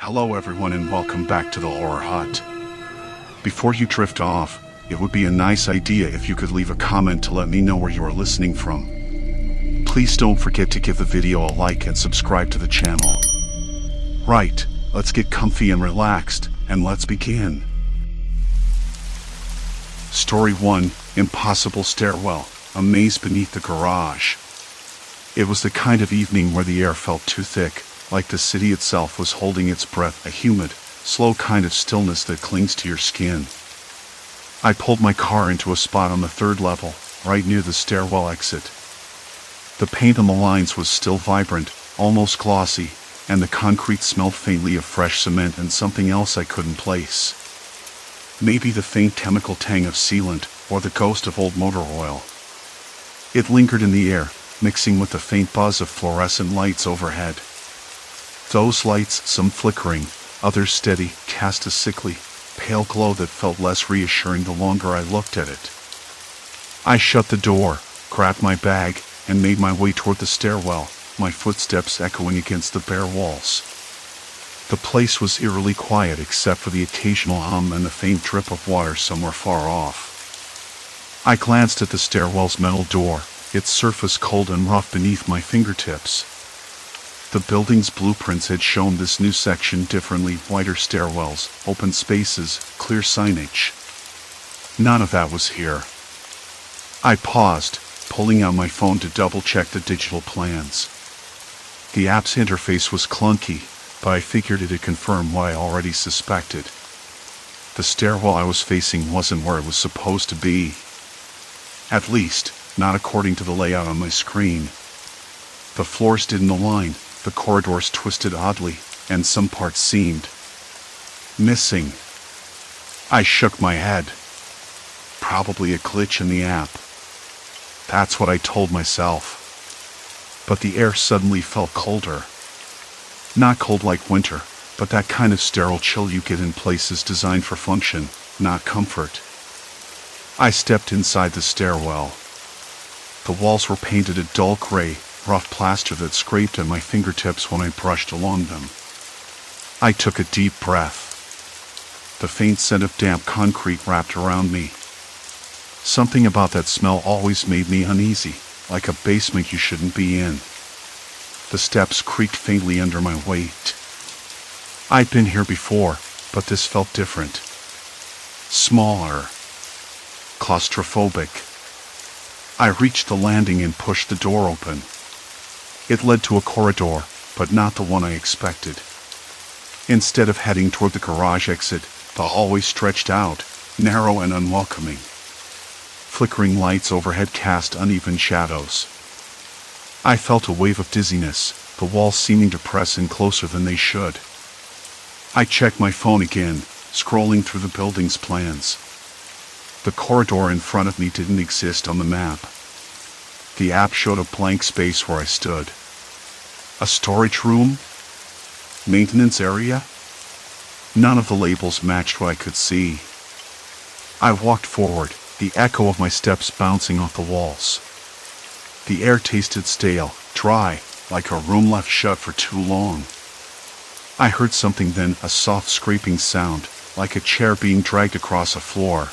Hello everyone and welcome back to the Horror Hut. Before you drift off, it would be a nice idea if you could leave a comment to let me know where you are listening from. Please don't forget to give the video a like and subscribe to the channel. Right, let's get comfy and relaxed, and let's begin. Story 1, Impossible Stairwell, a maze beneath the garage. It was the kind of evening where the air felt too thick, like the city itself was holding its breath, a humid, slow kind of stillness that clings to your skin. I pulled my car into a spot on the third level, right near the stairwell exit. The paint on the lines was still vibrant, almost glossy, and the concrete smelled faintly of fresh cement and something else I couldn't place. Maybe the faint chemical tang of sealant, or the ghost of old motor oil. It lingered in the air, mixing with the faint buzz of fluorescent lights overhead. Those lights, some flickering, others steady, cast a sickly, pale glow that felt less reassuring the longer I looked at it. I shut the door, grabbed my bag, and made my way toward the stairwell, my footsteps echoing against the bare walls. The place was eerily quiet except for the occasional hum and the faint drip of water somewhere far off. I glanced at the stairwell's metal door, its surface cold and rough beneath my fingertips. The building's blueprints had shown this new section differently: wider stairwells, open spaces, clear signage. None of that was here. I paused, pulling out my phone to double-check the digital plans. The app's interface was clunky, but I figured it'd confirm what I already suspected. The stairwell I was facing wasn't where it was supposed to be. At least, not according to the layout on my screen. The floors didn't align. The corridors twisted oddly, and some parts seemed missing. I shook my head. Probably a glitch in the app. That's what I told myself. But the air suddenly felt colder. Not cold like winter, but that kind of sterile chill you get in places designed for function, not comfort. I stepped inside the stairwell. The walls were painted a dull gray, rough plaster that scraped at my fingertips when I brushed along them. I took a deep breath. The faint scent of damp concrete wrapped around me. Something about that smell always made me uneasy, like a basement you shouldn't be in. The steps creaked faintly under my weight. I'd been here before, but this felt different. Smaller. Claustrophobic. I reached the landing and pushed the door open. It led to a corridor, but not the one I expected. Instead of heading toward the garage exit, the hallway stretched out, narrow and unwelcoming. Flickering lights overhead cast uneven shadows. I felt a wave of dizziness, the walls seeming to press in closer than they should. I checked my phone again, scrolling through the building's plans. The corridor in front of me didn't exist on the map. The app showed a blank space where I stood. A storage room? Maintenance area? None of the labels matched what I could see. I walked forward, the echo of my steps bouncing off the walls. The air tasted stale, dry, like a room left shut for too long. I heard something then, a soft scraping sound, like a chair being dragged across a floor.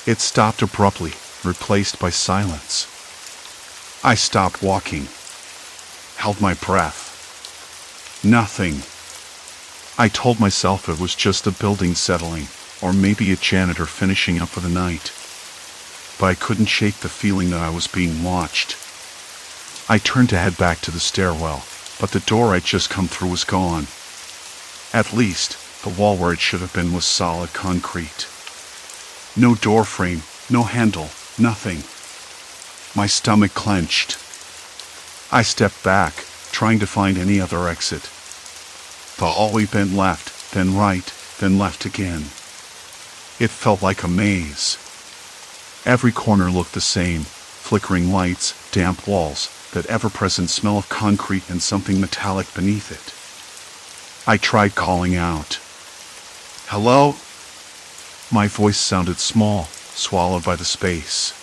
It stopped abruptly, replaced by silence. I stopped walking. Held my breath. Nothing. I told myself it was just the building settling, or maybe a janitor finishing up for the night. But I couldn't shake the feeling that I was being watched. I turned to head back to the stairwell, but the door I'd just come through was gone. At least, the wall where it should have been was solid concrete. No door frame, no handle, nothing. My stomach clenched. I stepped back, trying to find any other exit. The hallway bent left, then right, then left again. It felt like a maze. Every corner looked the same: flickering lights, damp walls, that ever-present smell of concrete and something metallic beneath it. I tried calling out. Hello? My voice sounded small, swallowed by the space.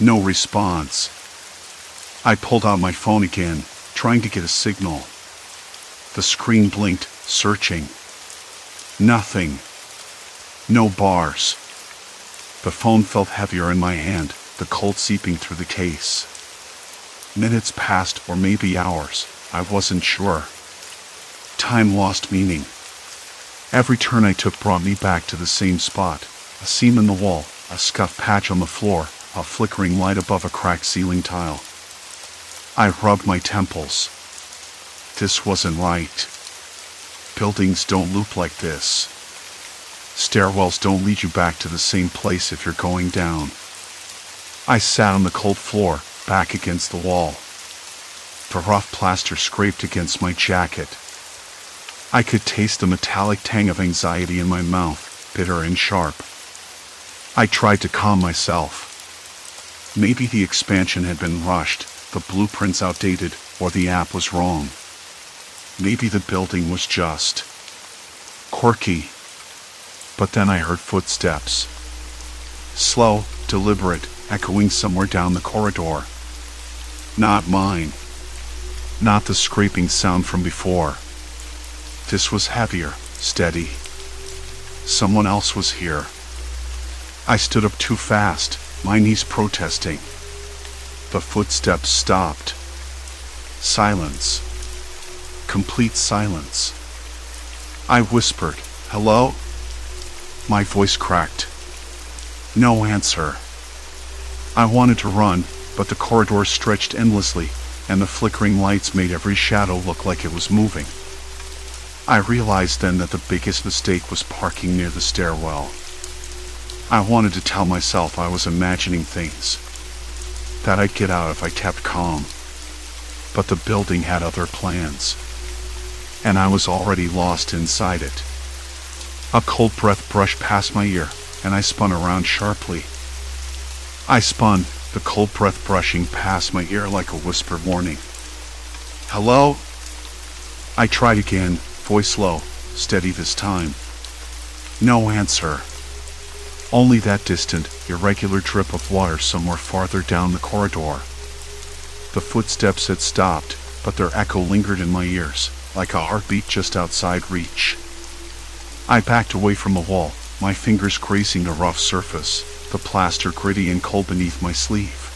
No response. I pulled out my phone again, trying to get a signal. The screen blinked, searching. Nothing. No bars. The phone felt heavier in my hand, the cold seeping through the case. Minutes passed, or maybe hours, I wasn't sure. Time lost meaning. Every turn I took brought me back to the same spot, a seam in the wall, a scuff patch on the floor, a flickering light above a cracked ceiling tile. I rubbed my temples. This wasn't right. Buildings don't loop like this. Stairwells don't lead you back to the same place if you're going down. I sat on the cold floor, back against the wall. The rough plaster scraped against my jacket. I could taste the metallic tang of anxiety in my mouth, bitter and sharp. I tried to calm myself. Maybe the expansion had been rushed, the blueprints outdated, or the app was wrong. Maybe the building was just quirky. But then I heard footsteps. Slow, deliberate, echoing somewhere down the corridor. Not mine. Not the scraping sound from before. This was heavier, steady. Someone else was here. I stood up too fast, my knees protesting. The footsteps stopped. Silence. Complete silence. I whispered, "Hello?" My voice cracked. No answer. I wanted to run, but the corridor stretched endlessly, and the flickering lights made every shadow look like it was moving. I realized then that the biggest mistake was parking near the stairwell. I wanted to tell myself I was imagining things, that I'd get out if I kept calm. But the building had other plans, and I was already lost inside it. A cold breath brushed past my ear, and I spun around sharply. I spun, the cold breath brushing past my ear like a whispered warning. "Hello?" I tried again, voice low, steady this time. No answer. Only that distant, irregular drip of water somewhere farther down the corridor. The footsteps had stopped, but their echo lingered in my ears, like a heartbeat just outside reach. I backed away from the wall, my fingers grazing the rough surface, the plaster gritty and cold beneath my sleeve.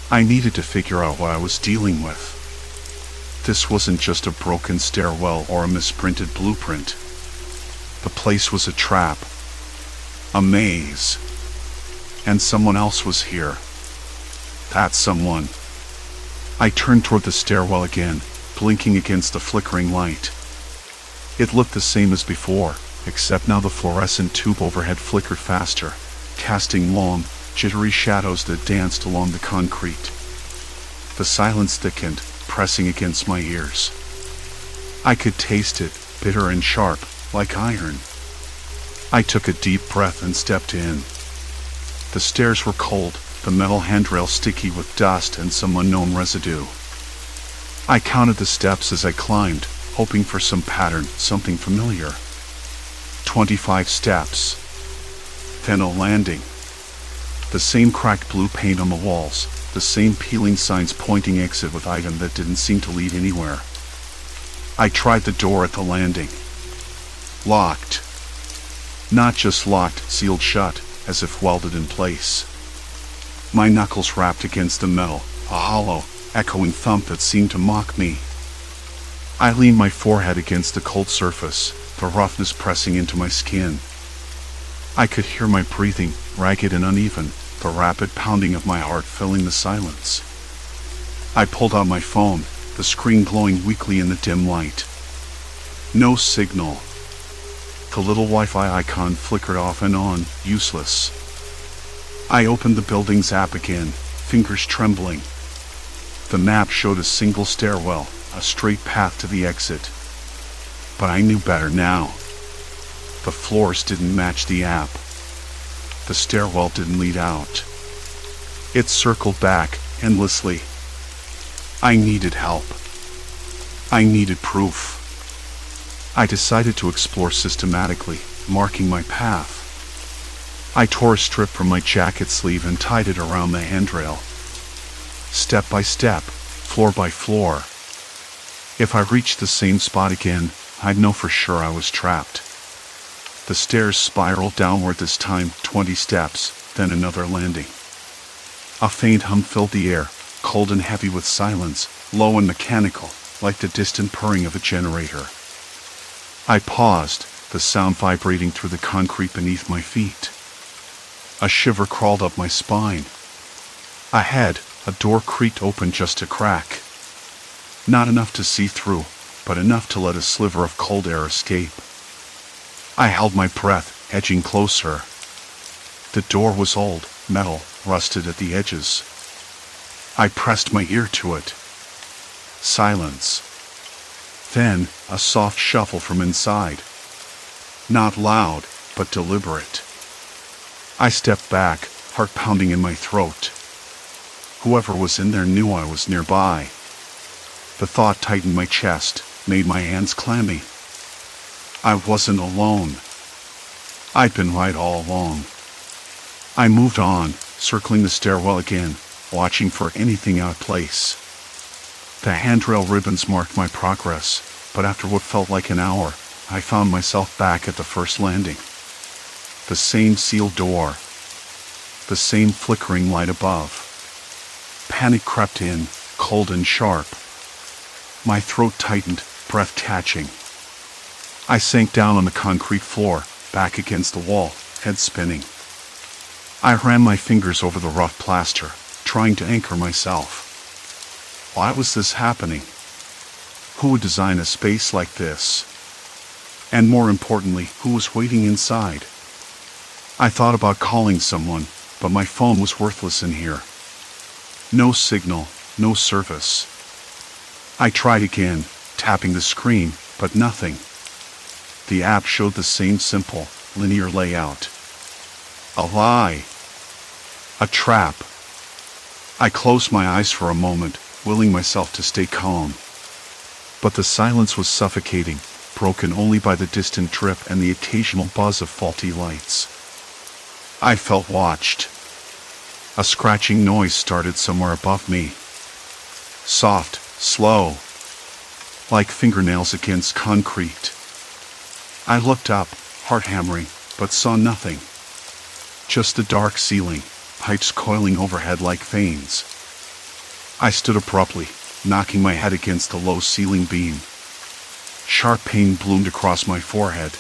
I needed to figure out what I was dealing with. This wasn't just a broken stairwell or a misprinted blueprint. The place was a trap, a maze, and someone else was here. That someone. I turned toward the stairwell again, blinking against the flickering light. It looked the same as before, except now the fluorescent tube overhead flickered faster, casting long, jittery shadows that danced along the concrete. The silence thickened, pressing against my ears. I could taste it, bitter and sharp, like iron. I took a deep breath and stepped in. The stairs were cold, the metal handrail sticky with dust and some unknown residue. I counted the steps as I climbed, hoping for some pattern, something familiar. 25 steps. Then a landing. The same cracked blue paint on the walls, the same peeling signs pointing exit with item that didn't seem to lead anywhere. I tried the door at the landing. Locked. Not just locked, sealed shut, as if welded in place. My knuckles rapped against the metal, a hollow, echoing thump that seemed to mock me. I leaned my forehead against the cold surface, the roughness pressing into my skin. I could hear my breathing, ragged and uneven, the rapid pounding of my heart filling the silence. I pulled out my phone, the screen glowing weakly in the dim light. No signal. The little Wi-Fi icon flickered off and on, useless. I opened the building's app again, fingers trembling. The map showed a single stairwell, a straight path to the exit. But I knew better now. The floors didn't match the app. The stairwell didn't lead out. It circled back, endlessly. I needed help. I needed proof. I decided to explore systematically, marking my path. I tore a strip from my jacket sleeve and tied it around the handrail. Step by step, floor by floor. If I reached the same spot again, I'd know for sure I was trapped. The stairs spiraled downward, this time 20 steps, then another landing. A faint hum filled the air, cold and heavy with silence, low and mechanical, like the distant purring of a generator. I paused, the sound vibrating through the concrete beneath my feet. A shiver crawled up my spine. Ahead, a door creaked open just a crack. Not enough to see through, but enough to let a sliver of cold air escape. I held my breath, edging closer. The door was old, metal, rusted at the edges. I pressed my ear to it. Silence. Then, a soft shuffle from inside. Not loud, but deliberate. I stepped back, heart pounding in my throat. Whoever was in there knew I was nearby. The thought tightened my chest, made my hands clammy. I wasn't alone. I'd been right all along. I moved on, circling the stairwell again, watching for anything out of place. The handrail ribbons marked my progress, but after what felt like an hour, I found myself back at the first landing. The same sealed door. The same flickering light above. Panic crept in, cold and sharp. My throat tightened, breath catching. I sank down on the concrete floor, back against the wall, head spinning. I ran my fingers over the rough plaster, trying to anchor myself. Why was this happening? Who would design a space like this? And more importantly, who was waiting inside? I thought about calling someone, but my phone was worthless in here. No signal, no service. I tried again, tapping the screen, but nothing. The app showed the same simple, linear layout. A lie. A trap. I closed my eyes for a moment, willing myself to stay calm. But the silence was suffocating, broken only by the distant drip and the occasional buzz of faulty lights. I felt watched. A scratching noise started somewhere above me. Soft, slow, like fingernails against concrete. I looked up, heart hammering, but saw nothing. Just the dark ceiling, pipes coiling overhead like veins. I stood abruptly, knocking my head against the low ceiling beam. Sharp pain bloomed across my forehead.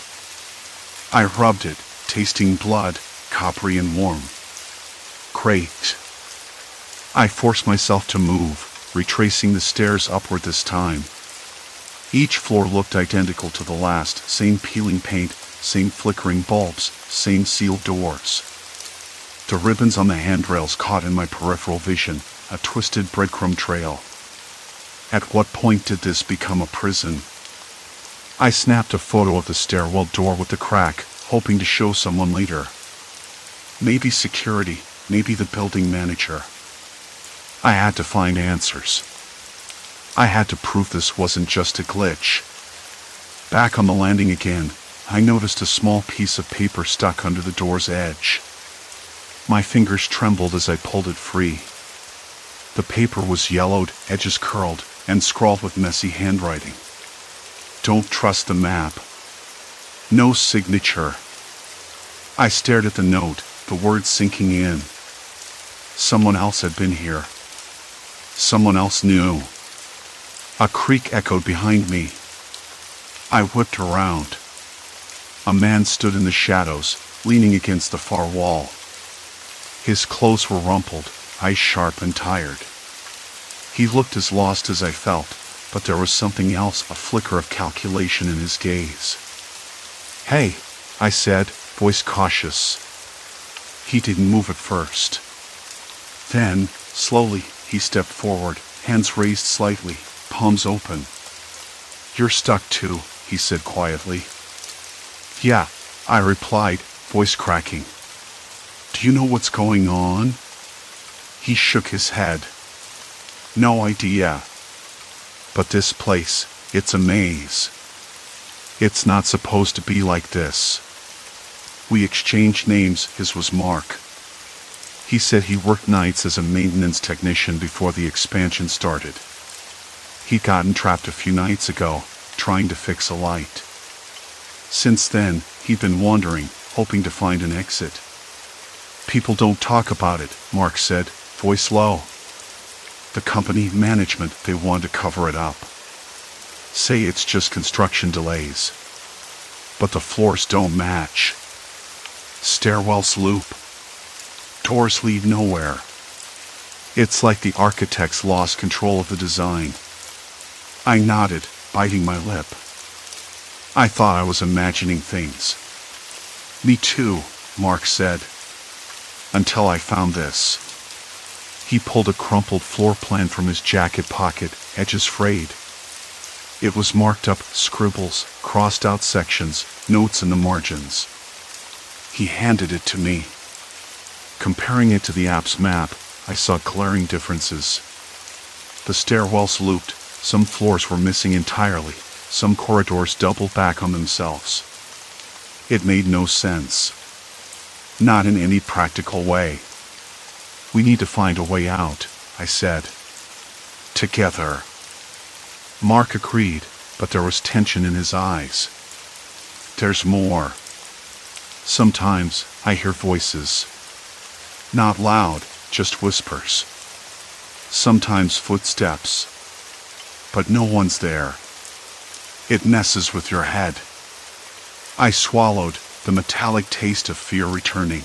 I rubbed it, tasting blood, coppery and warm. Craked. I forced myself to move, retracing the stairs upward this time. Each floor looked identical to the last, same peeling paint, same flickering bulbs, same sealed doors. The ribbons on the handrails caught in my peripheral vision, a twisted breadcrumb trail. At what point did this become a prison? I snapped a photo of the stairwell door with the crack, hoping to show someone later. Maybe security, maybe the building manager. I had to find answers. I had to prove this wasn't just a glitch. Back on the landing again, I noticed a small piece of paper stuck under the door's edge. My fingers trembled as I pulled it free. The paper was yellowed, edges curled, and scrawled with messy handwriting. Don't trust the map. No signature. I stared at the note, the words sinking in. Someone else had been here. Someone else knew. A creak echoed behind me. I whipped around. A man stood in the shadows, leaning against the far wall. His clothes were rumpled, eyes sharp and tired. He looked as lost as I felt, but there was something else, a flicker of calculation in his gaze. "Hey," I said, voice cautious. He didn't move at first. Then, slowly, he stepped forward, hands raised slightly, palms open. "You're stuck too," he said quietly. "Yeah," I replied, voice cracking. "Do you know what's going on?" He shook his head. "No idea. But this place, it's a maze. It's not supposed to be like this." We exchanged names. His was Mark. He said he worked nights as a maintenance technician before the expansion started. He'd gotten trapped a few nights ago, trying to fix a light. Since then, he'd been wandering, hoping to find an exit. "People don't talk about it," Mark said, voice low. "The company management, they want to cover it up. Say it's just construction delays. But the floors don't match. Stairwells loop. Doors lead nowhere. It's like the architects lost control of the design." I nodded, biting my lip. I thought I was imagining things. "Me too," Mark said. "Until I found this." He pulled a crumpled floor plan from his jacket pocket, edges frayed. It was marked up, scribbles, crossed out sections, notes in the margins. He handed it to me. Comparing it to the app's map, I saw glaring differences. The stairwells looped, some floors were missing entirely, some corridors doubled back on themselves. It made no sense. Not in any practical way. "We need to find a way out," I said. "Together." Mark agreed, but there was tension in his eyes. "There's more. Sometimes I hear voices. Not loud, just whispers. Sometimes footsteps. But no one's there. It messes with your head." I swallowed, the metallic taste of fear returning.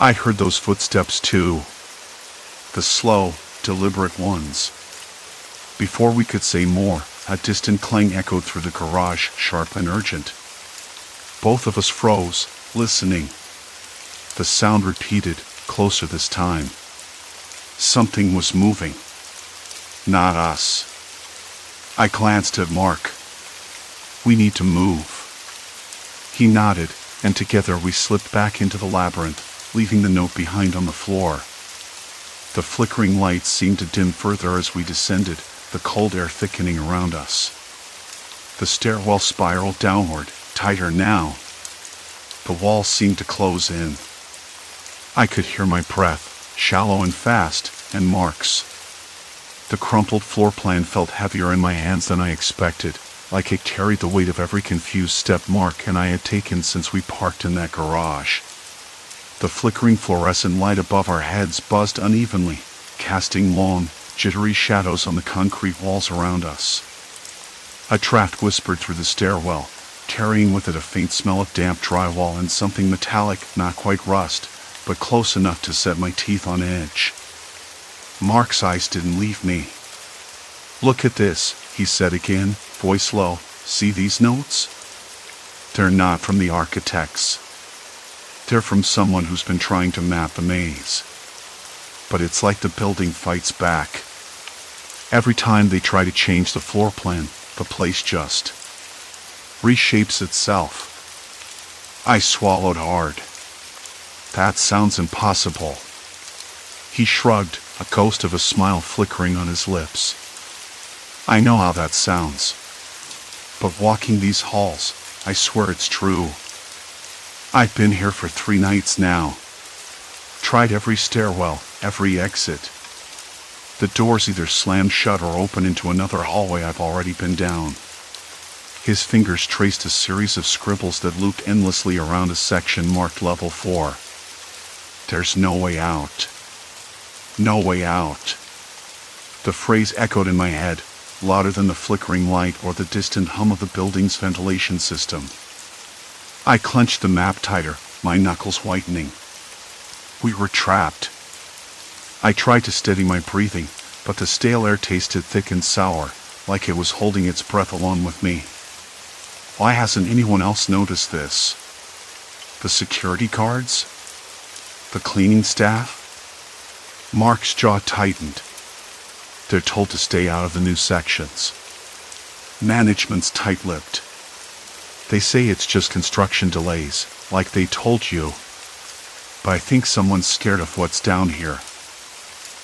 I heard those footsteps too. The slow, deliberate ones. Before we could say more, a distant clang echoed through the garage, sharp and urgent. Both of us froze, listening. The sound repeated, closer this time. Something was moving. Not us. I glanced at Mark. "We need to move." He nodded, and together we slipped back into the labyrinth, leaving the note behind on the floor. The flickering lights seemed to dim further as we descended, the cold air thickening around us. The stairwell spiraled downward, tighter now. The walls seemed to close in. I could hear my breath, shallow and fast, and Mark's. The crumpled floor plan felt heavier in my hands than I expected, like it carried the weight of every confused step Mark and I had taken since we parked in that garage. The flickering fluorescent light above our heads buzzed unevenly, casting long, jittery shadows on the concrete walls around us. A draft whispered through the stairwell, carrying with it a faint smell of damp drywall and something metallic, not quite rust, but close enough to set my teeth on edge. Mark's eyes didn't leave me. "Look at this," he said again, voice low. "See these notes? They're not from the architects. They're from someone who's been trying to map the maze. But it's like the building fights back. Every time they try to change the floor plan, the place just reshapes itself." I swallowed hard. "That sounds impossible." He shrugged, a ghost of a smile flickering on his lips. "I know how that sounds. But walking these halls, I swear it's true. I've been here for 3 nights now. Tried every stairwell, every exit. The doors either slam shut or open into another hallway I've already been down." His fingers traced a series of scribbles that looped endlessly around a section marked level 4. "There's no way out. No way out." The phrase echoed in my head, louder than the flickering light or the distant hum of the building's ventilation system. I clenched the map tighter, my knuckles whitening. We were trapped. I tried to steady my breathing, but the stale air tasted thick and sour, like it was holding its breath along with me. Why hasn't anyone else noticed this? The security guards? The cleaning staff? Mark's jaw tightened. They're told to stay out of the new sections. Management's tight-lipped. They say it's just construction delays, like they told you. But I think someone's scared of what's down here.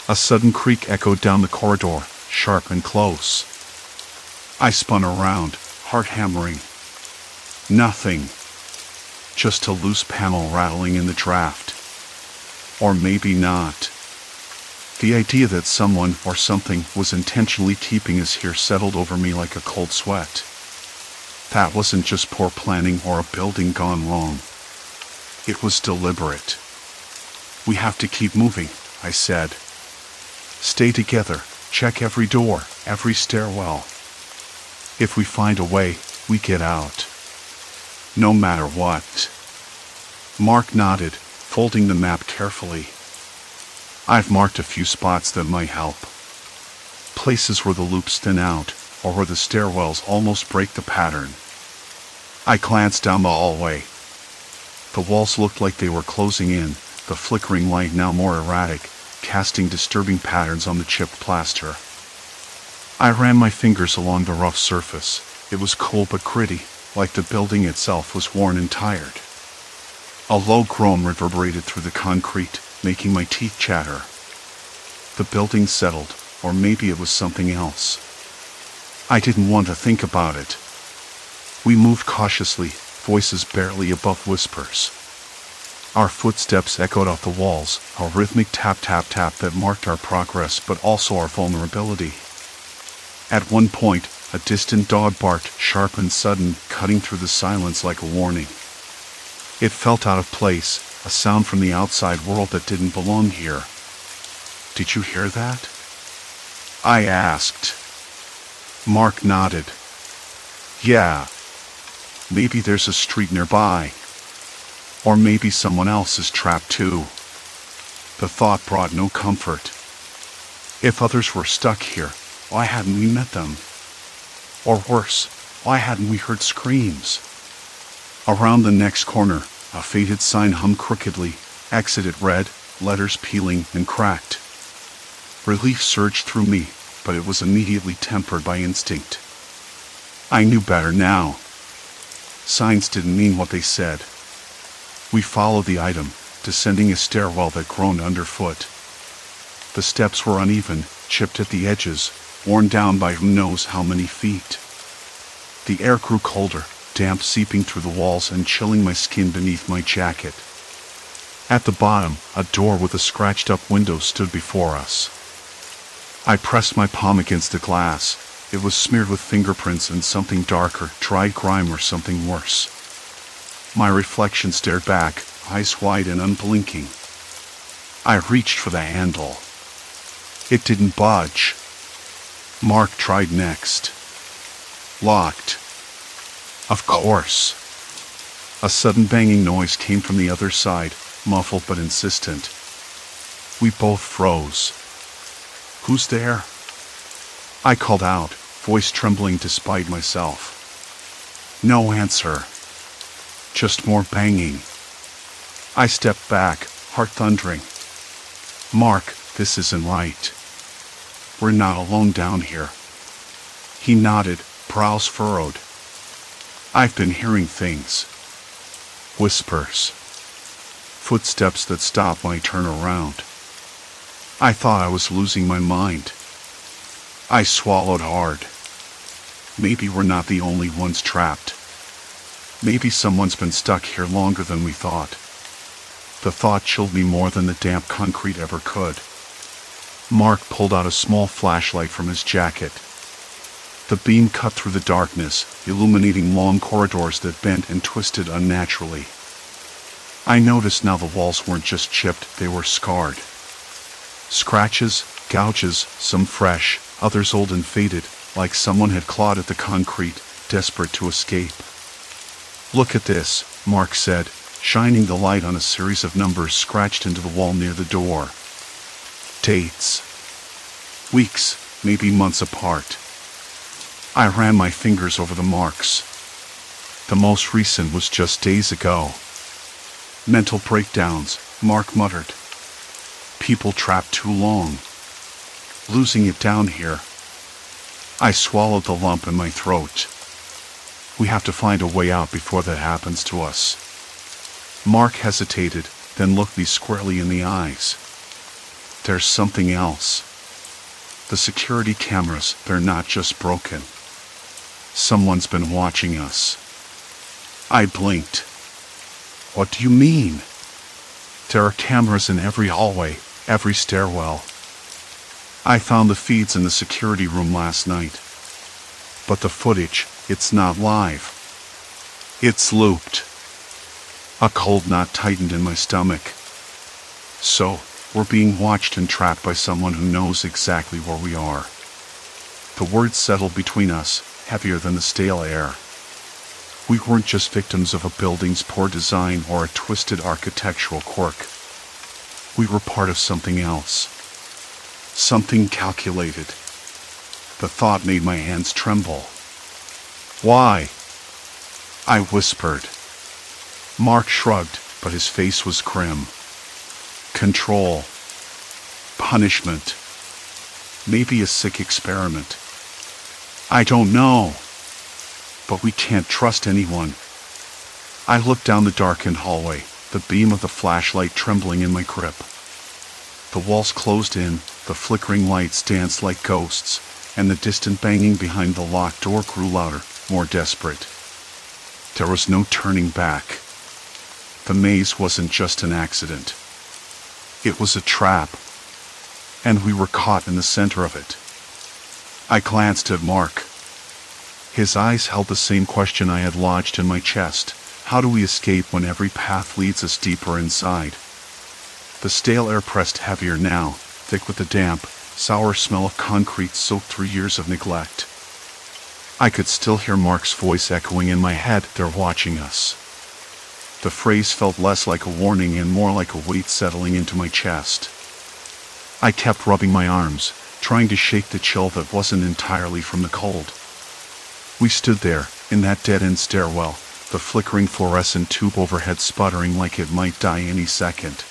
A sudden creak echoed down the corridor, sharp and close. I spun around, heart hammering. Nothing. Just a loose panel rattling in the draft. Or maybe not. The idea that someone or something was intentionally keeping us here settled over me like a cold sweat. That wasn't just poor planning or a building gone wrong. It was deliberate. "We have to keep moving," I said. "Stay together, check every door, every stairwell. If we find a way, we get out. No matter what." Mark nodded, folding the map carefully. "I've marked a few spots that might help. Places where the loops thin out, or where the stairwells almost break the pattern." I glanced down the hallway. The walls looked like they were closing in, the flickering light now more erratic, casting disturbing patterns on the chipped plaster. I ran my fingers along the rough surface. It was cold but gritty, like the building itself was worn and tired. A low groan reverberated through the concrete, making my teeth chatter. The building settled, or maybe it was something else. I didn't want to think about it. We moved cautiously, voices barely above whispers. Our footsteps echoed off the walls, a rhythmic tap-tap-tap that marked our progress but also our vulnerability. At one point, a distant dog barked, sharp and sudden, cutting through the silence like a warning. It felt out of place, a sound from the outside world that didn't belong here. "Did you hear that?" I asked. Mark nodded. "Yeah. Maybe there's a street nearby. Or maybe someone else is trapped too." The thought brought no comfort. If others were stuck here, why hadn't we met them? Or worse, why hadn't we heard screams? Around the next corner, a faded sign hummed crookedly, "Exit at red," letters peeling and cracked. Relief surged through me, but it was immediately tempered by instinct. I knew better now. Signs didn't mean what they said. We followed the item, descending a stairwell that groaned underfoot. The steps were uneven, chipped at the edges, worn down by who knows how many feet. The air grew colder, damp seeping through the walls and chilling my skin beneath my jacket. At the bottom, a door with a scratched-up window stood before us. I pressed my palm against the glass. It was smeared with fingerprints and something darker, dried grime or something worse. My reflection stared back, eyes wide and unblinking. I reached for the handle. It didn't budge. Mark tried next. Locked. Of course. A sudden banging noise came from the other side, muffled but insistent. We both froze. "Who's there?" I called out, voice trembling despite myself. No answer. Just more banging. I stepped back, heart thundering. "Mark, this isn't right. We're not alone down here." He nodded, brows furrowed. "I've been hearing things. Whispers. Footsteps that stop when I turn around." I thought I was losing my mind. I swallowed hard. Maybe we're not the only ones trapped. Maybe someone's been stuck here longer than we thought. The thought chilled me more than the damp concrete ever could. Mark pulled out a small flashlight from his jacket. The beam cut through the darkness, illuminating long corridors that bent and twisted unnaturally. I noticed now the walls weren't just chipped, they were scarred. Scratches, gouges, some fresh, others old and faded, like someone had clawed at the concrete, desperate to escape. "Look at this," Mark said, shining the light on a series of numbers scratched into the wall near the door. Dates. Weeks, maybe months apart. I ran my fingers over the marks. The most recent was just days ago. "Mental breakdowns," Mark muttered. "People trapped too long. Losing it down here." I swallowed the lump in my throat. We have to find a way out before that happens to us. Mark hesitated, then looked me squarely in the eyes. "There's something else. The security cameras, they're not just broken. Someone's been watching us." I blinked. "What do you mean?" "There are cameras in every hallway, every stairwell. I found the feeds in the security room last night. But the footage, it's not live. It's looped. A cold knot tightened in my stomach. So, we're being watched and tracked by someone who knows exactly where we are. The words settled between us, heavier than the stale air. We weren't just victims of a building's poor design or a twisted architectural quirk. We were part of something else. Something calculated. The thought made my hands tremble. Why? I whispered. Mark shrugged, but his face was grim. Control. Punishment. Maybe a sick experiment. I don't know. But we can't trust anyone. I looked down the darkened hallway, the beam of the flashlight trembling in my grip. The walls closed in, the flickering lights danced like ghosts, and the distant banging behind the locked door grew louder, more desperate. There was no turning back. The maze wasn't just an accident. It was a trap, and we were caught in the center of it. I glanced at Mark. His eyes held the same question I had lodged in my chest. How do we escape when every path leads us deeper inside? The stale air pressed heavier now, thick with the damp, sour smell of concrete soaked through years of neglect. I could still hear Mark's voice echoing in my head. They're watching us. The phrase felt less like a warning and more like a weight settling into my chest. I kept rubbing my arms, trying to shake the chill that wasn't entirely from the cold. We stood there, in that dead-end stairwell, the flickering fluorescent tube overhead sputtering like it might die any second.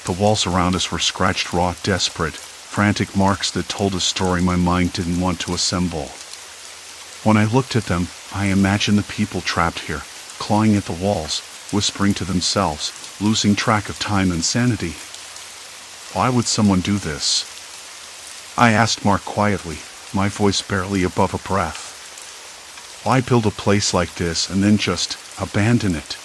The walls around us were scratched raw, desperate, frantic marks that told a story my mind didn't want to assemble. When I looked at them, I imagined the people trapped here, clawing at the walls, whispering to themselves, losing track of time and sanity. Why would someone do this? I asked Mark quietly, my voice barely above a breath. Why build a place like this and then just abandon it?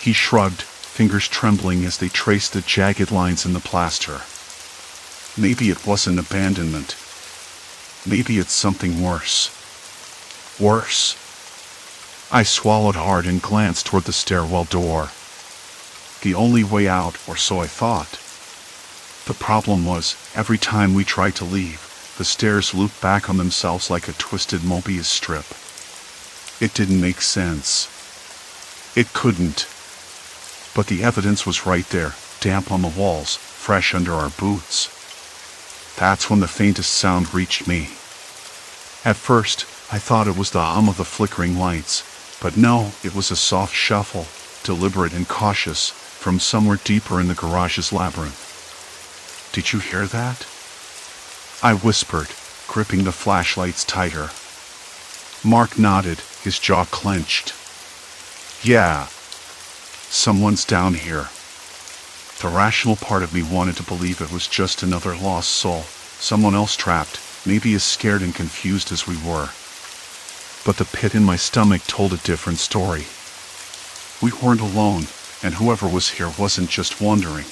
He shrugged, fingers trembling as they traced the jagged lines in the plaster. Maybe it wasn't abandonment. Maybe it's something worse. Worse? I swallowed hard and glanced toward the stairwell door. The only way out, or so I thought. The problem was, every time we tried to leave, the stairs looped back on themselves like a twisted Mobius strip. It didn't make sense. It couldn't. But the evidence was right there, damp on the walls, fresh under our boots. That's when the faintest sound reached me. At first, I thought it was the hum of the flickering lights, but no, it was a soft shuffle, deliberate and cautious, from somewhere deeper in the garage's labyrinth. Did you hear that? I whispered, gripping the flashlights tighter. Mark nodded, his jaw clenched. Yeah. Someone's down here. The rational part of me wanted to believe it was just another lost soul, someone else trapped, maybe as scared and confused as we were. But the pit in my stomach told a different story. We weren't alone, and whoever was here wasn't just wandering.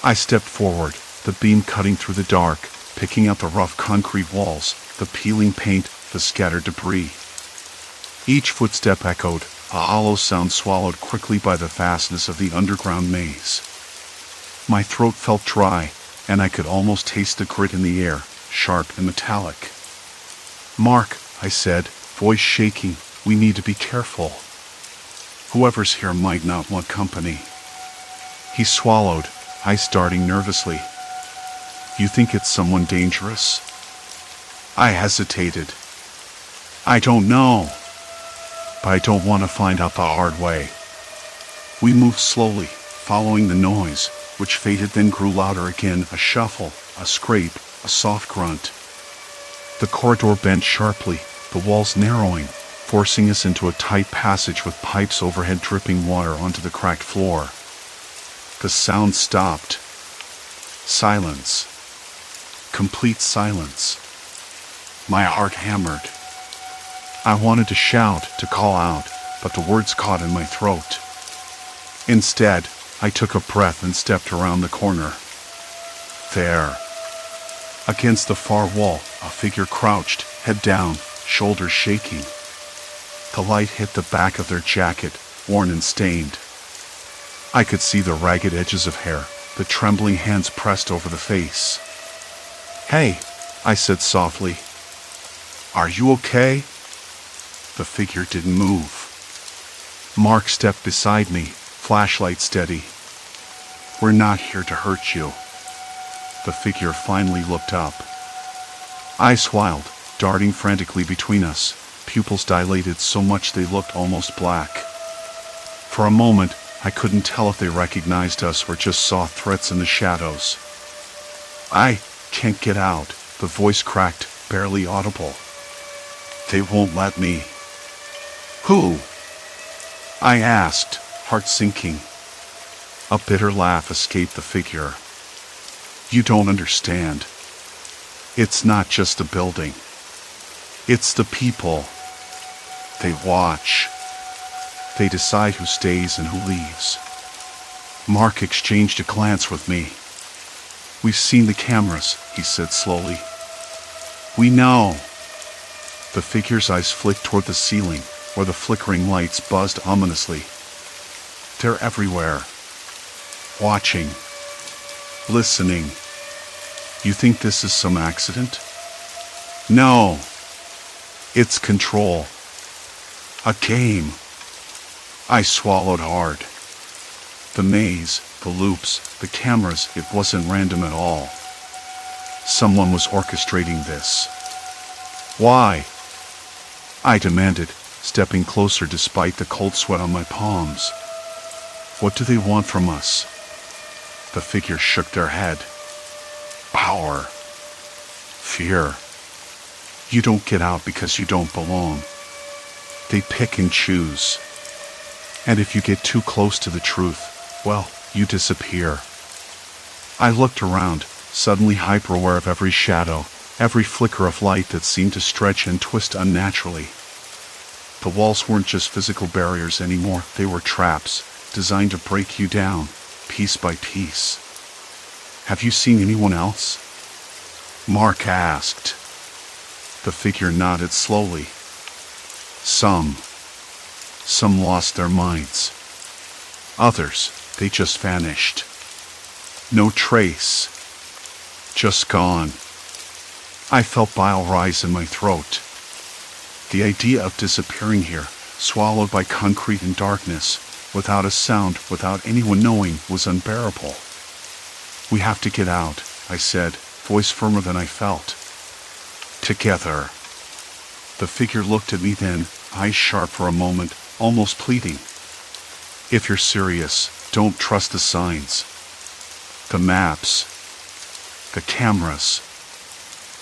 I stepped forward, the beam cutting through the dark, picking out the rough concrete walls, the peeling paint, the scattered debris. Each footstep echoed, a hollow sound swallowed quickly by the vastness of the underground maze. My throat felt dry, and I could almost taste the grit in the air, sharp and metallic. Mark, I said, voice shaking, we need to be careful. Whoever's here might not want company. He swallowed, eyes darting nervously. You think it's someone dangerous? I hesitated. I don't know. But I don't want to find out the hard way. We moved slowly, following the noise, which faded then grew louder again, a shuffle, a scrape, a soft grunt. The corridor bent sharply, the walls narrowing, forcing us into a tight passage with pipes overhead dripping water onto the cracked floor. The sound stopped. Silence. Complete silence. My heart hammered. I wanted to shout, to call out, but the words caught in my throat. Instead, I took a breath and stepped around the corner. There. Against the far wall, a figure crouched, head down, shoulders shaking. The light hit the back of their jacket, worn and stained. I could see the ragged edges of hair, the trembling hands pressed over the face. "Hey," I said softly. "Are you okay?" The figure didn't move. Mark stepped beside me, flashlight steady. "We're not here to hurt you." The figure finally looked up. Eyes wild, darting frantically between us, pupils dilated so much they looked almost black. For a moment, I couldn't tell if they recognized us or just saw threats in the shadows. "I can't get out," the voice cracked, barely audible. "They won't let me." "Who?" I asked, heart sinking. A bitter laugh escaped the figure. "You don't understand. It's not just the building. It's the people. They watch. They decide who stays and who leaves." Mark exchanged a glance with me. "We've seen the cameras," he said slowly. "We know." The figure's eyes flicked toward the ceiling, where the flickering lights buzzed ominously. "They're everywhere. Watching. Listening. You think this is some accident?" "No. It's control. A game." I swallowed hard. The maze, the loops, the cameras, it wasn't random at all. Someone was orchestrating this. "Why?" I demanded, stepping closer despite the cold sweat on my palms. "What do they want from us?" The figure shook their head. "Power. Fear. You don't get out because you don't belong. They pick and choose. And if you get too close to the truth, well, you disappear." I looked around, suddenly hyper-aware of every shadow, every flicker of light that seemed to stretch and twist unnaturally. The walls weren't just physical barriers anymore, they were traps, designed to break you down, piece by piece. "Have you seen anyone else?" Mark asked. The figure nodded slowly. Some lost their minds. Others, they just vanished. No trace. Just gone. I felt bile rise in my throat. The idea of disappearing here, swallowed by concrete and darkness, without a sound, without anyone knowing, was unbearable. "We have to get out," I said, voice firmer than I felt. "Together." The figure looked at me then, eyes sharp for a moment, almost pleading. "If you're serious, don't trust the signs. The maps. The cameras.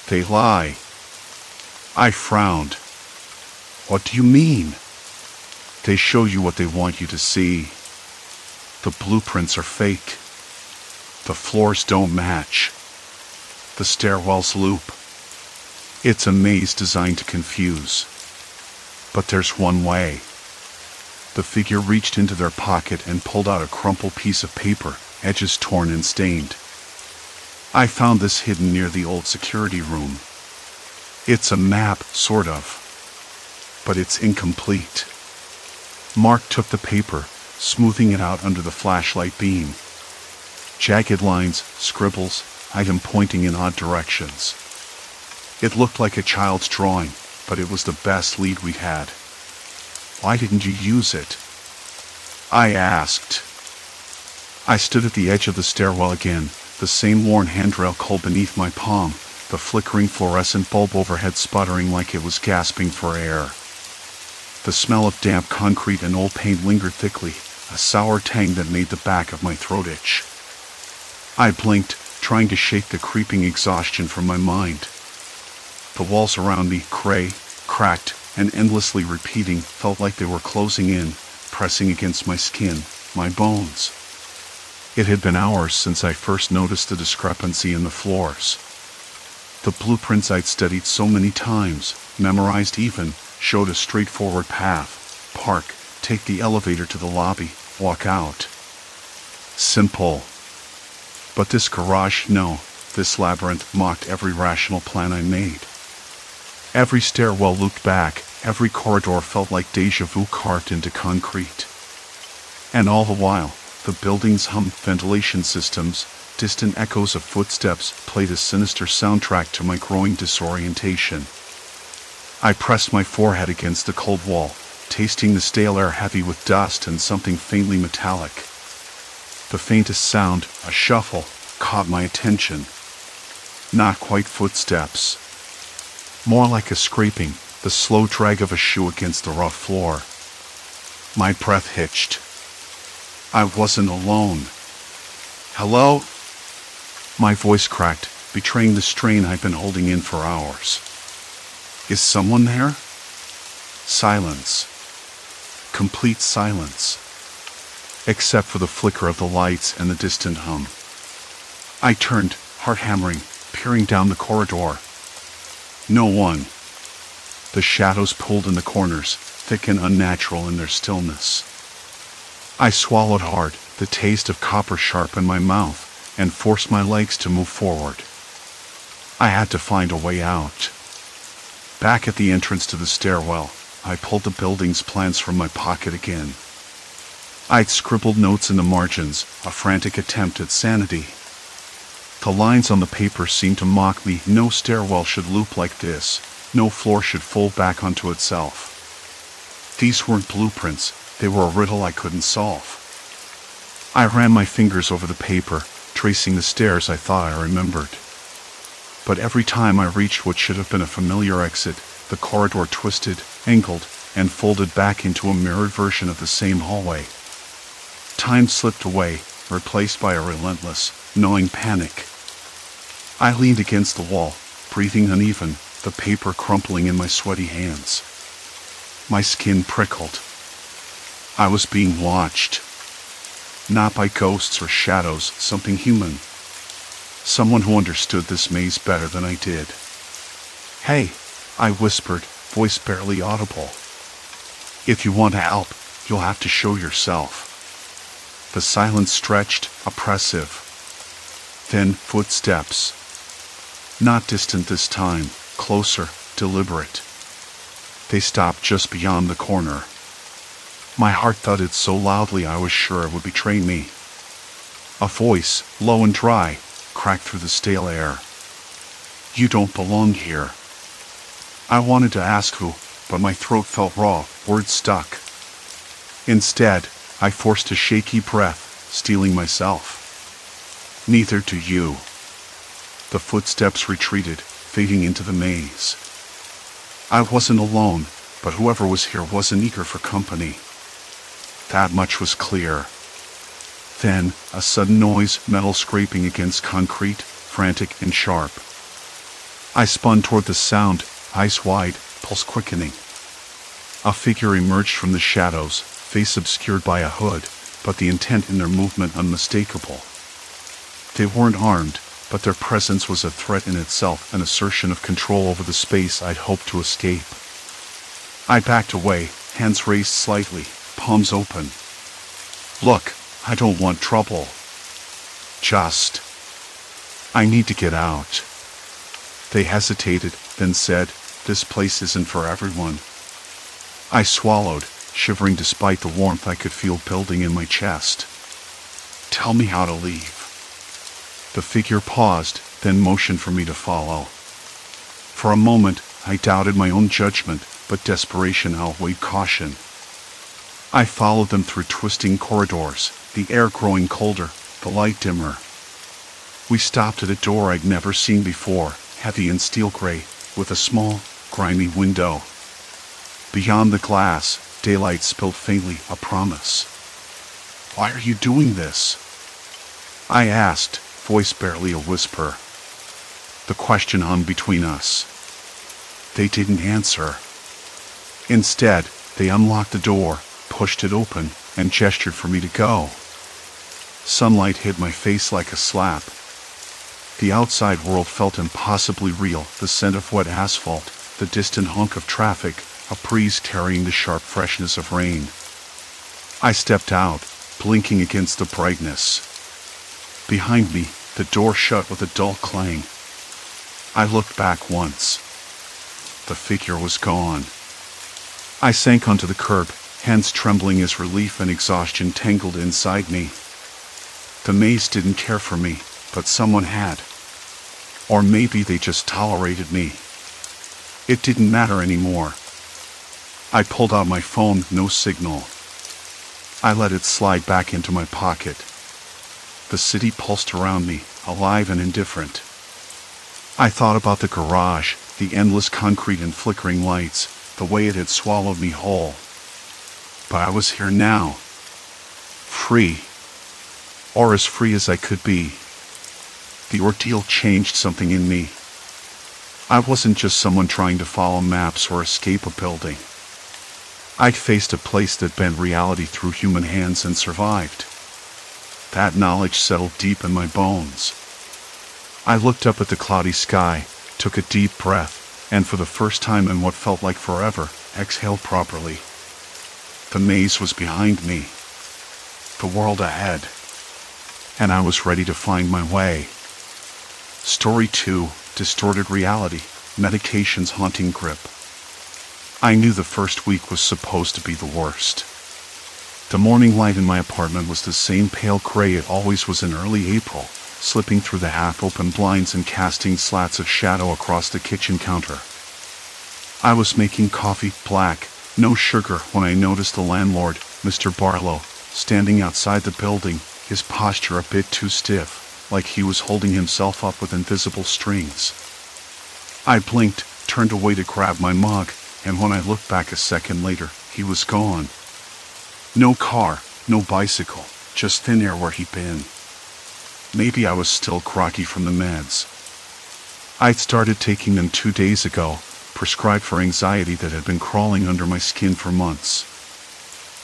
They lie." I frowned. "What do you mean?" "They show you what they want you to see. The blueprints are fake. The floors don't match. The stairwells loop. It's a maze designed to confuse. But there's one way." The figure reached into their pocket and pulled out a crumpled piece of paper, edges torn and stained. "I found this hidden near the old security room. It's a map, sort of. But it's incomplete." Mark took the paper, smoothing it out under the flashlight beam. Jagged lines, scribbles, item pointing in odd directions. It looked like a child's drawing, but it was the best lead we'd had. "Why didn't you use it?" I asked. I stood at the edge of the stairwell again, the same worn handrail cold beneath my palm, the flickering fluorescent bulb overhead sputtering like it was gasping for air. The smell of damp concrete and old paint lingered thickly, a sour tang that made the back of my throat itch. I blinked, trying to shake the creeping exhaustion from my mind. The walls around me, gray, cracked, and endlessly repeating, felt like they were closing in, pressing against my skin, my bones. It had been hours since I first noticed the discrepancy in the floors. The blueprints I'd studied so many times, memorized even, showed a straightforward path. Park, take the elevator to the lobby, walk out. Simple. But this garage, no, This labyrinth mocked every rational plan I made. Every stairwell looked back, every corridor felt like déjà vu carved into concrete. And all the while, the buildings hummed, ventilation systems, distant echoes of footsteps played a sinister soundtrack to my growing disorientation. I pressed my forehead against the cold wall, tasting the stale air heavy with dust and something faintly metallic. The faintest sound, a shuffle, caught my attention. Not quite footsteps. More like a scraping, the slow drag of a shoe against the rough floor. My breath hitched. I wasn't alone. Hello? My voice cracked, betraying the strain I'd been holding in for hours. Is someone there? Silence. Complete silence. Except for the flicker of the lights and the distant hum. I turned, heart hammering, peering down the corridor. No one. The shadows pulled in the corners, thick and unnatural in their stillness. I swallowed hard, the taste of copper sharp in my mouth, and forced my legs to move forward. I had to find a way out. Back at the entrance to the stairwell, I pulled the building's plans from my pocket again. I'd scribbled notes in the margins, a frantic attempt at sanity. The lines on the paper seemed to mock me. No stairwell should loop like this. No floor should fold back onto itself. These weren't blueprints. They were a riddle I couldn't solve. I ran my fingers over the paper, tracing the stairs I thought I remembered. But every time I reached what should have been a familiar exit, the corridor twisted, angled, and folded back into a mirrored version of the same hallway. Time slipped away, replaced by a relentless, gnawing panic. I leaned against the wall, breathing uneven, the paper crumpling in my sweaty hands. My skin prickled. I was being watched. Not by ghosts or shadows, something human. Someone who understood this maze better than I did. Hey, I whispered, voice barely audible. If you want to help, you'll have to show yourself. The silence stretched, oppressive. Then footsteps. Not distant this time, closer, deliberate. They stopped just beyond the corner. My heart thudded so loudly I was sure it would betray me. A voice, low and dry, cracked through the stale air. You don't belong here. I wanted to ask who, but my throat felt raw, words stuck. Instead, I forced a shaky breath, steeling myself. Neither do you. The footsteps retreated, fading into the maze. I wasn't alone, but whoever was here wasn't eager for company. That much was clear. Then, a sudden noise, metal scraping against concrete, frantic and sharp. I spun toward the sound, eyes wide, pulse quickening. A figure emerged from the shadows, face obscured by a hood, but the intent in their movement unmistakable. They weren't armed, but their presence was a threat in itself, an assertion of control over the space I'd hoped to escape. I backed away, hands raised slightly, palms open. Look, I don't want trouble. Just, I need to get out. They hesitated, then said, this place isn't for everyone. I swallowed, shivering despite the warmth I could feel building in my chest. Tell me how to leave. The figure paused, then motioned for me to follow. For a moment, I doubted my own judgment, but desperation outweighed caution. I followed them through twisting corridors, the air growing colder, the light dimmer. We stopped at a door I'd never seen before, heavy and steel gray, with a small, grimy window. Beyond the glass, daylight spilled faintly, a promise. Why are you doing this? I asked, voice barely a whisper. The question hung between us. They didn't answer. Instead, they unlocked the door, pushed it open, and gestured for me to go. Sunlight hit my face like a slap. The outside world felt impossibly real, the scent of wet asphalt, the distant honk of traffic, a breeze carrying the sharp freshness of rain. I stepped out, blinking against the brightness. Behind me, The door shut with a dull clang. I looked back once. The figure was gone. I sank onto the curb, hands trembling as relief and exhaustion tangled inside me. The maze didn't care for me, but someone had. Or maybe they just tolerated me. It didn't matter anymore. I pulled out my phone, no signal. I let it slide back into my pocket. The city pulsed around me, alive and indifferent. I thought about the garage, the endless concrete and flickering lights, the way it had swallowed me whole. But I was here now. Free. Or as free as I could be. The ordeal changed something in me. I wasn't just someone trying to follow maps or escape a building. I'd faced a place that bent reality through human hands and survived. That knowledge settled deep in my bones. I looked up at the cloudy sky, took a deep breath, and for the first time in what felt like forever, exhaled properly. The maze was behind me. The world ahead. And I was ready to find my way. Story 2, Distorted Reality, Medication's Haunting Grip. I knew the first week was supposed to be the worst. The morning light in my apartment was the same pale gray it always was in early April, slipping through the half-open blinds and casting slats of shadow across the kitchen counter. I was making coffee, black, no sugar, when I noticed the landlord, Mr. Barlow, standing outside the building, his posture a bit too stiff, like he was holding himself up with invisible strings. I blinked, turned away to grab my mug, and when I looked back a second later, he was gone. No car, no bicycle, just thin air where he'd been. Maybe I was still groggy from the meds. I'd started taking them 2 days ago, prescribed for anxiety that had been crawling under my skin for months.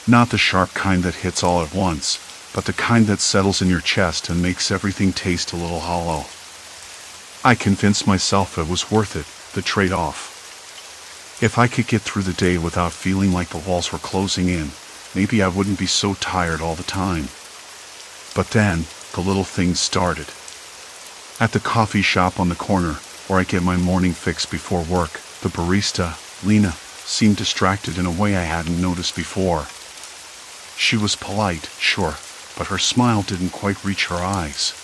Not the sharp kind that hits all at once, but the kind that settles in your chest and makes everything taste a little hollow. I convinced myself it was worth it, the trade-off. If I could get through the day without feeling like the walls were closing in, maybe I wouldn't be so tired all the time. But then, the little things started. At the coffee shop on the corner, where I get my morning fix before work, the barista, Lena, seemed distracted in a way I hadn't noticed before. She was polite, sure, but her smile didn't quite reach her eyes.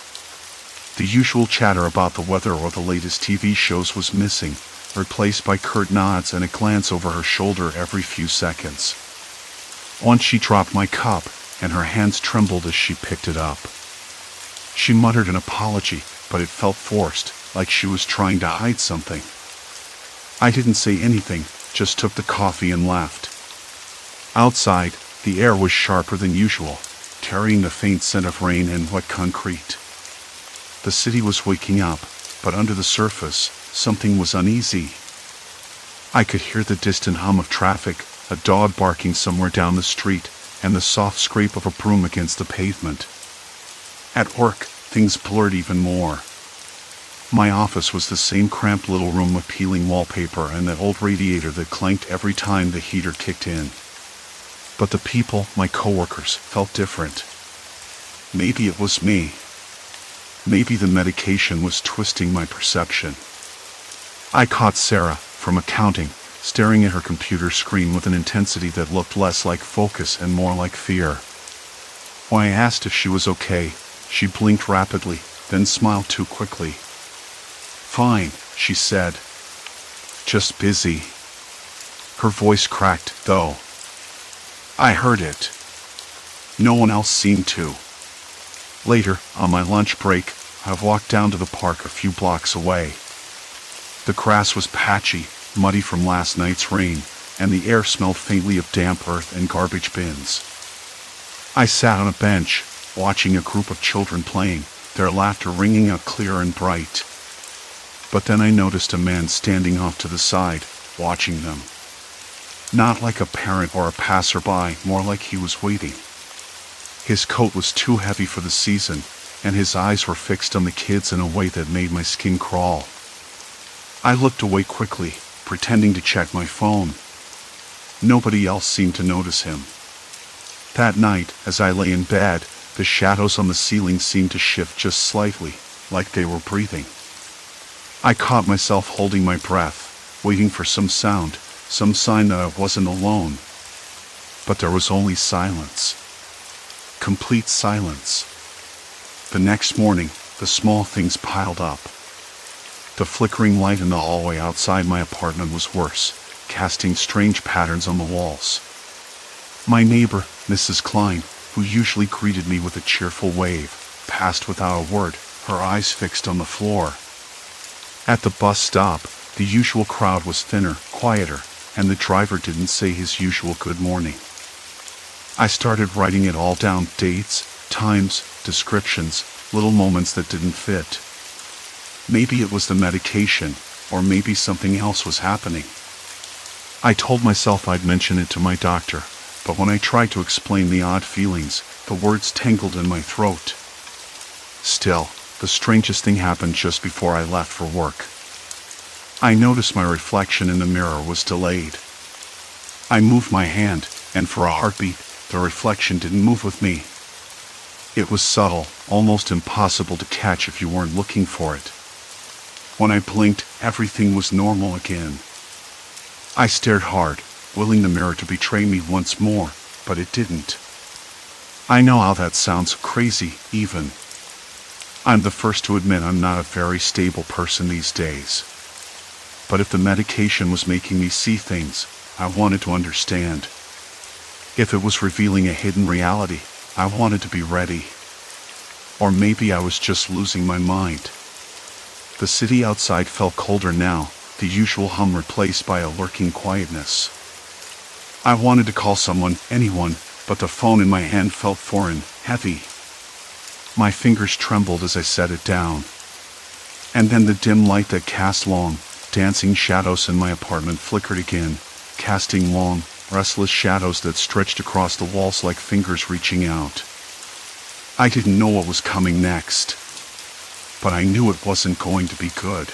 The usual chatter about the weather or the latest TV shows was missing, replaced by curt nods and a glance over her shoulder every few seconds. Once she dropped my cup, and her hands trembled as she picked it up. She muttered an apology, but it felt forced, like she was trying to hide something. I didn't say anything, just took the coffee and left. Outside, the air was sharper than usual, carrying the faint scent of rain and wet concrete. The city was waking up, but under the surface, something was uneasy. I could hear the distant hum of traffic, a dog barking somewhere down the street, and the soft scrape of a broom against the pavement. At work, things blurred even more. My office was the same cramped little room with peeling wallpaper and that old radiator that clanked every time the heater kicked in. But the people, my coworkers, felt different. Maybe it was me. Maybe the medication was twisting my perception. I caught Sarah, from accounting, staring at her computer screen with an intensity that looked less like focus and more like fear. When I asked if she was okay, she blinked rapidly, then smiled too quickly. "Fine," she said. "Just busy." Her voice cracked, though. I heard it. No one else seemed to. Later, on my lunch break, I walked down to the park a few blocks away. The grass was patchy, muddy from last night's rain, and the air smelled faintly of damp earth and garbage bins. I sat on a bench, watching a group of children playing, their laughter ringing out clear and bright. But then I noticed a man standing off to the side, watching them. Not like a parent or a passerby, more like he was waiting. His coat was too heavy for the season, and his eyes were fixed on the kids in a way that made my skin crawl. I looked away quickly, pretending to check my phone. Nobody else seemed to notice him. That night, as I lay in bed, the shadows on the ceiling seemed to shift just slightly, like they were breathing. I caught myself holding my breath, waiting for some sound, some sign that I wasn't alone. But there was only silence. Complete silence. The next morning, the small things piled up. The flickering light in the hallway outside my apartment was worse, casting strange patterns on the walls. My neighbor, Mrs. Klein, who usually greeted me with a cheerful wave, passed without a word, her eyes fixed on the floor. At the bus stop, the usual crowd was thinner, quieter, and the driver didn't say his usual good morning. I started writing it all down, dates, times, descriptions, little moments that didn't fit. Maybe it was the medication, or maybe something else was happening. I told myself I'd mention it to my doctor, but when I tried to explain the odd feelings, the words tangled in my throat. Still, the strangest thing happened just before I left for work. I noticed my reflection in the mirror was delayed. I moved my hand, and for a heartbeat, the reflection didn't move with me. It was subtle, almost impossible to catch if you weren't looking for it. When I blinked, everything was normal again. I stared hard, willing the mirror to betray me once more, but it didn't. I know how that sounds, crazy, even. I'm the first to admit I'm not a very stable person these days. But if the medication was making me see things, I wanted to understand. If it was revealing a hidden reality, I wanted to be ready. Or maybe I was just losing my mind. The city outside felt colder now, the usual hum replaced by a lurking quietness. I wanted to call someone, anyone, but the phone in my hand felt foreign, heavy. My fingers trembled as I set it down. And then the dim light that cast long, dancing shadows in my apartment flickered again, casting long, restless shadows that stretched across the walls like fingers reaching out. I didn't know what was coming next, but I knew it wasn't going to be good.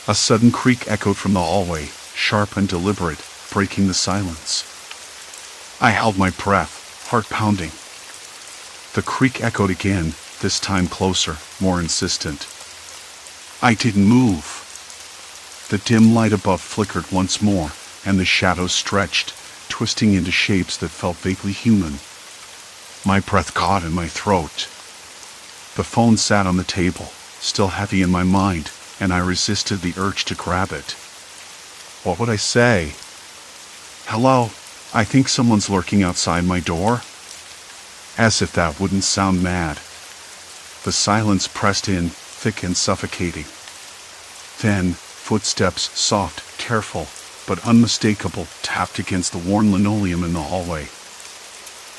A sudden creak echoed from the hallway, sharp and deliberate, breaking the silence. I held my breath, heart pounding. The creak echoed again, this time closer, more insistent. I didn't move. The dim light above flickered once more, and the shadows stretched, twisting into shapes that felt vaguely human. My breath caught in my throat. The phone sat on the table, still heavy in my mind, and I resisted the urge to grab it. What would I say? Hello, I think someone's lurking outside my door. As if that wouldn't sound mad. The silence pressed in, thick and suffocating. Then, footsteps, soft, careful, but unmistakable, tapped against the worn linoleum in the hallway.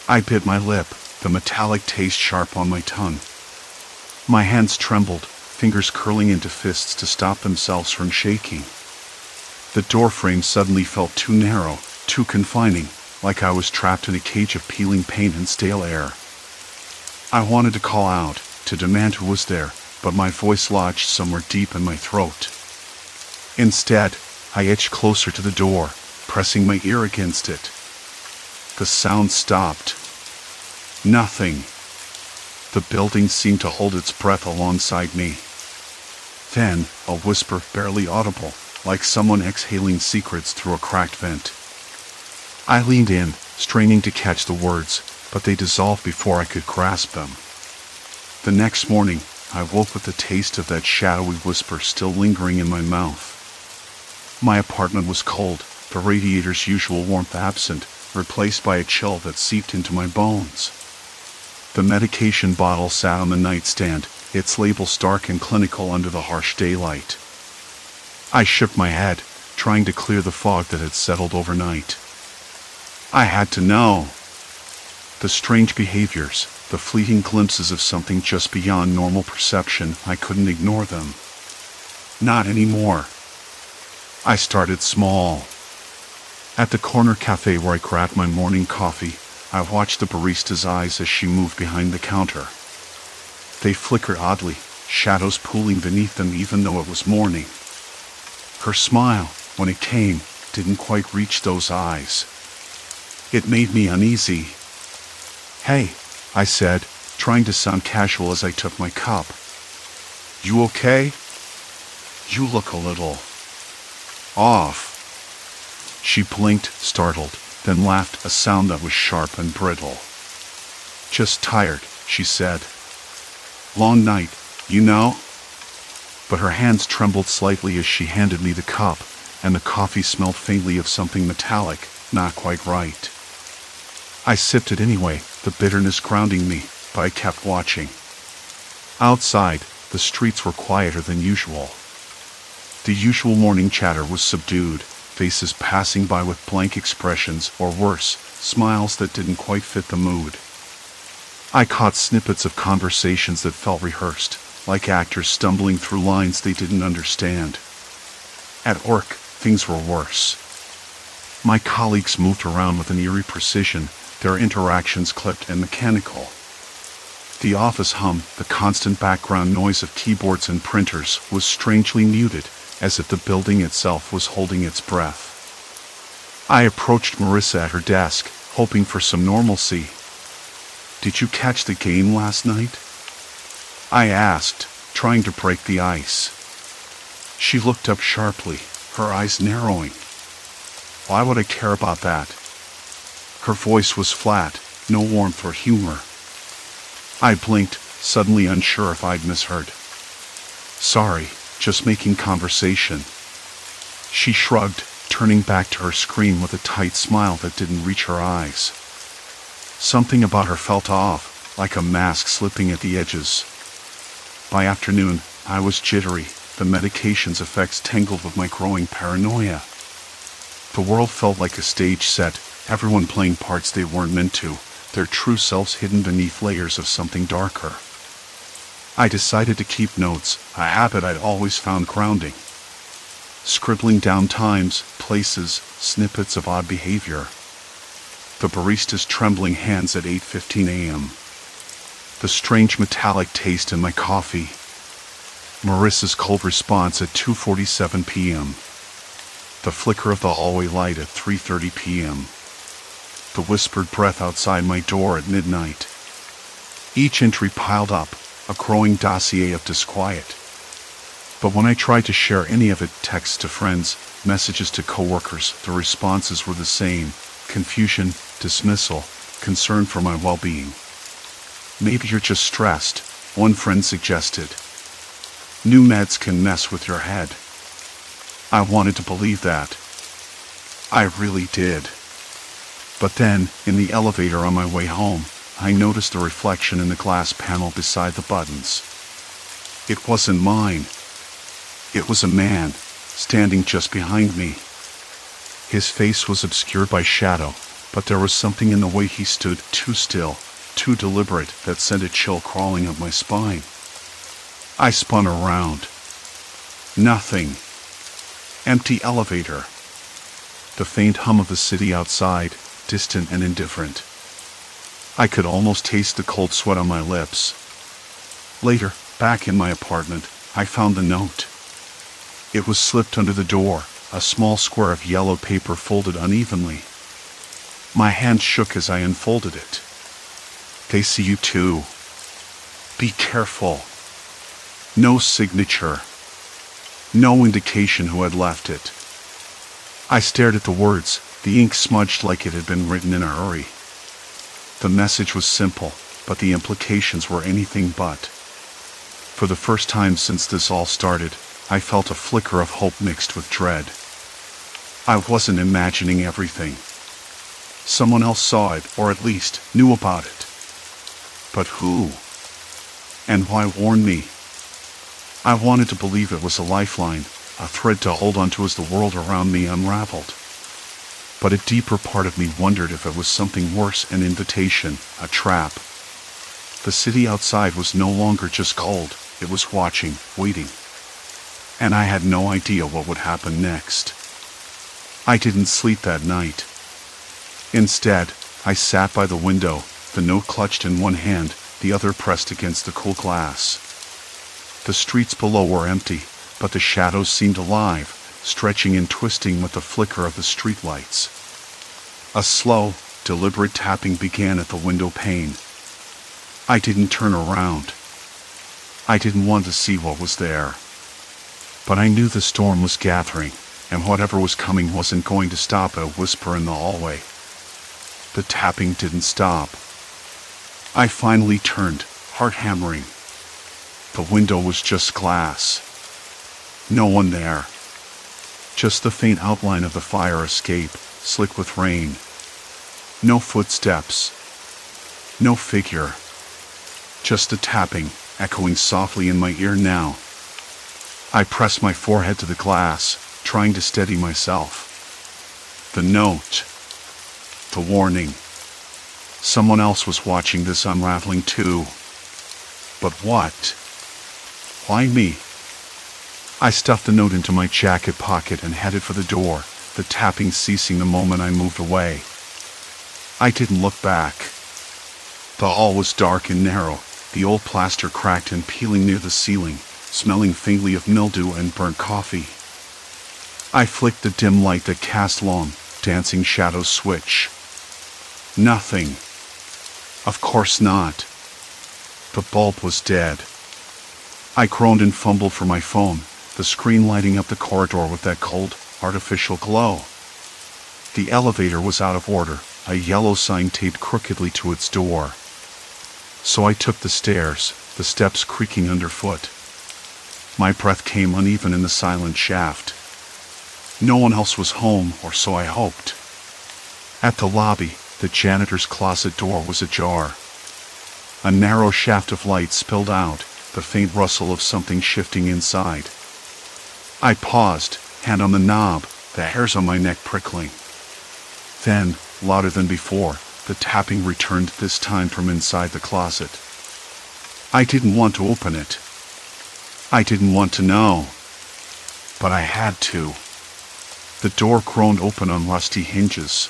I bit my lip, the metallic taste sharp on my tongue. My hands trembled, fingers curling into fists to stop themselves from shaking. The doorframe suddenly felt too narrow, too confining, like I was trapped in a cage of peeling paint and stale air. I wanted to call out, to demand who was there, but my voice lodged somewhere deep in my throat. Instead, I edged closer to the door, pressing my ear against it. The sound stopped. Nothing. The building seemed to hold its breath alongside me. Then, a whisper barely audible, like someone exhaling secrets through a cracked vent. I leaned in, straining to catch the words, but they dissolved before I could grasp them. The next morning, I woke with the taste of that shadowy whisper still lingering in my mouth. My apartment was cold, the radiator's usual warmth absent, replaced by a chill that seeped into my bones. The medication bottle sat on the nightstand, its label stark and clinical under the harsh daylight. I shook my head, trying to clear the fog that had settled overnight. I had to know. The strange behaviors, the fleeting glimpses of something just beyond normal perception, I couldn't ignore them. Not anymore. I started small. At the corner cafe where I grabbed my morning coffee, I watched the barista's eyes as she moved behind the counter. They flickered oddly, shadows pooling beneath them even though it was morning. Her smile, when it came, didn't quite reach those eyes. It made me uneasy. "Hey," I said, trying to sound casual as I took my cup. You okay? You look a little off. She blinked, startled, then laughed, a sound that was sharp and brittle. Just tired, she said. Long night, you know? But her hands trembled slightly as she handed me the cup, and the coffee smelled faintly of something metallic, not quite right. I sipped it anyway, the bitterness grounding me, but I kept watching. Outside, the streets were quieter than usual. The usual morning chatter was subdued, faces passing by with blank expressions, or worse, smiles that didn't quite fit the mood. I caught snippets of conversations that felt rehearsed, like actors stumbling through lines they didn't understand. At work, things were worse. My colleagues moved around with an eerie precision, their interactions clipped and mechanical. The office hum, the constant background noise of keyboards and printers, was strangely muted, as if the building itself was holding its breath. I approached Marissa at her desk, hoping for some normalcy. Did you catch the game last night? I asked, trying to break the ice. She looked up sharply, her eyes narrowing. Why would I care about that? Her voice was flat, no warmth or humor. I blinked, suddenly unsure if I'd misheard. Sorry, just making conversation. She shrugged, turning back to her screen with a tight smile that didn't reach her eyes. Something about her felt off, like a mask slipping at the edges. By afternoon, I was jittery, the medication's effects tangled with my growing paranoia. The world felt like a stage set, everyone playing parts they weren't meant to, their true selves hidden beneath layers of something darker. I decided to keep notes, a habit I'd always found grounding. Scribbling down times, places, snippets of odd behavior. The barista's trembling hands at 8:15 a.m. The strange metallic taste in my coffee. Marissa's cold response at 2:47 p.m. The flicker of the hallway light at 3:30 p.m. The whispered breath outside my door at midnight. Each entry piled up, a growing dossier of disquiet. But when I tried to share any of it, texts to friends, messages to coworkers, the responses were the same: confusion, dismissal, concern for my well-being. Maybe you're just stressed, one friend suggested. New meds can mess with your head. I wanted to believe that. I really did. But then, in the elevator on my way home, I noticed a reflection in the glass panel beside the buttons. It wasn't mine. It was a man, standing just behind me. His face was obscured by shadow, but there was something in the way he stood, too still, too deliberate, that sent a chill crawling up my spine. I spun around. Nothing. Empty elevator. The faint hum of the city outside, distant and indifferent. I could almost taste the cold sweat on my lips. Later, back in my apartment, I found the note. It was slipped under the door, a small square of yellow paper folded unevenly. My hand shook as I unfolded it. They see you too. Be careful. No signature. No indication who had left it. I stared at the words, the ink smudged like it had been written in a hurry. The message was simple, but the implications were anything but. For the first time since this all started, I felt a flicker of hope mixed with dread. I wasn't imagining everything. Someone else saw it, or at least knew about it. But who? And why warn me? I wanted to believe it was a lifeline, a thread to hold onto as the world around me unraveled. But a deeper part of me wondered if it was something worse, an invitation, a trap. The city outside was no longer just cold, it was watching, waiting. And I had no idea what would happen next. I didn't sleep that night. Instead, I sat by the window, the note clutched in one hand, the other pressed against the cool glass. The streets below were empty, but the shadows seemed alive, stretching and twisting with the flicker of the streetlights. A slow, deliberate tapping began at the window pane. I didn't turn around. I didn't want to see what was there. But I knew the storm was gathering, and whatever was coming wasn't going to stop at a whisper in the hallway. The tapping didn't stop. I finally turned, heart hammering. The window was just glass. No one there. Just the faint outline of the fire escape, slick with rain. No footsteps. No figure. Just the tapping, echoing softly in my ear now. I pressed my forehead to the glass, trying to steady myself. The note. The warning. Someone else was watching this unraveling too. But what? Why me? I stuffed the note into my jacket pocket and headed for the door, the tapping ceasing the moment I moved away. I didn't look back. The hall was dark and narrow, the old plaster cracked and peeling near the ceiling, smelling faintly of mildew and burnt coffee. I flicked the dim light that cast long, dancing shadows switch. Nothing. Of course not. The bulb was dead. I groaned and fumbled for my phone, the screen lighting up the corridor with that cold, artificial glow. The elevator was out of order, a yellow sign taped crookedly to its door. So I took the stairs, the steps creaking underfoot. My breath came uneven in the silent shaft. No one else was home, or so I hoped. At the lobby, the janitor's closet door was ajar. A narrow shaft of light spilled out, the faint rustle of something shifting inside. I paused, hand on the knob, the hairs on my neck prickling. Then, louder than before, the tapping returned, this time from inside the closet. I didn't want to open it. I didn't want to know. But I had to. The door groaned open on rusty hinges.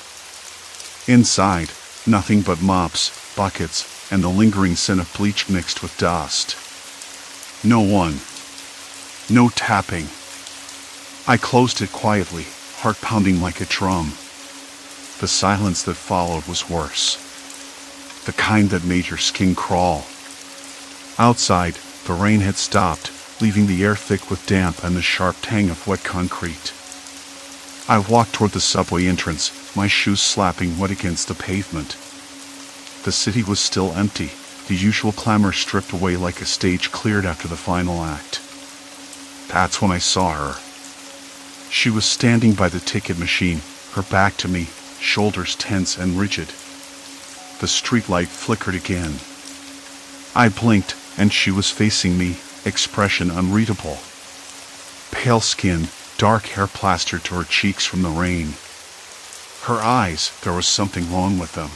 Inside, nothing but mops, buckets, and the lingering scent of bleach mixed with dust. No one. No tapping. I closed it quietly, heart pounding like a drum. The silence that followed was worse. The kind that made your skin crawl. Outside, the rain had stopped, leaving the air thick with damp and the sharp tang of wet concrete. I walked toward the subway entrance, my shoes slapping wet against the pavement. The city was still empty, the usual clamor stripped away like a stage cleared after the final act. That's when I saw her. She was standing by the ticket machine, her back to me, shoulders tense and rigid. The streetlight flickered again. I blinked, and she was facing me, expression unreadable. Pale skin, dark hair plastered to her cheeks from the rain. Her eyes, there was something wrong with them.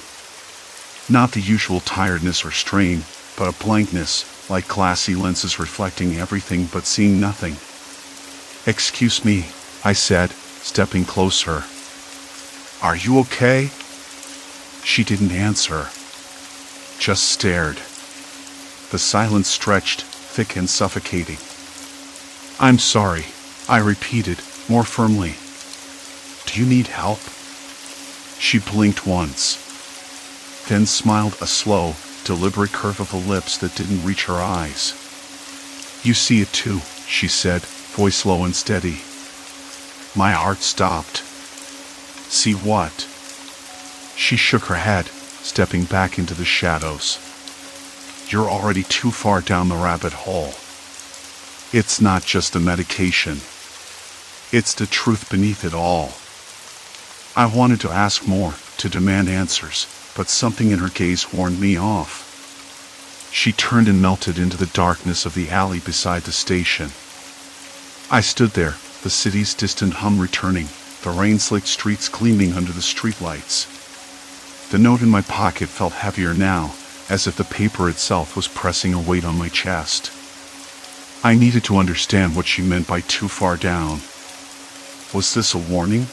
Not the usual tiredness or strain, but a blankness, like glassy lenses reflecting everything but seeing nothing. "Excuse me," I said, stepping closer. "Are you okay?" She didn't answer. Just stared. The silence stretched, thick and suffocating. "I'm sorry," I repeated, more firmly. "Do you need help?" She blinked once, then smiled, a slow, deliberate curve of the lips that didn't reach her eyes. "You see it too," she said, voice low and steady. My heart stopped. "See what?" She shook her head, stepping back into the shadows. "You're already too far down the rabbit hole. It's not just the medication. It's the truth beneath it all." I wanted to ask more, to demand answers, but something in her gaze warned me off. She turned and melted into the darkness of the alley beside the station. I stood there, the city's distant hum returning, the rain-slicked streets gleaming under the streetlights. The note in my pocket felt heavier now, as if the paper itself was pressing a weight on my chest. I needed to understand what she meant by too far down. Was this a warning?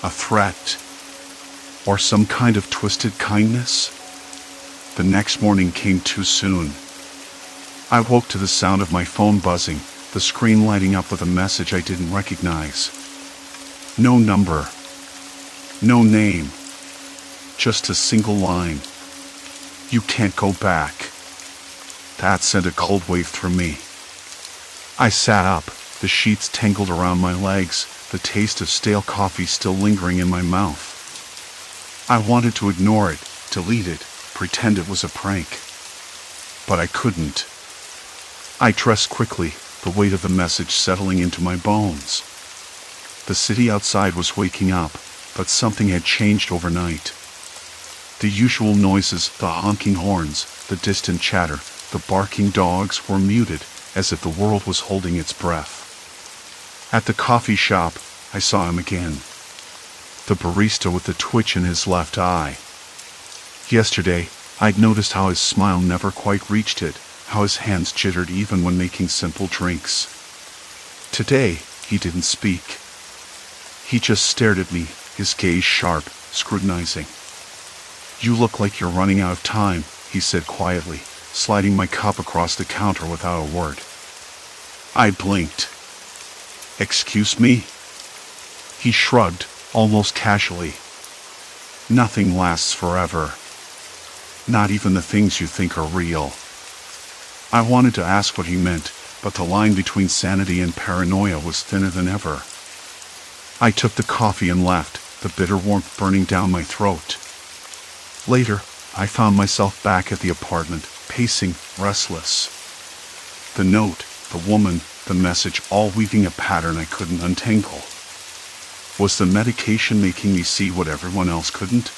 A threat? Or some kind of twisted kindness? The next morning came too soon. I woke to the sound of my phone buzzing, the screen lighting up with a message I didn't recognize. No number. No name. Just a single line. "You can't go back." That sent a cold wave through me. I sat up, the sheets tangled around my legs, the taste of stale coffee still lingering in my mouth. I wanted to ignore it, delete it, pretend it was a prank. But I couldn't. I dressed quickly, the weight of the message settling into my bones. The city outside was waking up, but something had changed overnight. The usual noises, the honking horns, the distant chatter, the barking dogs were muted, as if the world was holding its breath. At the coffee shop, I saw him again. The barista with the twitch in his left eye. Yesterday, I'd noticed how his smile never quite reached it, how his hands jittered even when making simple drinks. Today, he didn't speak. He just stared at me, his gaze sharp, scrutinizing. "You look like you're running out of time," he said quietly, sliding my cup across the counter without a word. I blinked. "Excuse me?" He shrugged, almost casually. "Nothing lasts forever. Not even the things you think are real." I wanted to ask what he meant, but the line between sanity and paranoia was thinner than ever. I took the coffee and left, the bitter warmth burning down my throat. Later, I found myself back at the apartment, pacing, restless. The note, the woman, the message, all weaving a pattern I couldn't untangle. Was the medication making me see what everyone else couldn't?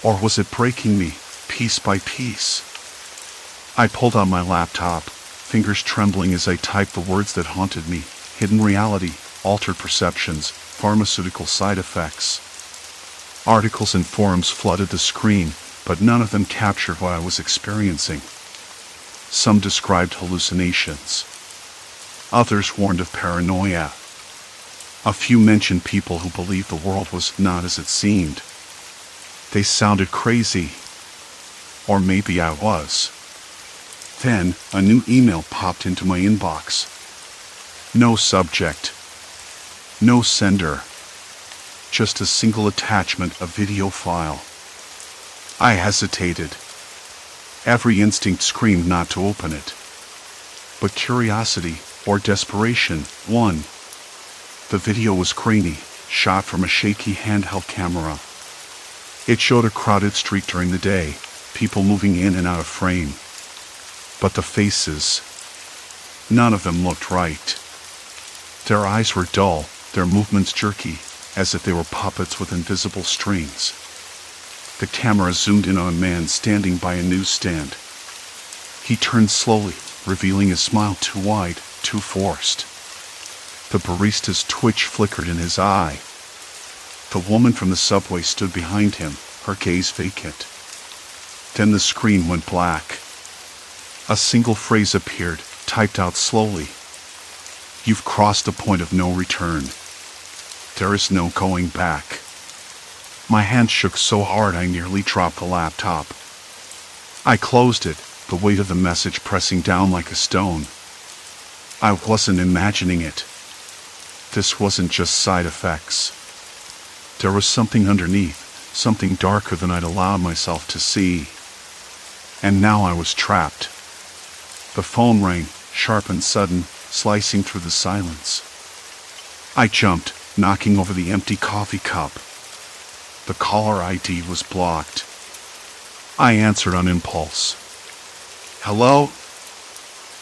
Or was it breaking me, piece by piece? I pulled out my laptop, fingers trembling as I typed the words that haunted me: hidden reality, altered perceptions, pharmaceutical side effects. Articles and forums flooded the screen, but none of them captured what I was experiencing. Some described hallucinations. Others warned of paranoia. A few mentioned people who believed the world was not as it seemed. They sounded crazy. Or maybe I was. Then, a new email popped into my inbox. No subject. No sender. Just a single attachment, a video file. I hesitated. Every instinct screamed not to open it. But curiosity, or desperation, won. The video was grainy, shot from a shaky handheld camera. It showed a crowded street during the day, people moving in and out of frame. But the faces, none of them looked right. Their eyes were dull, their movements jerky, as if they were puppets with invisible strings. The camera zoomed in on a man standing by a newsstand. He turned slowly, revealing a smile too wide, too forced. The barista's twitch flickered in his eye. The woman from the subway stood behind him, her gaze vacant. Then the screen went black. A single phrase appeared, typed out slowly. "You've crossed the point of no return. There is no going back." My hand shook so hard I nearly dropped the laptop. I closed it, the weight of the message pressing down like a stone. I wasn't imagining it. This wasn't just side effects. There was something underneath, something darker than I'd allowed myself to see. And now I was trapped. The phone rang, sharp and sudden, slicing through the silence. I jumped, knocking over the empty coffee cup. The caller ID was blocked. I answered on impulse. "Hello?"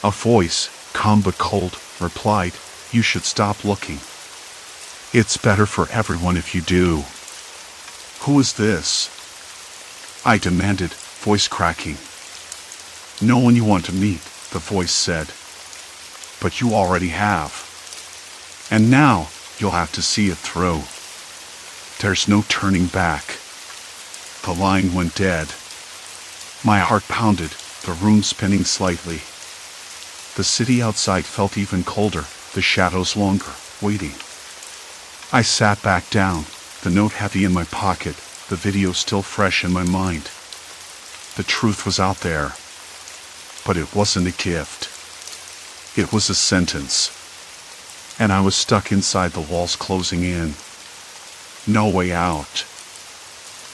A voice, calm but cold, replied, "You should stop looking. It's better for everyone if you do." "Who is this?" I demanded, voice cracking. "No one you want to meet," the voice said. "But you already have. And now, you'll have to see it through. There's no turning back." The line went dead. My heart pounded, the room spinning slightly. The city outside felt even colder, the shadows longer, waiting. I sat back down, the note heavy in my pocket, the video still fresh in my mind. The truth was out there. But it wasn't a gift. It was a sentence. And I was stuck inside the walls closing in. No way out.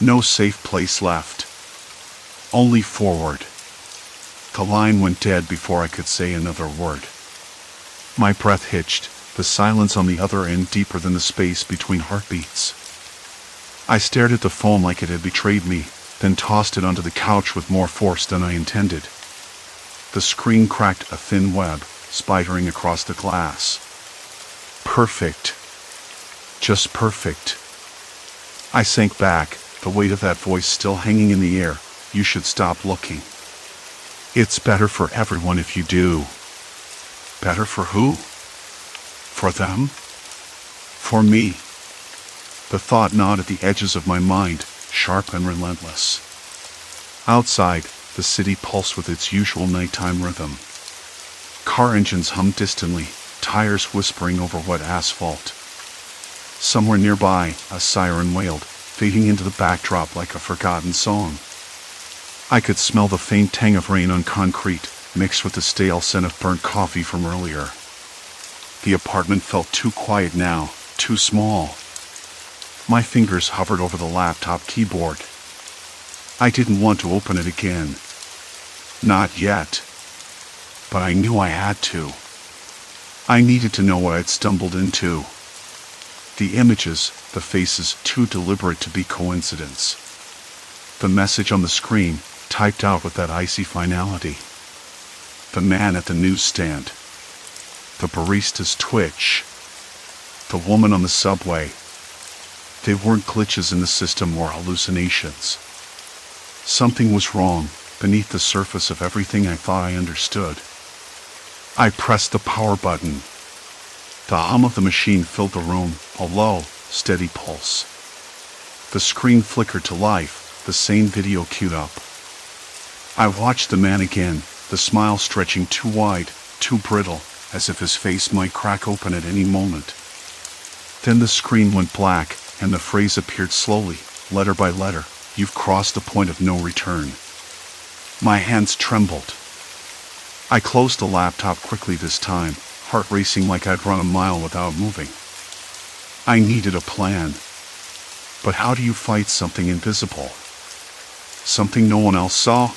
No safe place left. Only forward. The line went dead before I could say another word. My breath hitched, the silence on the other end deeper than the space between heartbeats. I stared at the phone like it had betrayed me, then tossed it onto the couch with more force than I intended. The screen cracked a thin web, spidering across the glass. Perfect. Just perfect. I sank back, the weight of that voice still hanging in the air. You should stop looking. It's better for everyone if you do. Better for who? For them? For me? The thought gnawed at the edges of my mind, sharp and relentless. Outside, the city pulsed with its usual nighttime rhythm. Car engines hummed distantly, tires whispering over wet asphalt. Somewhere nearby, a siren wailed, fading into the backdrop like a forgotten song. I could smell the faint tang of rain on concrete, mixed with the stale scent of burnt coffee from earlier. The apartment felt too quiet now, too small. My fingers hovered over the laptop keyboard. I didn't want to open it again. Not yet. But I knew I had to. I needed to know what I'd stumbled into. The images, the faces, too deliberate to be coincidence. The message on the screen, typed out with that icy finality. The man at the newsstand. The barista's twitch. The woman on the subway. They weren't glitches in the system or hallucinations. Something was wrong beneath the surface of everything I thought I understood. I pressed the power button. The hum of the machine filled the room, a low, steady pulse. The screen flickered to life, the same video queued up. I watched the man again, the smile stretching too wide, too brittle, as if his face might crack open at any moment. Then the screen went black, and the phrase appeared slowly, letter by letter, "You've crossed the point of no return." My hands trembled. I closed the laptop quickly this time, heart racing like I'd run a mile without moving. I needed a plan. But how do you fight something invisible? Something no one else saw?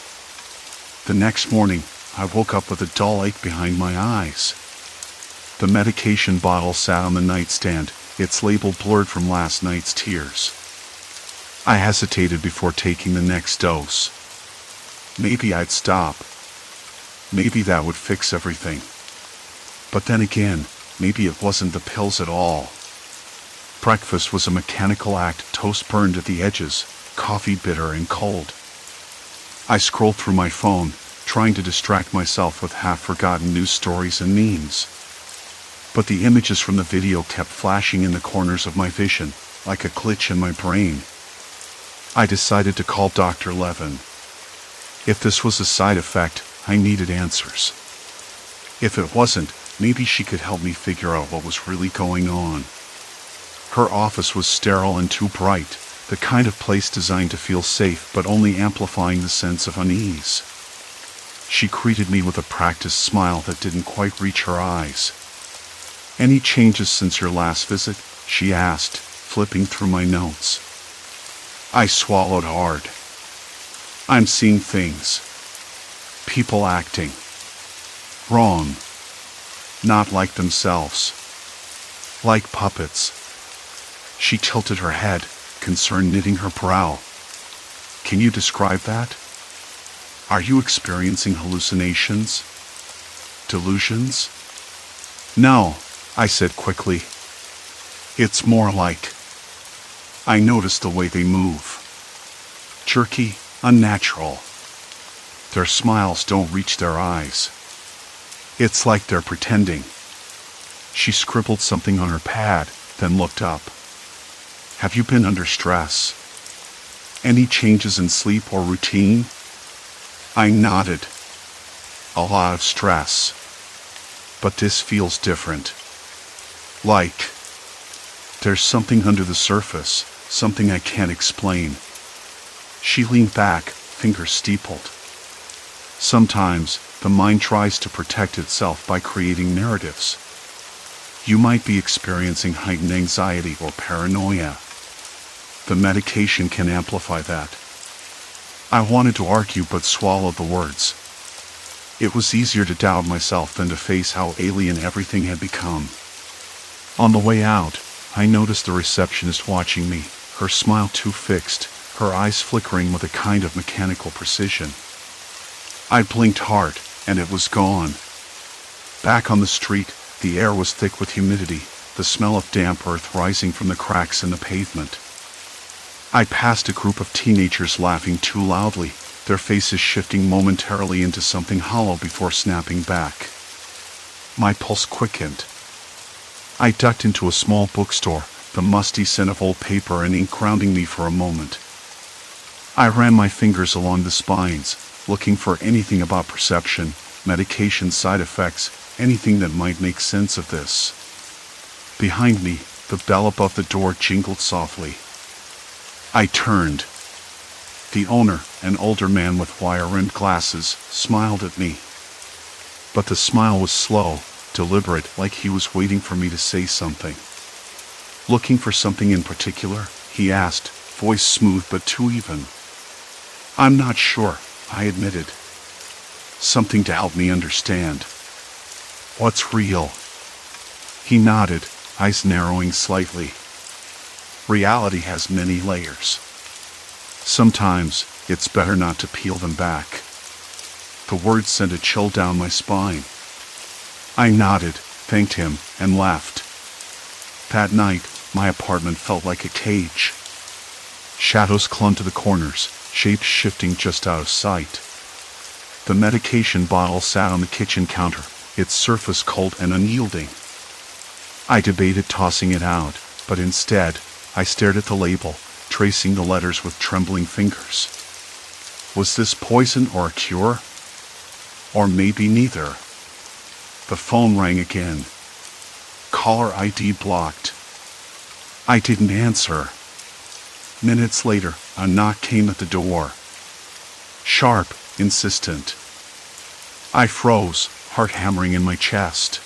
The next morning, I woke up with a dull ache behind my eyes. The medication bottle sat on the nightstand, its label blurred from last night's tears. I hesitated before taking the next dose. Maybe I'd stop. Maybe that would fix everything. But then again, maybe it wasn't the pills at all. Breakfast was a mechanical act, toast burned at the edges, coffee bitter and cold. I scrolled through my phone, trying to distract myself with half-forgotten news stories and memes. But the images from the video kept flashing in the corners of my vision, like a glitch in my brain. I decided to call Dr. Levin. If this was a side effect, I needed answers. If it wasn't, maybe she could help me figure out what was really going on. Her office was sterile and too bright, the kind of place designed to feel safe but only amplifying the sense of unease. She greeted me with a practiced smile that didn't quite reach her eyes. "Any changes since your last visit?" she asked, flipping through my notes. I swallowed hard. I'm seeing things. People acting. Wrong. Not like themselves. Like puppets. She tilted her head, concern knitting her brow. "Can you describe that? Are you experiencing hallucinations? Delusions?" "No," I said quickly. "It's more like..." I noticed the way they move. Jerky, unnatural. Their smiles don't reach their eyes. It's like they're pretending. She scribbled something on her pad, then looked up. "Have you been under stress? Any changes in sleep or routine?" I nodded. "A lot of stress. But this feels different. Like there's something under the surface, something I can't explain." She leaned back, fingers steepled. Sometimes, the mind tries to protect itself by creating narratives. You might be experiencing heightened anxiety or paranoia. The medication can amplify that. I wanted to argue but swallowed the words. It was easier to doubt myself than to face how alien everything had become. On the way out, I noticed the receptionist watching me, her smile too fixed, her eyes flickering with a kind of mechanical precision. I blinked hard, and it was gone. Back on the street, the air was thick with humidity, the smell of damp earth rising from the cracks in the pavement. I passed a group of teenagers laughing too loudly, their faces shifting momentarily into something hollow before snapping back. My pulse quickened. I ducked into a small bookstore, the musty scent of old paper and ink grounding me for a moment. I ran my fingers along the spines, looking for anything about perception, medication side effects, anything that might make sense of this. Behind me, the bell above the door jingled softly. I turned. The owner, an older man with wire-rimmed glasses, smiled at me. But the smile was slow, deliberate, like he was waiting for me to say something. Looking for something in particular? He asked, voice smooth but too even. I'm not sure, I admitted. Something to help me understand. What's real? He nodded, eyes narrowing slightly. Reality has many layers. Sometimes, it's better not to peel them back. The words sent a chill down my spine. I nodded, thanked him, and left. That night, my apartment felt like a cage. Shadows clung to the corners, shapes shifting just out of sight. The medication bottle sat on the kitchen counter, its surface cold and unyielding. I debated tossing it out, but instead, I stared at the label, tracing the letters with trembling fingers. Was this poison or a cure? Or maybe neither. The phone rang again. Caller ID blocked. I didn't answer. Minutes later, a knock came at the door. Sharp, insistent. I froze, heart hammering in my chest.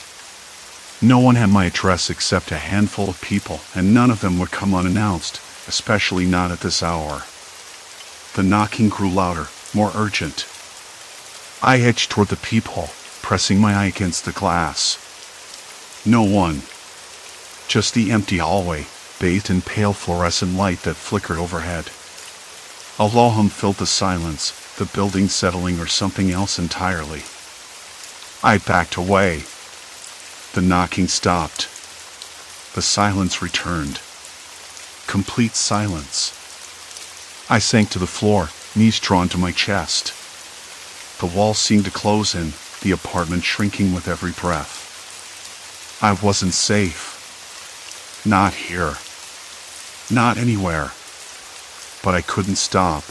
No one had my address except a handful of people, and none of them would come unannounced, especially not at this hour. The knocking grew louder, more urgent. I edged toward the peephole, pressing my eye against the glass. No one. Just the empty hallway, bathed in pale fluorescent light that flickered overhead. A low hum filled the silence, the building settling or something else entirely. I backed away. The knocking stopped. The silence returned. Complete silence. I sank to the floor, knees drawn to my chest. The walls seemed to close in, the apartment shrinking with every breath. I wasn't safe. Not here. Not anywhere. But I couldn't stop.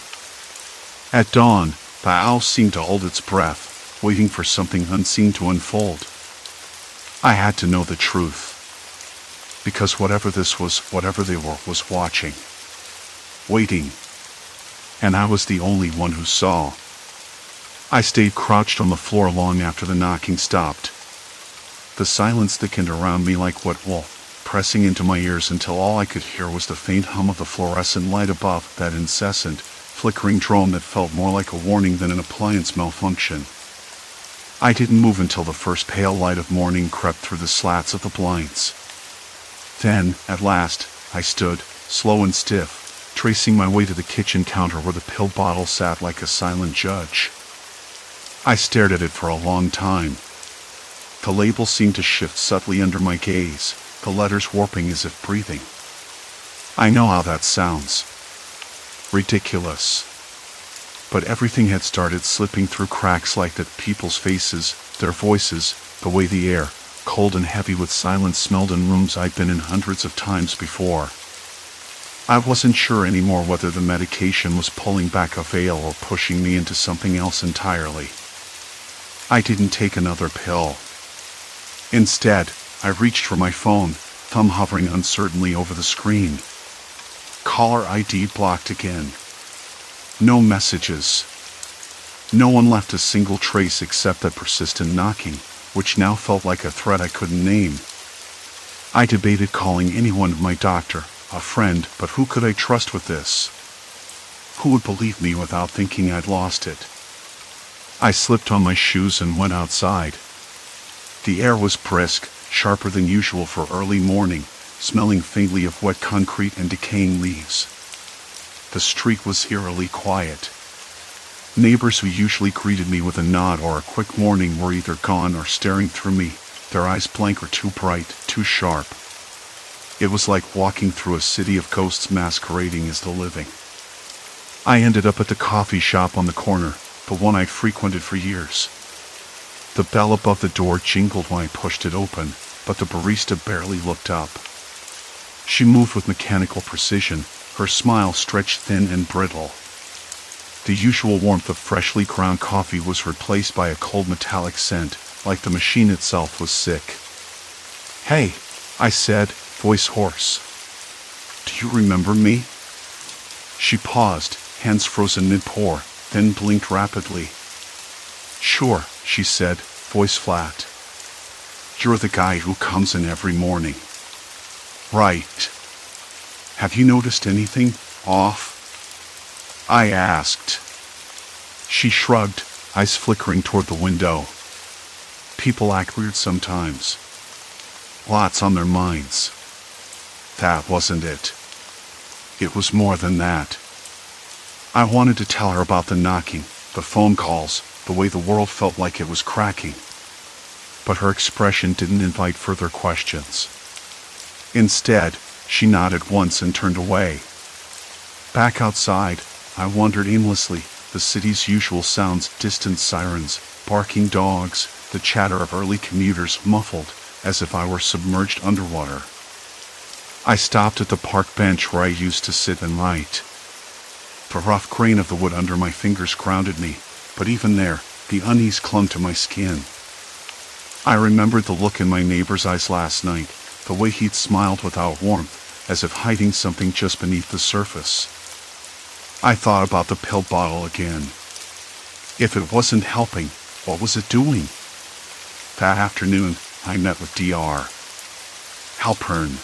At dawn, the house seemed to hold its breath, waiting for something unseen to unfold. I had to know the truth. Because whatever this was, whatever they were, was watching. Waiting. And I was the only one who saw. I stayed crouched on the floor long after the knocking stopped. The silence thickened around me like wet wool, pressing into my ears until all I could hear was the faint hum of the fluorescent light above, that incessant, flickering drone that felt more like a warning than an appliance malfunction. I didn't move until the first pale light of morning crept through the slats of the blinds. Then, at last, I stood, slow and stiff, tracing my way to the kitchen counter where the pill bottle sat like a silent judge. I stared at it for a long time. The label seemed to shift subtly under my gaze, the letters warping as if breathing. I know how that sounds. Ridiculous. But everything had started slipping through cracks like that, people's faces, their voices, the way the air, cold and heavy with silence, smelled in rooms I'd been in hundreds of times before. I wasn't sure anymore whether the medication was pulling back a veil or pushing me into something else entirely. I didn't take another pill. Instead, I reached for my phone, thumb hovering uncertainly over the screen. Caller ID blocked again. No messages. No one left a single trace except that persistent knocking, which now felt like a threat I couldn't name. I debated calling anyone, my doctor, a friend, but who could I trust with this? Who would believe me without thinking I'd lost it? I slipped on my shoes and went outside. The air was brisk, sharper than usual for early morning, smelling faintly of wet concrete and decaying leaves. The street was eerily quiet. Neighbors who usually greeted me with a nod or a quick morning were either gone or staring through me, their eyes blank or too bright, too sharp. It was like walking through a city of ghosts masquerading as the living. I ended up at the coffee shop on the corner, the one I'd frequented for years. The bell above the door jingled when I pushed it open, but the barista barely looked up. She moved with mechanical precision, her smile stretched thin and brittle. The usual warmth of freshly ground coffee was replaced by a cold metallic scent, like the machine itself was sick. "Hey," I said, voice hoarse. "Do you remember me?" She paused, hands frozen mid-pour, then blinked rapidly. "Sure," she said, voice flat. "You're the guy who comes in every morning." "Right. Have you noticed anything off?" I asked. She shrugged, eyes flickering toward the window. "People act weird sometimes. Lots on their minds." That wasn't it. It was more than that. I wanted to tell her about the knocking, the phone calls, the way the world felt like it was cracking. But her expression didn't invite further questions. Instead, she nodded once and turned away. Back outside, I wandered aimlessly, the city's usual sounds, distant sirens, barking dogs, the chatter of early commuters muffled, as if I were submerged underwater. I stopped at the park bench where I used to sit and write. The rough grain of the wood under my fingers grounded me, but even there, the unease clung to my skin. I remembered the look in my neighbor's eyes last night, the way he'd smiled without warmth, as if hiding something just beneath the surface. I thought about the pill bottle again. If it wasn't helping, what was it doing? That afternoon, I met with Dr. Halpern.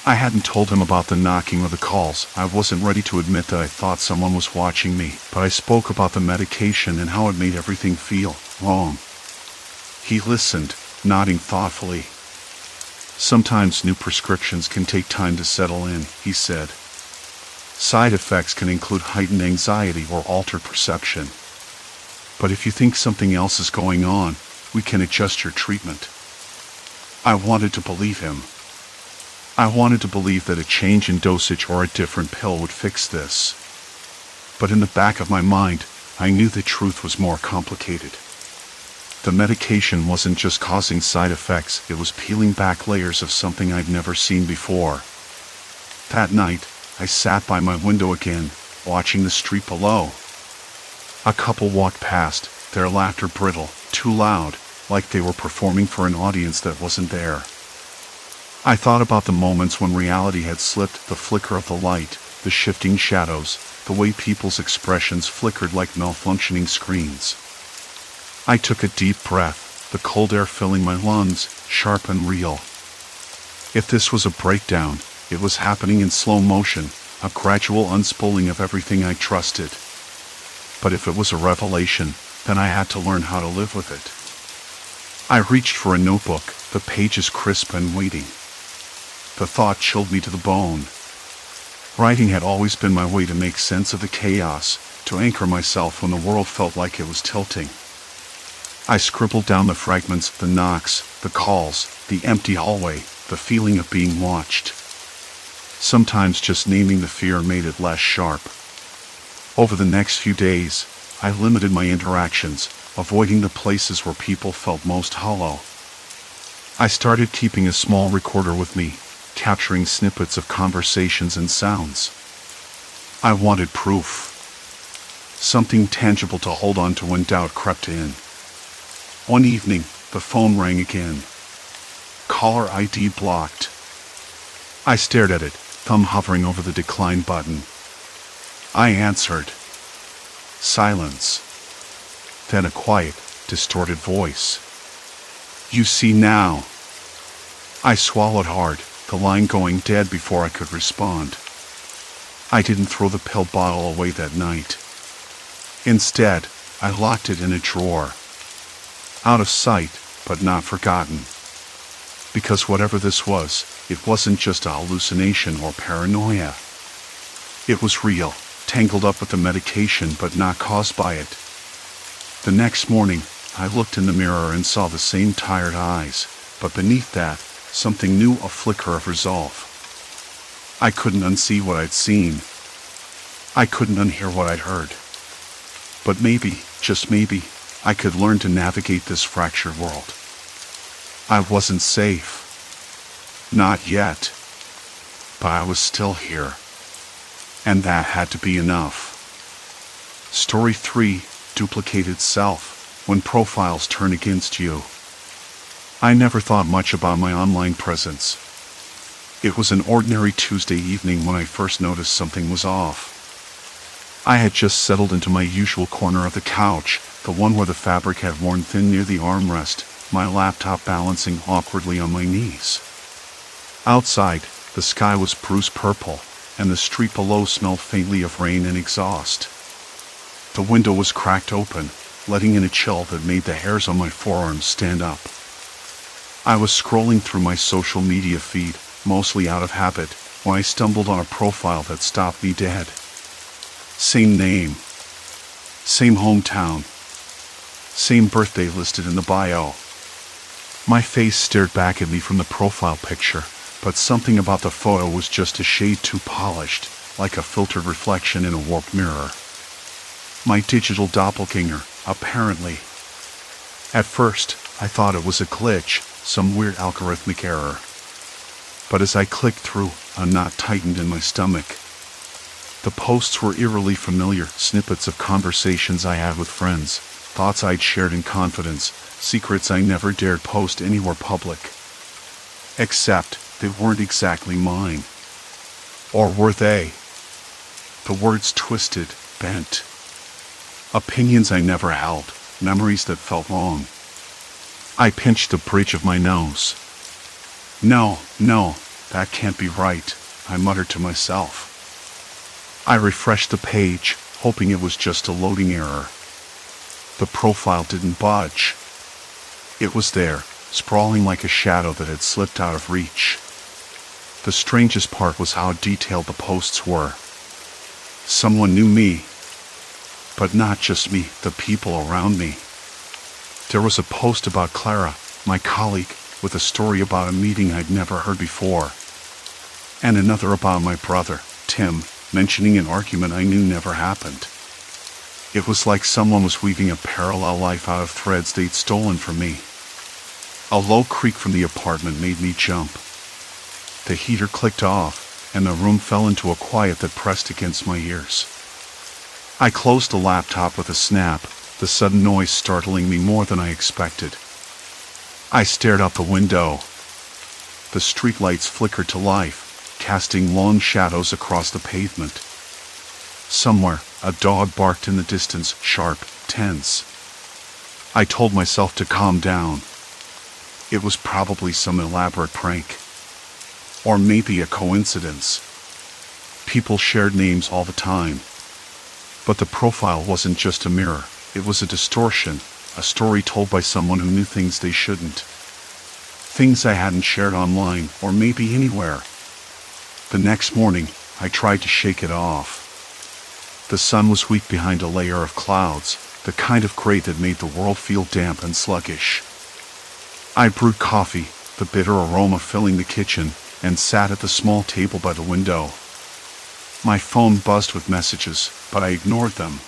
I hadn't told him about the knocking or the calls. I wasn't ready to admit that I thought someone was watching me, but I spoke about the medication and how it made everything feel wrong. He listened, nodding thoughtfully. "Sometimes new prescriptions can take time to settle in," he said. "Side effects can include heightened anxiety or altered perception. But if you think something else is going on, we can adjust your treatment." I wanted to believe him. I wanted to believe that a change in dosage or a different pill would fix this. But in the back of my mind, I knew the truth was more complicated. The medication wasn't just causing side effects, it was peeling back layers of something I'd never seen before. That night, I sat by my window again, watching the street below. A couple walked past, their laughter brittle, too loud, like they were performing for an audience that wasn't there. I thought about the moments when reality had slipped, the flicker of the light, the shifting shadows, the way people's expressions flickered like malfunctioning screens. I took a deep breath, the cold air filling my lungs, sharp and real. If this was a breakdown, it was happening in slow motion, a gradual unspooling of everything I trusted. But if it was a revelation, then I had to learn how to live with it. I reached for a notebook, the pages crisp and waiting. The thought chilled me to the bone. Writing had always been my way to make sense of the chaos, to anchor myself when the world felt like it was tilting. I scribbled down the fragments, the knocks, the calls, the empty hallway, the feeling of being watched. Sometimes just naming the fear made it less sharp. Over the next few days, I limited my interactions, avoiding the places where people felt most hollow. I started keeping a small recorder with me, capturing snippets of conversations and sounds. I wanted proof. Something tangible to hold on to when doubt crept in. One evening, the phone rang again. Caller ID blocked. I stared at it, thumb hovering over the decline button. I answered. Silence. Then a quiet, distorted voice. "You see now." I swallowed hard, the line going dead before I could respond. I didn't throw the pill bottle away that night. Instead, I locked it in a drawer. Out of sight, but not forgotten. Because whatever this was, it wasn't just a hallucination or paranoia. It was real, tangled up with the medication but not caused by it. The next morning, I looked in the mirror and saw the same tired eyes, but beneath that, something new, a flicker of resolve. I couldn't unsee what I'd seen. I couldn't unhear what I'd heard. But maybe, just maybe, I could learn to navigate this fractured world. I wasn't safe. Not yet. But I was still here. And that had to be enough. Story 3, Duplicated Self, When Profiles Turn Against You. I never thought much about my online presence. It was an ordinary Tuesday evening when I first noticed something was off. I had just settled into my usual corner of the couch, the one where the fabric had worn thin near the armrest, my laptop balancing awkwardly on my knees. Outside, the sky was bruised purple, and the street below smelled faintly of rain and exhaust. The window was cracked open, letting in a chill that made the hairs on my forearms stand up. I was scrolling through my social media feed, mostly out of habit, when I stumbled on a profile that stopped me dead. Same name. Same hometown. Same birthday listed in the bio. My face stared back at me from the profile picture, but something about the photo was just a shade too polished, like a filtered reflection in a warped mirror. My digital doppelganger, apparently. At first, I thought it was a glitch, some weird algorithmic error. But as I clicked through, a knot tightened in my stomach. The posts were eerily familiar, snippets of conversations I had with friends, thoughts I'd shared in confidence, secrets I never dared post anywhere public. Except, they weren't exactly mine. Or were they? The words twisted, bent. Opinions I never held, memories that felt wrong. I pinched the bridge of my nose. No, that can't be right, I muttered to myself. I refreshed the page, hoping it was just a loading error. The profile didn't budge. It was there, sprawling like a shadow that had slipped out of reach. The strangest part was how detailed the posts were. Someone knew me. But not just me, the people around me. There was a post about Clara, my colleague, with a story about a meeting I'd never heard before. And another about my brother, Tim, mentioning an argument I knew never happened. It was like someone was weaving a parallel life out of threads they'd stolen from me. A low creak from the apartment made me jump. The heater clicked off, and the room fell into a quiet that pressed against my ears. I closed the laptop with a snap, the sudden noise startling me more than I expected. I stared out the window. The streetlights flickered to life, casting long shadows across the pavement. Somewhere, a dog barked in the distance, sharp, tense. I told myself to calm down. It was probably some elaborate prank. Or maybe a coincidence. People shared names all the time. But the profile wasn't just a mirror, it was a distortion, a story told by someone who knew things they shouldn't. Things I hadn't shared online, or maybe anywhere. The next morning, I tried to shake it off. The sun was weak behind a layer of clouds, the kind of gray that made the world feel damp and sluggish. I brewed coffee, the bitter aroma filling the kitchen, and sat at the small table by the window. My phone buzzed with messages, but I ignored them.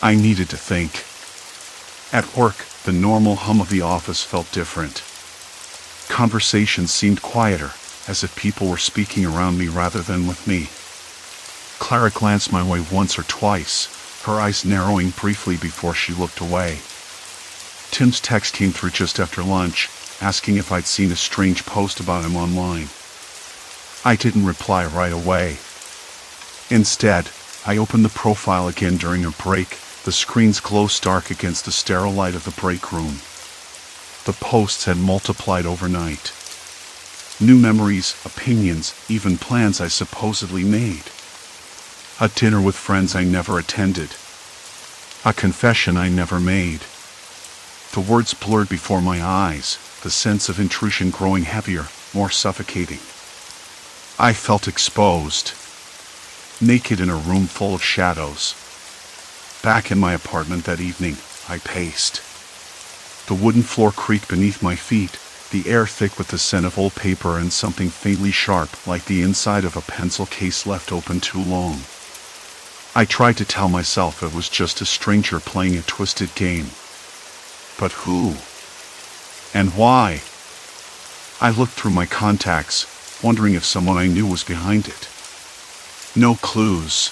I needed to think. At work, the normal hum of the office felt different. Conversations seemed quieter, as if people were speaking around me rather than with me. Clara glanced my way once or twice, her eyes narrowing briefly before she looked away. Tim's text came through just after lunch, asking if I'd seen a strange post about him online. I didn't reply right away. Instead, I opened the profile again during a break, the screen's glow stark against the sterile light of the break room. The posts had multiplied overnight. New memories, opinions, even plans I supposedly made. A dinner with friends I never attended. A confession I never made. The words blurred before my eyes, the sense of intrusion growing heavier, more suffocating. I felt exposed, naked in a room full of shadows. Back in my apartment that evening, I paced. The wooden floor creaked beneath my feet, the air thick with the scent of old paper and something faintly sharp like the inside of a pencil case left open too long. I tried to tell myself it was just a stranger playing a twisted game. But who? And why? I looked through my contacts, wondering if someone I knew was behind it. No clues.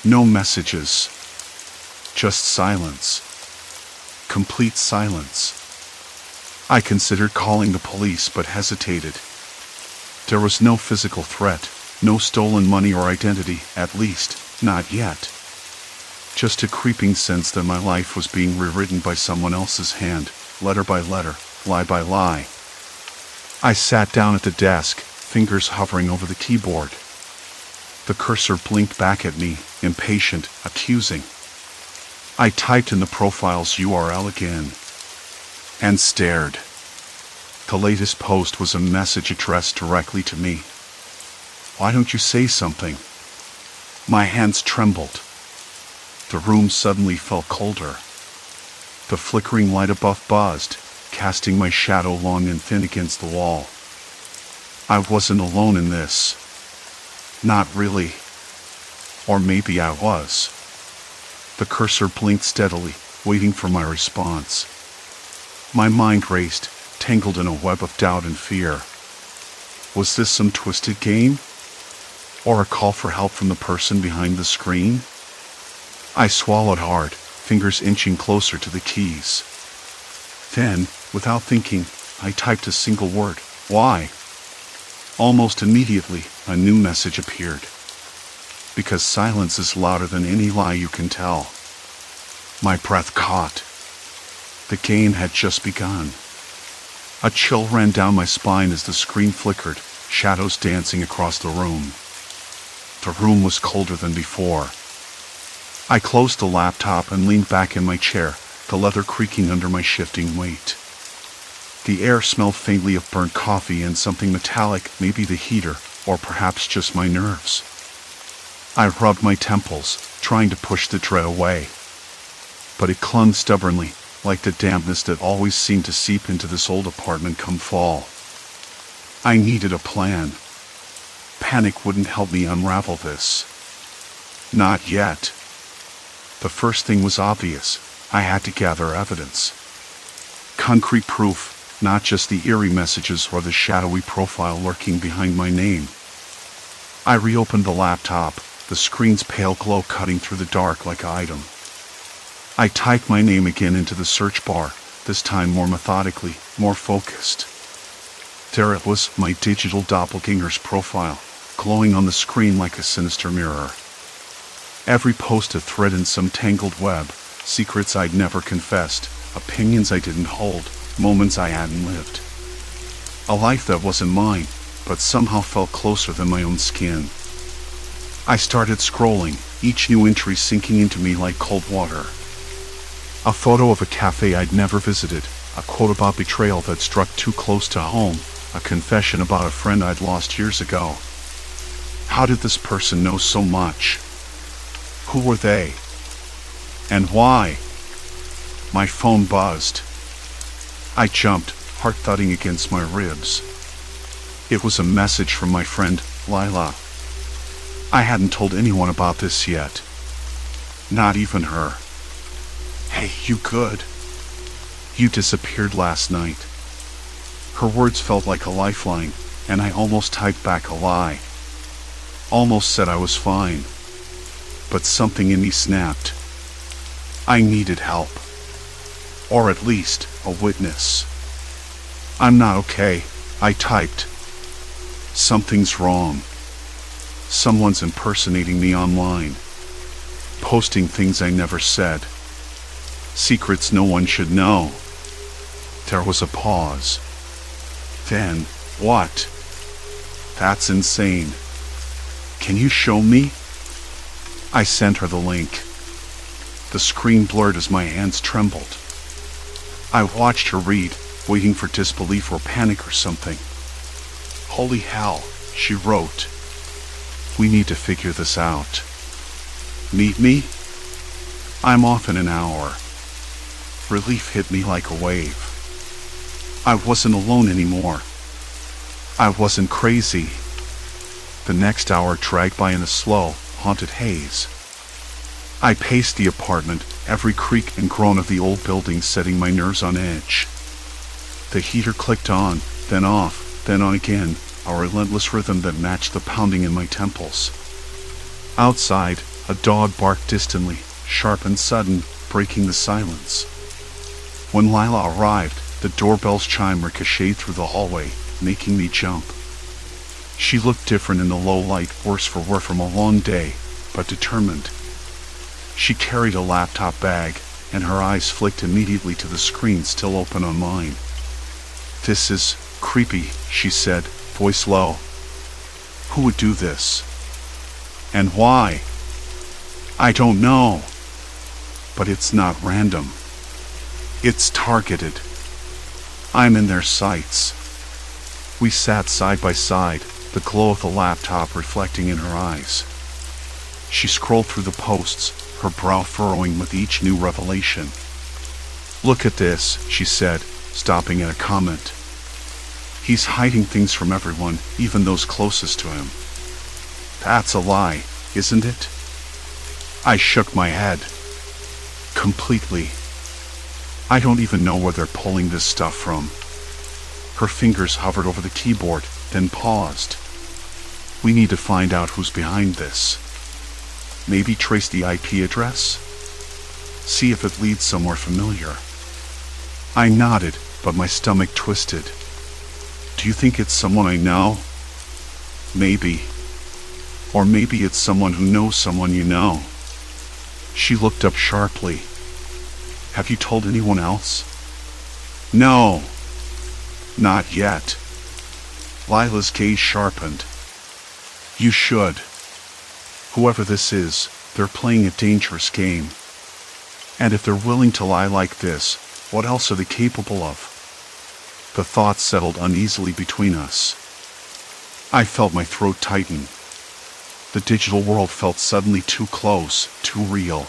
No messages. Just silence. Complete silence. I considered calling the police but hesitated. There was no physical threat, no stolen money or identity, at least, not yet. Just a creeping sense that my life was being rewritten by someone else's hand, letter by letter, lie by lie. I sat down at the desk, fingers hovering over the keyboard. The cursor blinked back at me, impatient, accusing. I typed in the profile's URL again, and stared. The latest post was a message addressed directly to me. Why don't you say something? My hands trembled. The room suddenly felt colder. The flickering light above buzzed, casting my shadow long and thin against the wall. I wasn't alone in this. Not really. Or maybe I was. The cursor blinked steadily, waiting for my response. My mind raced, tangled in a web of doubt and fear. Was this some twisted game? Or a call for help from the person behind the screen? I swallowed hard, fingers inching closer to the keys. Then, without thinking, I typed a single word, why? Almost immediately, a new message appeared. Because silence is louder than any lie you can tell. My breath caught. The game had just begun. A chill ran down my spine as the screen flickered, shadows dancing across the room. The room was colder than before. I closed the laptop and leaned back in my chair, the leather creaking under my shifting weight. The air smelled faintly of burnt coffee and something metallic, maybe the heater, or perhaps just my nerves. I rubbed my temples, trying to push the dread away. But it clung stubbornly, like the dampness that always seemed to seep into this old apartment come fall. I needed a plan. Panic wouldn't help me unravel this. Not yet. The first thing was obvious. I had to gather evidence. Concrete proof, not just the eerie messages or the shadowy profile lurking behind my name. I reopened the laptop, the screen's pale glow cutting through the dark like an item. I typed my name again into the search bar, this time more methodically, more focused. There it was, my digital doppelganger's profile, glowing on the screen like a sinister mirror. Every post a thread in some tangled web, secrets I'd never confessed, opinions I didn't hold, moments I hadn't lived. A life that wasn't mine, but somehow felt closer than my own skin. I started scrolling, each new entry sinking into me like cold water. A photo of a cafe I'd never visited, a quote about betrayal that struck too close to home, a confession about a friend I'd lost years ago. How did this person know so much? Who were they? And why? My phone buzzed. I jumped, heart thudding against my ribs. It was a message from my friend, Lila. I hadn't told anyone about this yet. Not even her. Hey, you good? You disappeared last night. Her words felt like a lifeline, and I almost typed back a lie. Almost said I was fine. But something in me snapped. I needed help. Or at least, a witness. I'm not okay, I typed. Something's wrong. Someone's impersonating me online. Posting things I never said. Secrets no one should know. There was a pause. Then, what? That's insane. Can you show me? I sent her the link. The screen blurred as my hands trembled. I watched her read, waiting for disbelief or panic or something. "Holy hell," she wrote. "We need to figure this out. Meet me? I'm off in an hour." Relief hit me like a wave. I wasn't alone anymore. I wasn't crazy. The next hour dragged by in a slow, haunted haze. I paced the apartment, every creak and groan of the old building setting my nerves on edge. The heater clicked on, then off, then on again, a relentless rhythm that matched the pounding in my temples. Outside, a dog barked distantly, sharp and sudden, breaking the silence. When Lila arrived, the doorbell's chime ricocheted through the hallway, making me jump. She looked different in the low light, worse for wear from a long day, but determined. She carried a laptop bag, and her eyes flicked immediately to the screen still open on mine. "This is creepy," she said, voice low. "Who would do this? And why? I don't know. But it's not random. It's targeted. I'm in their sights." We sat side by side, the glow of the laptop reflecting in her eyes. She scrolled through the posts, her brow furrowing with each new revelation. "Look at this," she said, stopping at a comment. "He's hiding things from everyone, even those closest to him." "That's a lie, isn't it?" I shook my head. Completely. "I don't even know where they're pulling this stuff from." Her fingers hovered over the keyboard, then paused. "We need to find out who's behind this. Maybe trace the IP address? See if it leads somewhere familiar." I nodded, but my stomach twisted. "Do you think it's someone I know?" "Maybe. Or maybe it's someone who knows someone you know." She looked up sharply. "Have you told anyone else?" "No. Not yet." Lila's gaze sharpened. "You should. Whoever this is, they're playing a dangerous game. And if they're willing to lie like this, what else are they capable of?" The thoughts settled uneasily between us. I felt my throat tighten. The digital world felt suddenly too close, too real.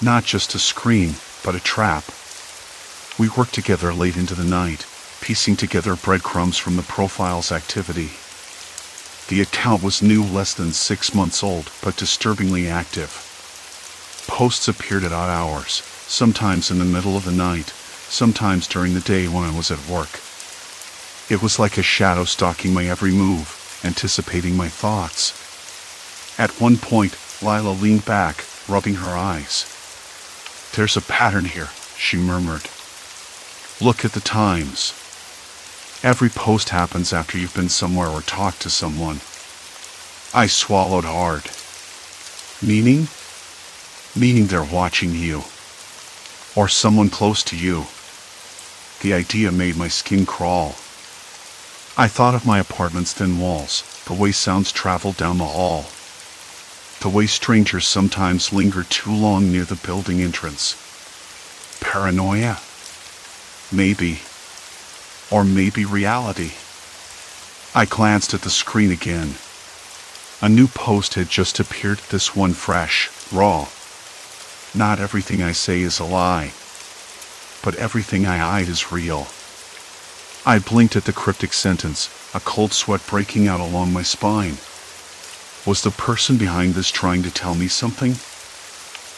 Not just a screen, but a trap. We worked together late into the night, piecing together breadcrumbs from the profile's activity. The account was new, less than 6 months old, but disturbingly active. Posts appeared at odd hours, sometimes in the middle of the night, sometimes during the day when I was at work. It was like a shadow stalking my every move, anticipating my thoughts. At one point, Lila leaned back, rubbing her eyes. "There's a pattern here," she murmured. "Look at the times. Every post happens after you've been somewhere or talked to someone." I swallowed hard. "Meaning?" "Meaning they're watching you. Or someone close to you." The idea made my skin crawl. I thought of my apartment's thin walls, the way sounds traveled down the hall, the way strangers sometimes linger too long near the building entrance. Paranoia? Maybe. Or maybe reality. I glanced at the screen again. A new post had just appeared, this one fresh, raw. "Not everything I say is a lie, but everything I hide is real." I blinked at the cryptic sentence, a cold sweat breaking out along my spine. Was the person behind this trying to tell me something?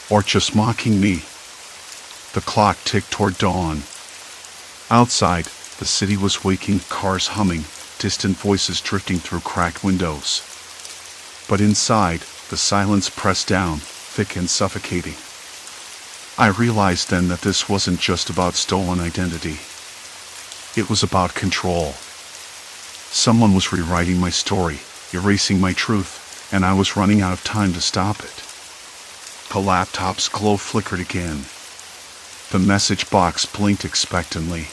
Or just mocking me? The clock ticked toward dawn. Outside, the city was waking, cars humming, distant voices drifting through cracked windows. But inside, the silence pressed down, thick and suffocating. I realized then that this wasn't just about stolen identity. It was about control. Someone was rewriting my story, erasing my truth, and I was running out of time to stop it. The laptop's glow flickered again. The message box blinked expectantly.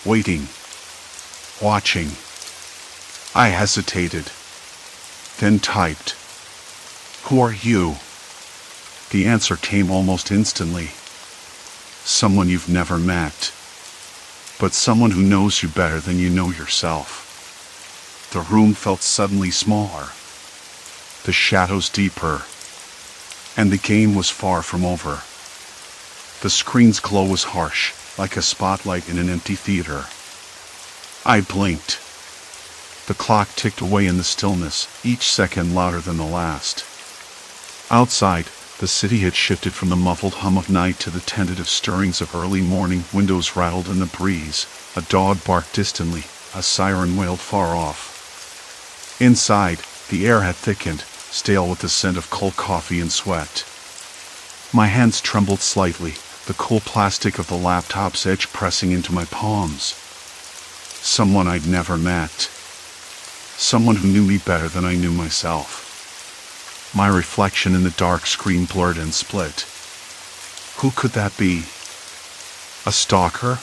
Waiting. Watching. I hesitated. Then typed. "Who are you?" The answer came almost instantly. Someone you've never met, but someone who knows you better than you know yourself. The room felt suddenly smaller, the shadows deeper, and the game was far from over. The screen's glow was harsh, like a spotlight in an empty theater. I blinked. The clock ticked away in the stillness, each second louder than the last. Outside, the city had shifted from the muffled hum of night to the tentative stirrings of early morning. Windows rattled in the breeze, a dog barked distantly, a siren wailed far off. Inside, the air had thickened, stale with the scent of cold coffee and sweat. My hands trembled slightly, the cool plastic of the laptop's edge pressing into my palms. Someone I'd never met. Someone who knew me better than I knew myself. My reflection in the dark screen blurred and split. Who could that be? A stalker?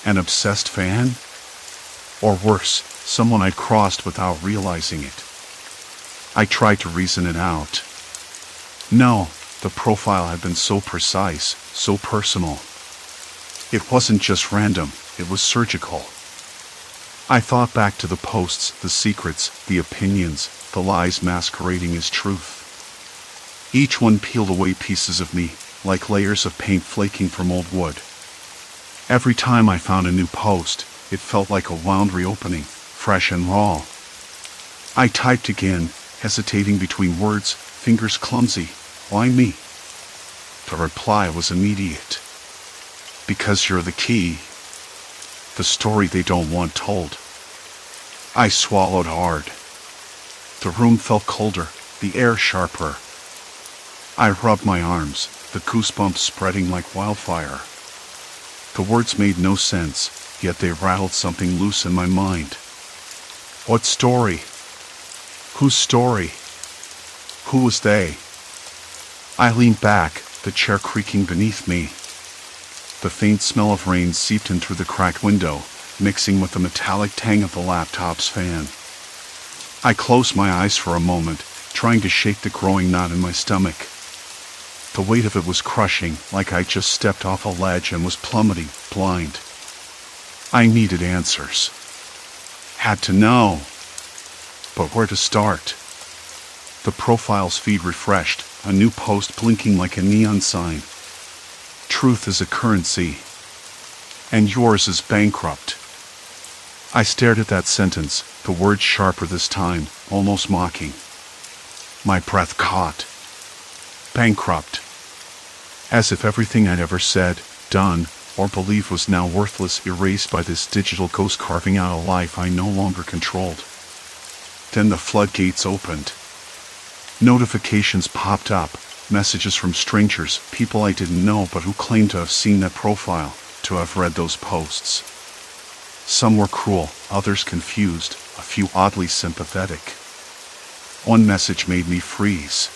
An obsessed fan? Or worse, someone I'd crossed without realizing it. I tried to reason it out. No, the profile had been so precise, so personal. It wasn't just random, it was surgical. I thought back to the posts, the secrets, the opinions, the lies masquerading as truth. Each one peeled away pieces of me, like layers of paint flaking from old wood. Every time I found a new post, it felt like a wound reopening, fresh and raw. I typed again, hesitating between words, fingers clumsy. Why me? The reply was immediate. Because you're the key. The story they don't want told. I swallowed hard. The room felt colder, the air sharper. I rubbed my arms, the goosebumps spreading like wildfire. The words made no sense, yet they rattled something loose in my mind. What story? Whose story? Who was they? I leaned back, the chair creaking beneath me. The faint smell of rain seeped in through the cracked window, mixing with the metallic tang of the laptop's fan. I closed my eyes for a moment, trying to shake the growing knot in my stomach. The weight of it was crushing, like I just stepped off a ledge and was plummeting, blind. I needed answers. Had to know. But where to start? The profile's feed refreshed, a new post blinking like a neon sign. Truth is a currency, and yours is bankrupt. I stared at that sentence, the words sharper this time, almost mocking. My breath caught. Bankrupt. As if everything I'd ever said, done, or believed was now worthless, erased by this digital ghost carving out a life I no longer controlled. Then the floodgates opened. Notifications popped up. Messages from strangers, people I didn't know but who claimed to have seen that profile, to have read those posts. Some were cruel, others confused, a few oddly sympathetic. One message made me freeze.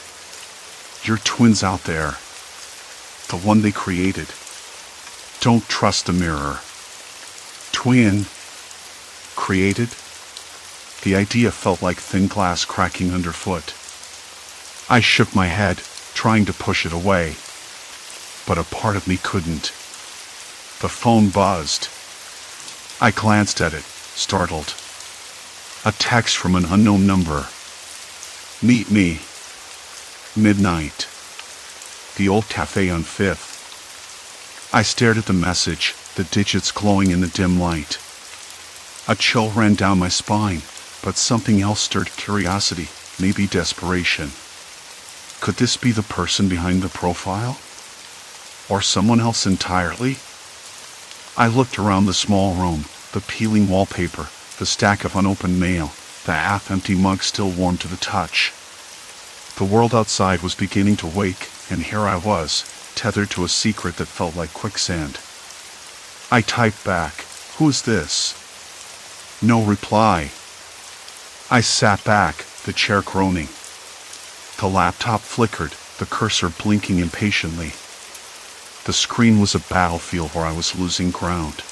Your twin's out there. The one they created. Don't trust the mirror. Twin. Created? The idea felt like thin glass cracking underfoot. I shook my head, trying to push it away. But a part of me couldn't. The phone buzzed. I glanced at it, startled. A text from an unknown number. Meet me. Midnight. The old cafe on 5th. I stared at the message, the digits glowing in the dim light. A chill ran down my spine, but something else stirred curiosity, maybe desperation. Could this be the person behind the profile? Or someone else entirely? I looked around the small room, the peeling wallpaper, the stack of unopened mail, the half-empty mug still warm to the touch. The world outside was beginning to wake, and here I was, tethered to a secret that felt like quicksand. I typed back, "Who is this?" No reply. I sat back, the chair groaning. The laptop flickered, the cursor blinking impatiently. The screen was a battlefield where I was losing ground.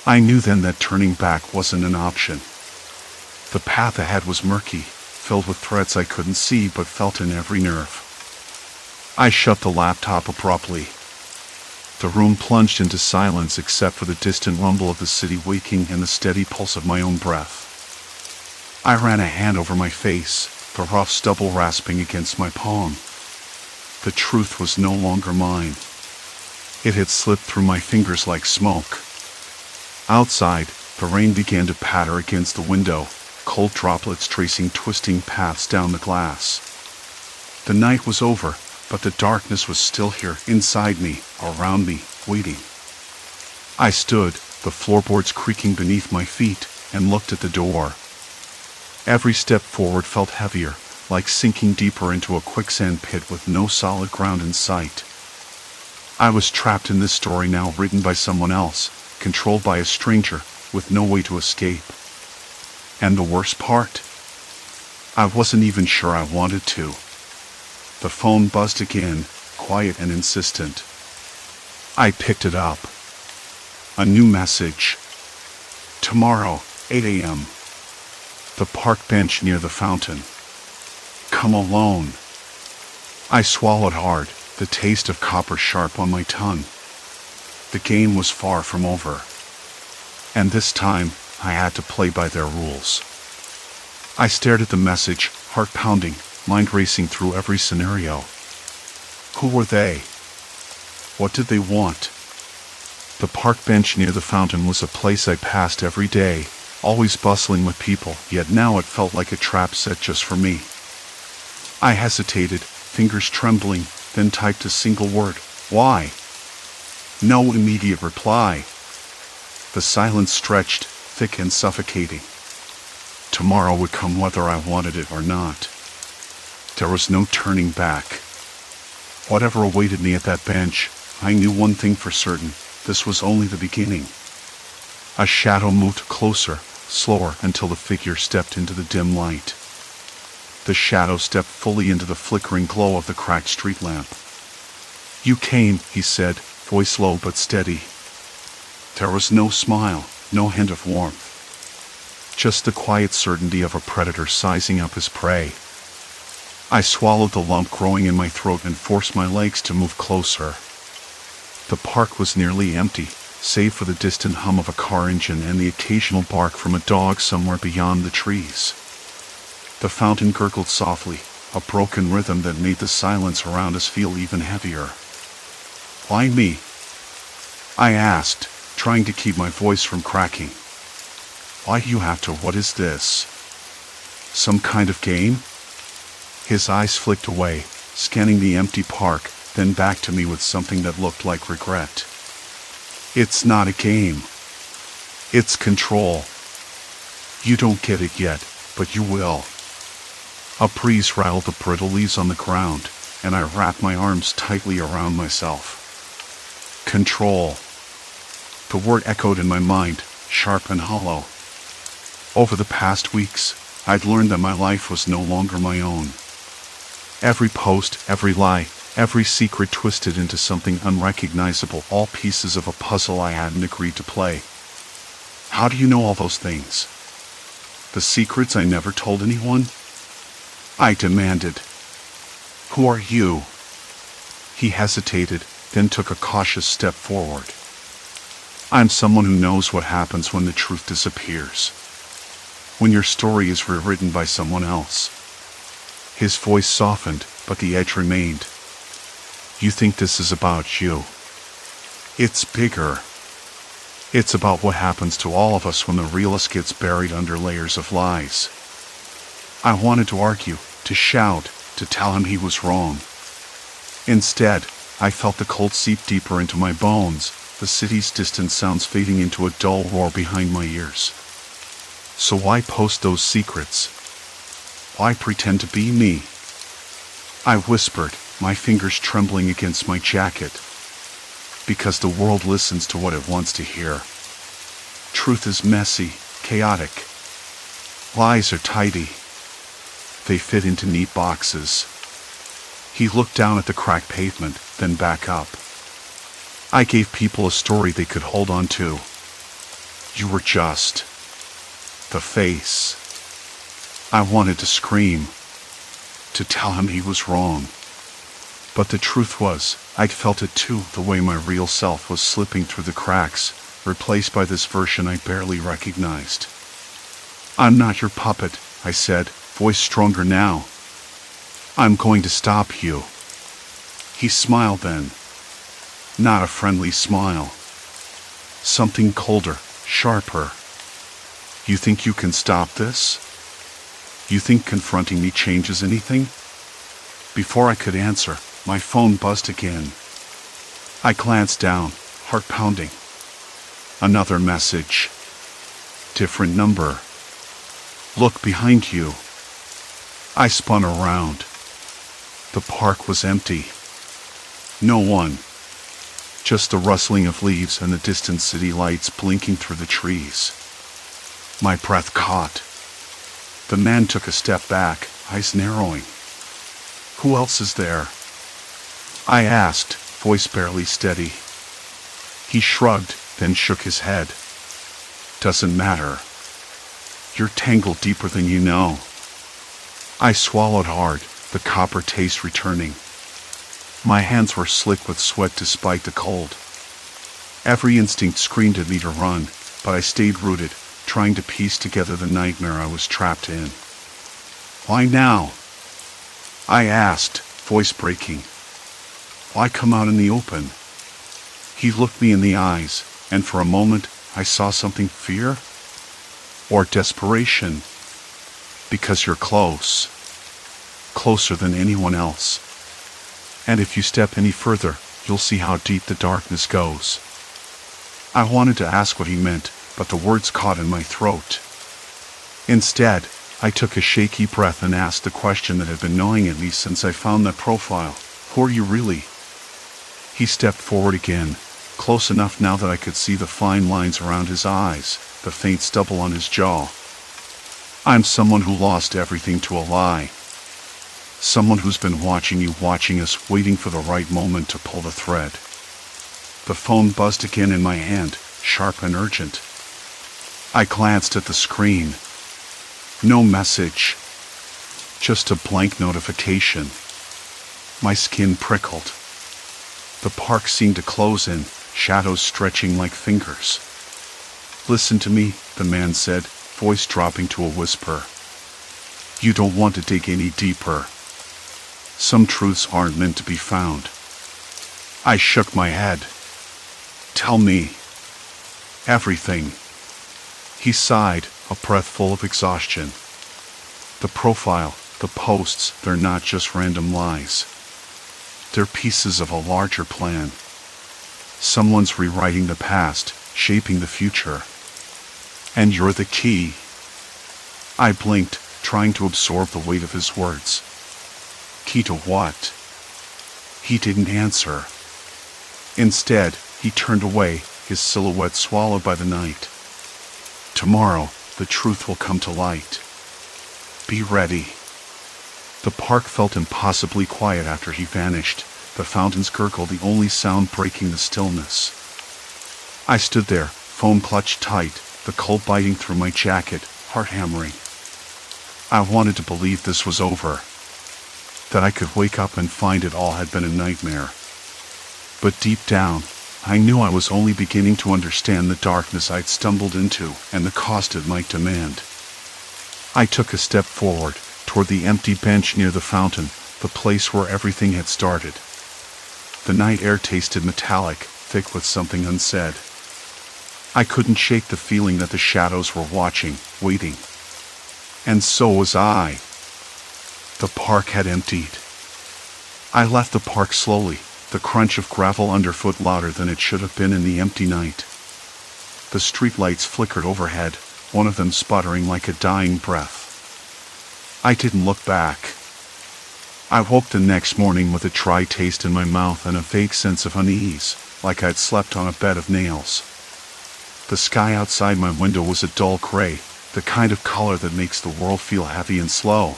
I knew then that turning back wasn't an option. The path ahead was murky, filled with threads I couldn't see but felt in every nerve. I shut the laptop abruptly. The room plunged into silence except for the distant rumble of the city waking and the steady pulse of my own breath. I ran a hand over my face, the rough stubble rasping against my palm. The truth was no longer mine. It had slipped through my fingers like smoke. Outside, the rain began to patter against the window, cold droplets tracing twisting paths down the glass. The night was over, but the darkness was still here, inside me, around me, waiting. I stood, the floorboards creaking beneath my feet, and looked at the door. Every step forward felt heavier, like sinking deeper into a quicksand pit with no solid ground in sight. I was trapped in this story now, written by someone else, controlled by a stranger, with no way to escape. And the worst part? I wasn't even sure I wanted to. The phone buzzed again, quiet and insistent. I picked it up. A new message. Tomorrow, 8 a.m. The park bench near the fountain. Come alone. I swallowed hard, the taste of copper sharp on my tongue. The game was far from over. And this time, I had to play by their rules. I stared at the message, heart pounding, mind racing through every scenario. Who were they? What did they want? The park bench near the fountain was a place I passed every day, always bustling with people, yet now it felt like a trap set just for me. I hesitated, fingers trembling, then typed a single word, "Why?" No immediate reply. The silence stretched, thick and suffocating. Tomorrow would come whether I wanted it or not. There was no turning back. Whatever awaited me at that bench, I knew one thing for certain: this was only the beginning. A shadow moved closer, slower, until the figure stepped into the dim light. The shadow stepped fully into the flickering glow of the cracked street lamp. "You came," he said, voice low but steady. There was no smile, no hint of warmth. Just the quiet certainty of a predator sizing up his prey. I swallowed the lump growing in my throat and forced my legs to move closer. The park was nearly empty, save for the distant hum of a car engine and the occasional bark from a dog somewhere beyond the trees. The fountain gurgled softly, a broken rhythm that made the silence around us feel even heavier. "Why me?" I asked, trying to keep my voice from cracking. "Why do you have to? What is this? Some kind of game?" His eyes flicked away, scanning the empty park, then back to me with something that looked like regret. "It's not a game. It's control. You don't get it yet, but you will." A breeze rattled the brittle leaves on the ground, and I wrapped my arms tightly around myself. Control. The word echoed in my mind, sharp and hollow. Over the past weeks, I'd learned that my life was no longer my own. Every post, every lie, every secret twisted into something unrecognizable, all pieces of a puzzle I hadn't agreed to play. "How do you know all those things? The secrets I never told anyone?" I demanded. "Who are you?" He hesitated, then took a cautious step forward. "I'm someone who knows what happens when the truth disappears. When your story is rewritten by someone else." His voice softened, but the edge remained. "You think this is about you? It's bigger. It's about what happens to all of us when the realist gets buried under layers of lies." I wanted to argue, to shout, to tell him he was wrong. Instead, I felt the cold seep deeper into my bones, the city's distant sounds fading into a dull roar behind my ears. So why post those secrets? Why pretend to be me? I whispered, my fingers trembling against my jacket. Because the world listens to what it wants to hear. Truth is messy, chaotic. Lies are tidy. They fit into neat boxes. He looked down at the cracked pavement, then back up. I gave people a story they could hold on to. You were just the face. I wanted to scream, to tell him he was wrong. But the truth was, I'd felt it too, the way my real self was slipping through the cracks, replaced by this version I barely recognized. "I'm not your puppet," I said, voice stronger now. "I'm going to stop you." He smiled then. Not a friendly smile. Something colder, sharper. "You think you can stop this? You think confronting me changes anything?" Before I could answer, my phone buzzed again. I glanced down, heart pounding. Another message. Different number. "Look behind you." I spun around. The park was empty. No one. Just the rustling of leaves and the distant city lights blinking through the trees. My breath caught. The man took a step back, eyes narrowing. "Who else is there?" I asked, voice barely steady. He shrugged, then shook his head. "Doesn't matter. You're tangled deeper than you know." I swallowed hard, the copper taste returning. My hands were slick with sweat despite the cold. Every instinct screamed at me to run, but I stayed rooted, trying to piece together the nightmare I was trapped in. "Why now?" I asked, voice breaking. "Why come out in the open?" He looked me in the eyes, and for a moment I saw something, fear or desperation. "Because you're close. Closer than anyone else. And if you step any further, you'll see how deep the darkness goes." I wanted to ask what he meant, but the words caught in my throat. Instead, I took a shaky breath and asked the question that had been gnawing at me since I found that profile. "Who are you really?" He stepped forward again, close enough now that I could see the fine lines around his eyes, the faint stubble on his jaw. "I'm someone who lost everything to a lie. Someone who's been watching you, watching us, waiting for the right moment to pull the thread." The phone buzzed again in my hand, sharp and urgent. I glanced at the screen. No message. Just a blank notification. My skin prickled. The park seemed to close in, shadows stretching like fingers. "Listen to me," the man said, voice dropping to a whisper. "You don't want to dig any deeper. Some truths aren't meant to be found." I shook my head. "Tell me." "Everything." He sighed, a breath full of exhaustion. "The profile, the posts, they're not just random lies. They're pieces of a larger plan. Someone's rewriting the past, shaping the future. And you're the key." I blinked, trying to absorb the weight of his words. "Key to what?" He didn't answer. Instead, he turned away, his silhouette swallowed by the night. "Tomorrow, the truth will come to light. Be ready." The park felt impossibly quiet after he vanished, the fountains gurgled, the only sound breaking the stillness. I stood there, phone clutched tight, the cold biting through my jacket, heart hammering. I wanted to believe this was over, that I could wake up and find it all had been a nightmare. But deep down, I knew I was only beginning to understand the darkness I'd stumbled into and the cost it might demand. I took a step forward, toward the empty bench near the fountain, the place where everything had started. The night air tasted metallic, thick with something unsaid. I couldn't shake the feeling that the shadows were watching, waiting. And so was I. The park had emptied. I left the park slowly, the crunch of gravel underfoot louder than it should have been in the empty night. The streetlights flickered overhead, one of them sputtering like a dying breath. I didn't look back. I woke the next morning with a dry taste in my mouth and a vague sense of unease, like I'd slept on a bed of nails. The sky outside my window was a dull gray, the kind of color that makes the world feel heavy and slow.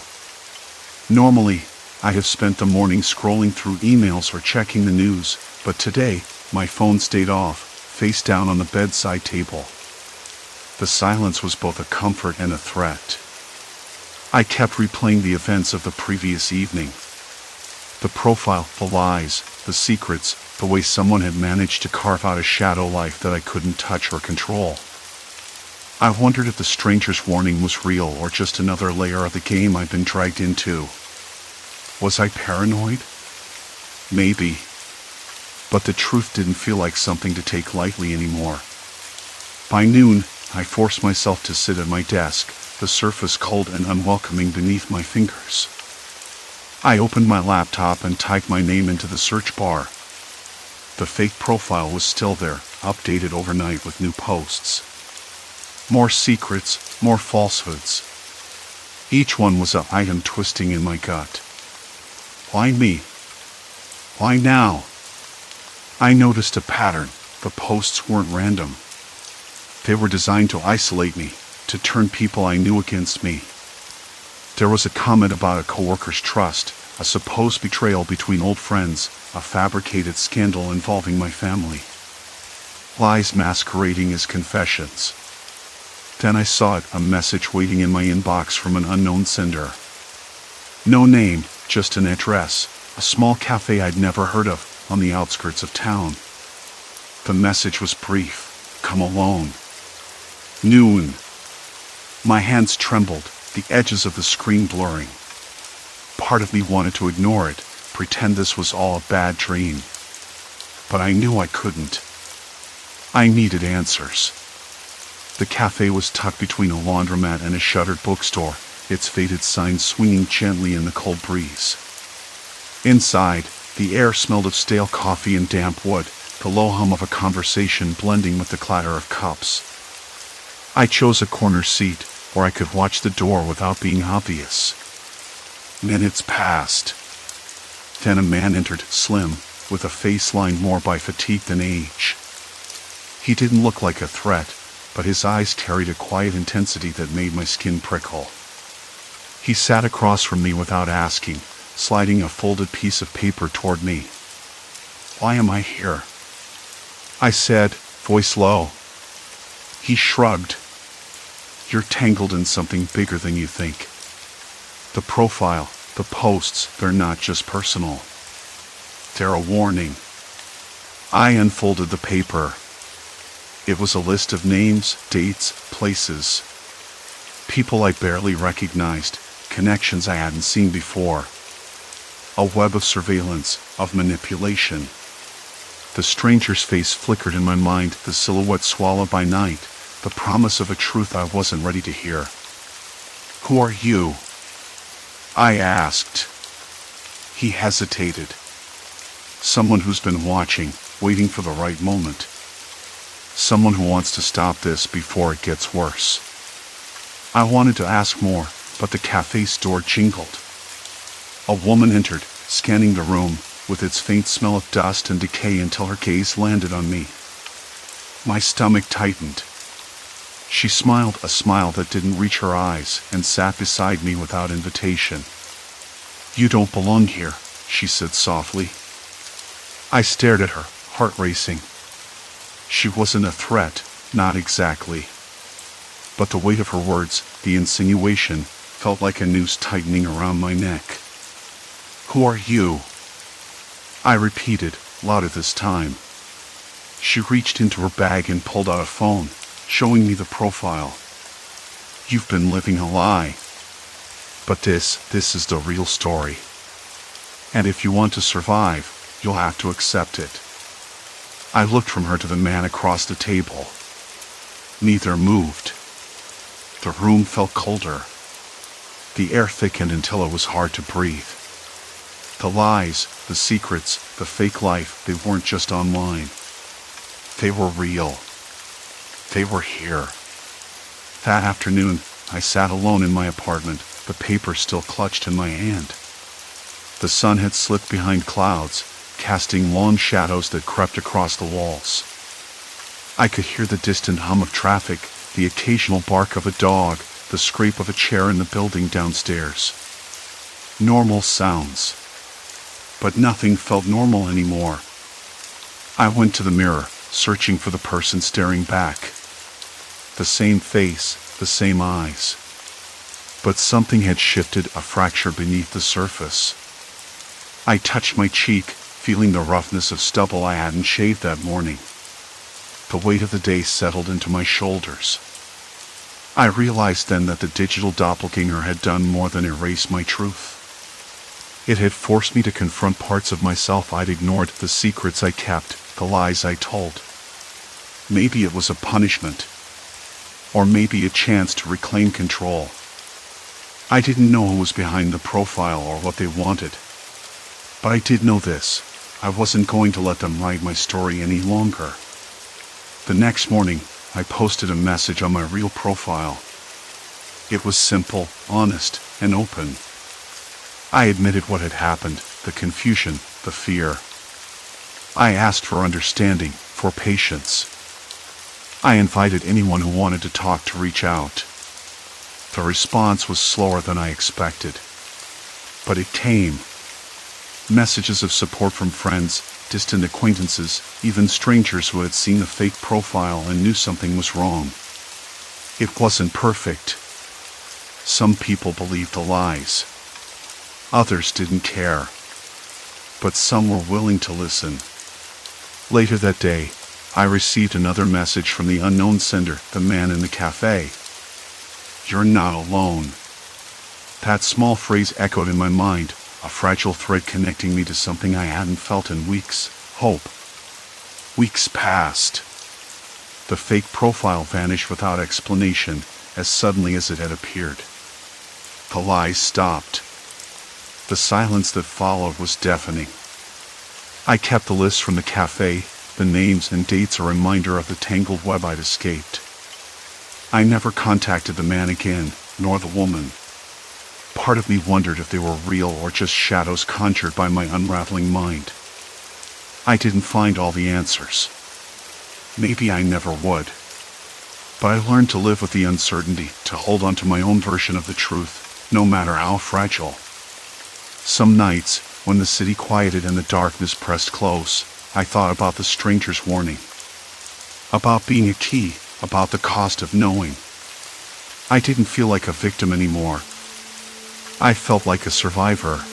Normally, I have spent the morning scrolling through emails or checking the news, but today, my phone stayed off, face down on the bedside table. The silence was both a comfort and a threat. I kept replaying the events of the previous evening. The profile, the lies, the secrets, the way someone had managed to carve out a shadow life that I couldn't touch or control. I wondered if the stranger's warning was real or just another layer of the game I'd been dragged into. Was I paranoid? Maybe. But the truth didn't feel like something to take lightly anymore. By noon, I forced myself to sit at my desk, the surface cold and unwelcoming beneath my fingers. I opened my laptop and typed my name into the search bar. The fake profile was still there, updated overnight with new posts. More secrets, more falsehoods. Each one was an item twisting in my gut. Why me? Why now? I noticed a pattern. The posts weren't random. They were designed to isolate me, to turn people I knew against me. There was a comment about a coworker's trust, a supposed betrayal between old friends, a fabricated scandal involving my family. Lies masquerading as confessions. Then I saw it, a message waiting in my inbox from an unknown sender. No name, just an address, a small cafe I'd never heard of, on the outskirts of town. The message was brief. Come alone. Noon. My hands trembled, the edges of the screen blurring. Part of me wanted to ignore it, pretend this was all a bad dream. But I knew I couldn't. I needed answers. The cafe was tucked between a laundromat and a shuttered bookstore, its faded sign swinging gently in the cold breeze. Inside, the air smelled of stale coffee and damp wood, the low hum of a conversation blending with the clatter of cups. I chose a corner seat, where I could watch the door without being obvious. Minutes passed. Then a man entered, slim, with a face lined more by fatigue than age. He didn't look like a threat, but his eyes carried a quiet intensity that made my skin prickle. He sat across from me without asking, sliding a folded piece of paper toward me. Why am I here? I said, voice low. He shrugged. You're tangled in something bigger than you think. The profile, the posts, they're not just personal. They're a warning. I unfolded the paper. It was a list of names, dates, places. People I barely recognized, connections I hadn't seen before. A web of surveillance, of manipulation. The stranger's face flickered in my mind, the silhouette swallowed by night, the promise of a truth I wasn't ready to hear. Who are you? I asked. He hesitated. Someone who's been watching, waiting for the right moment. Someone who wants to stop this before it gets worse. I wanted to ask more, but the cafe's door jingled. A woman entered, scanning the room, with its faint smell of dust and decay until her gaze landed on me. My stomach tightened. She smiled a smile that didn't reach her eyes and sat beside me without invitation. You don't belong here, she said softly. I stared at her, heart racing. She wasn't a threat, not exactly. But the weight of her words, the insinuation, felt like a noose tightening around my neck. Who are you? I repeated, louder this time. She reached into her bag and pulled out a phone, showing me the profile. You've been living a lie. But this is the real story. And if you want to survive, you'll have to accept it. I looked from her to the man across the table. Neither moved. The room felt colder. The air thickened until it was hard to breathe. The lies, the secrets, the fake life, they weren't just online. They were real. They were here. That afternoon, I sat alone in my apartment, the paper still clutched in my hand. The sun had slipped behind clouds, casting long shadows that crept across the walls. I could hear the distant hum of traffic, the occasional bark of a dog, the scrape of a chair in the building downstairs. Normal sounds. But nothing felt normal anymore. I went to the mirror, searching for the person staring back. The same face, the same eyes. But something had shifted, a fracture beneath the surface. I touched my cheek, feeling the roughness of stubble I hadn't shaved that morning. The weight of the day settled into my shoulders. I realized then that the digital doppelganger had done more than erase my truth. It had forced me to confront parts of myself I'd ignored, the secrets I kept, the lies I told. Maybe it was a punishment, or maybe a chance to reclaim control. I didn't know who was behind the profile or what they wanted. But I did know this: I wasn't going to let them write my story any longer. The next morning, I posted a message on my real profile. It was simple, honest, and open. I admitted what had happened, the confusion, the fear. I asked for understanding, for patience. I invited anyone who wanted to talk to reach out. The response was slower than I expected, but it came. Messages of support from friends, distant acquaintances, even strangers who had seen the fake profile and knew something was wrong. It wasn't perfect. Some people believed the lies. Others didn't care. But some were willing to listen. Later that day, I received another message from the unknown sender, the man in the cafe. "You're not alone." That small phrase echoed in my mind, a fragile thread connecting me to something I hadn't felt in weeks: hope. Weeks passed. The fake profile vanished without explanation, as suddenly as it had appeared. The lies stopped. The silence that followed was deafening. I kept the list from the cafe, the names and dates a reminder of the tangled web I'd escaped. I never contacted the man again, nor the woman. Part of me wondered if they were real or just shadows conjured by my unraveling mind. I didn't find all the answers. Maybe I never would. But I learned to live with the uncertainty, to hold on to my own version of the truth, no matter how fragile. Some nights, when the city quieted and the darkness pressed close, I thought about the stranger's warning. About being a key, about the cost of knowing. I didn't feel like a victim anymore. I felt like a survivor.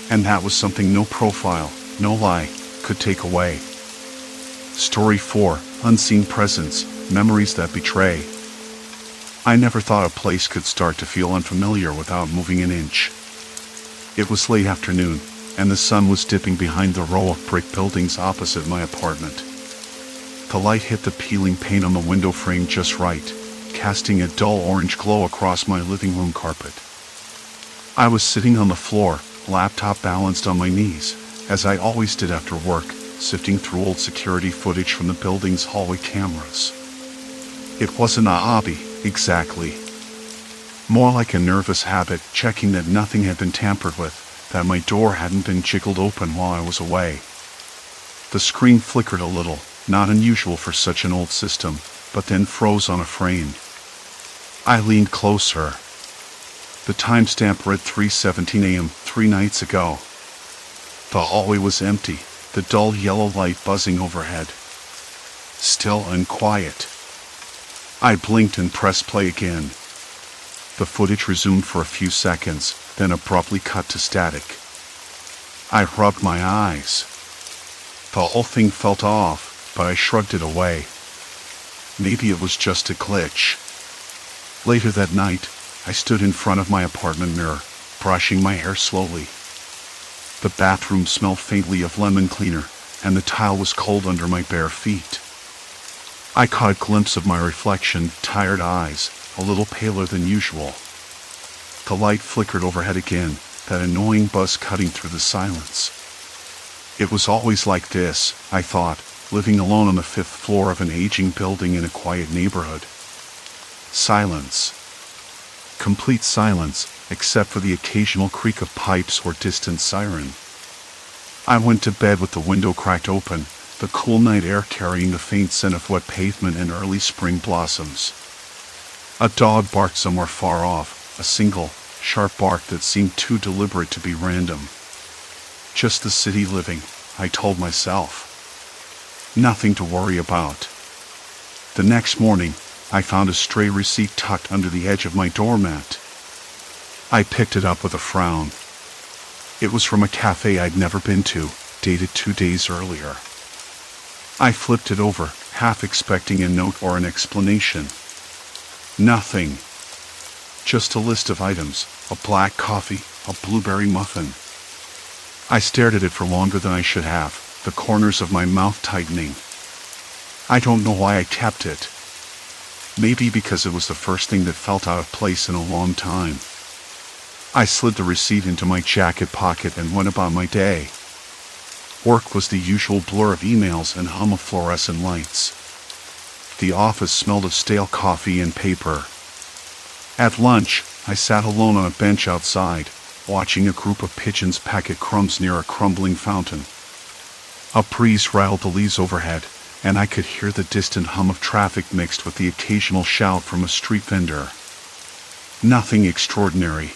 And that was something no profile, no lie, could take away. Story 4, Unseen Presence, Memories That Betray. I never thought a place could start to feel unfamiliar without moving an inch. It was late afternoon, and the sun was dipping behind the row of brick buildings opposite my apartment. The light hit the peeling paint on the window frame just right, casting a dull orange glow across my living room carpet. I was sitting on the floor, laptop balanced on my knees, as I always did after work, sifting through old security footage from the building's hallway cameras. It wasn't a hobby, exactly. More like a nervous habit, checking that nothing had been tampered with, that my door hadn't been jiggled open while I was away. The screen flickered a little, not unusual for such an old system, but then froze on a frame. I leaned closer. The timestamp read 3:17 a.m., 3 nights ago. The hallway was empty, the dull yellow light buzzing overhead. Still and quiet. I blinked and pressed play again. The footage resumed for a few seconds, then abruptly cut to static. I rubbed my eyes. The whole thing felt off, but I shrugged it away. Maybe it was just a glitch. Later that night, I stood in front of my apartment mirror, brushing my hair slowly. The bathroom smelled faintly of lemon cleaner, and the tile was cold under my bare feet. I caught a glimpse of my reflection, tired eyes, a little paler than usual. The light flickered overhead again, that annoying buzz cutting through the silence. It was always like this, I thought, living alone on the 5th floor of an aging building in a quiet neighborhood. Silence. Complete silence, except for the occasional creak of pipes or distant siren. I went to bed with the window cracked open, the cool night air carrying the faint scent of wet pavement and early spring blossoms. A dog barked somewhere far off, a single, sharp bark that seemed too deliberate to be random. Just the city living, I told myself. Nothing to worry about. The next morning, I found a stray receipt tucked under the edge of my doormat. I picked it up with a frown. It was from a cafe I'd never been to, dated 2 days earlier. I flipped it over, half expecting a note or an explanation. Nothing. Just a list of items, a black coffee, a blueberry muffin. I stared at it for longer than I should have, the corners of my mouth tightening. I don't know why I kept it. Maybe because it was the first thing that felt out of place in a long time. I slid the receipt into my jacket pocket and went about my day. Work was the usual blur of emails and hum of fluorescent lights. The office smelled of stale coffee and paper. At lunch, I sat alone on a bench outside, watching a group of pigeons peck at crumbs near a crumbling fountain. A breeze rattled the leaves overhead, and I could hear the distant hum of traffic mixed with the occasional shout from a street vendor. Nothing extraordinary.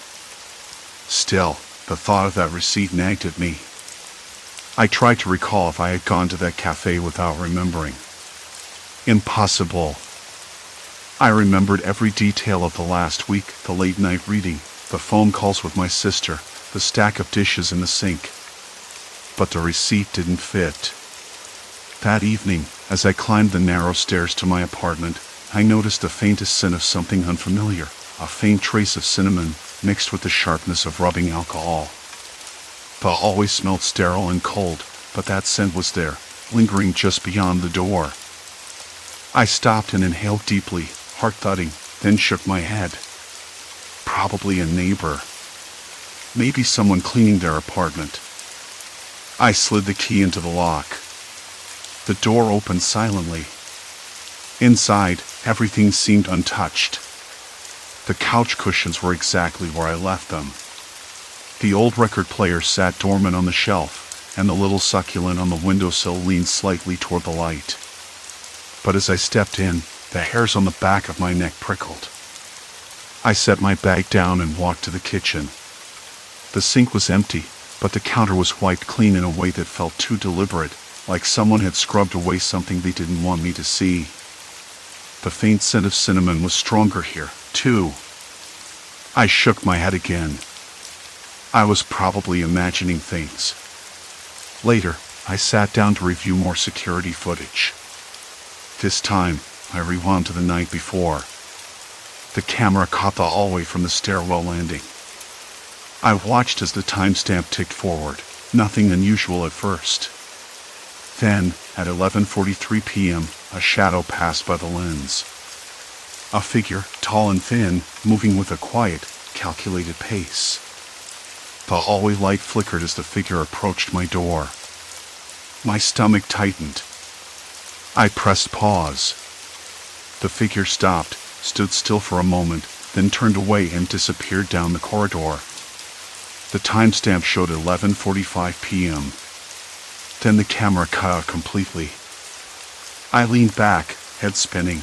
Still, the thought of that receipt nagged at me. I tried to recall if I had gone to that cafe without remembering. Impossible. I remembered every detail of the last week, the late-night reading, the phone calls with my sister, the stack of dishes in the sink. But the receipt didn't fit. That evening, as I climbed the narrow stairs to my apartment, I noticed the faintest scent of something unfamiliar, a faint trace of cinnamon, mixed with the sharpness of rubbing alcohol. The hallway smelled sterile and cold, but that scent was there, lingering just beyond the door. I stopped and inhaled deeply, heart thudding, then shook my head. Probably a neighbor. Maybe someone cleaning their apartment. I slid the key into the lock. The door opened silently. Inside, everything seemed untouched. The couch cushions were exactly where I left them. The old record player sat dormant on the shelf, and the little succulent on the windowsill leaned slightly toward the light. But as I stepped in, the hairs on the back of my neck prickled. I set my bag down and walked to the kitchen. The sink was empty, but the counter was wiped clean in a way that felt too deliberate, like someone had scrubbed away something they didn't want me to see. The faint scent of cinnamon was stronger here, too. I shook my head again. I was probably imagining things. Later, I sat down to review more security footage. This time, I rewound to the night before. The camera caught the hallway from the stairwell landing. I watched as the timestamp ticked forward, nothing unusual at first. Then, at 11:43 p.m., a shadow passed by the lens. A figure, tall and thin, moving with a quiet, calculated pace. The hallway light flickered as the figure approached my door. My stomach tightened. I pressed pause. The figure stopped, stood still for a moment, then turned away and disappeared down the corridor. The timestamp showed 11:45 p.m. Then the camera cut out completely. I leaned back, head spinning.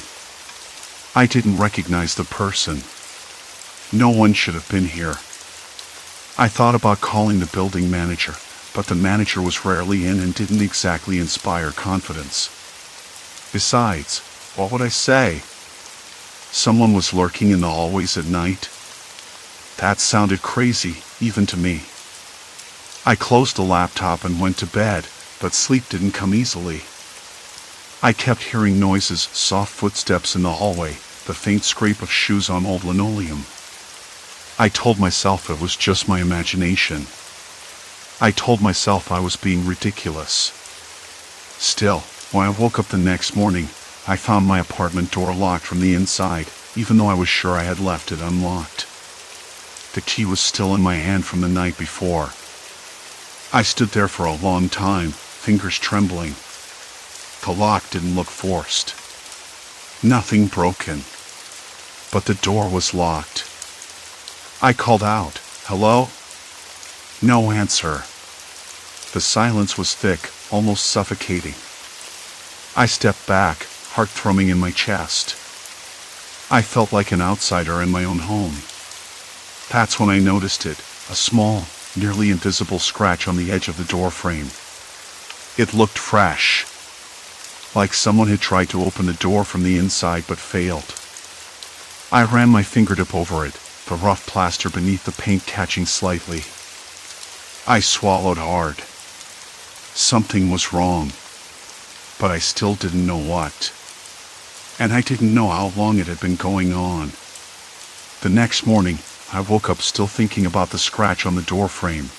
I didn't recognize the person. No one should have been here. I thought about calling the building manager, but the manager was rarely in and didn't exactly inspire confidence. Besides, what would I say? Someone was lurking in the hallways at night? That sounded crazy, even to me. I closed the laptop and went to bed, but sleep didn't come easily. I kept hearing noises, soft footsteps in the hallway, the faint scrape of shoes on old linoleum. I told myself it was just my imagination. I told myself I was being ridiculous. Still, when I woke up the next morning, I found my apartment door locked from the inside, even though I was sure I had left it unlocked. The key was still in my hand from the night before. I stood there for a long time, fingers trembling. The lock didn't look forced. Nothing broken. But the door was locked. I called out, "Hello?" No answer. The silence was thick, almost suffocating. I stepped back, heart thrumming in my chest. I felt like an outsider in my own home. That's when I noticed it, a small, nearly invisible scratch on the edge of the door frame. It looked fresh, like someone had tried to open the door from the inside but failed. I ran my fingertip over it, the rough plaster beneath the paint catching slightly. I swallowed hard. Something was wrong, but I still didn't know what. And I didn't know how long it had been going on. The next morning, I woke up still thinking about the scratch on the door frame.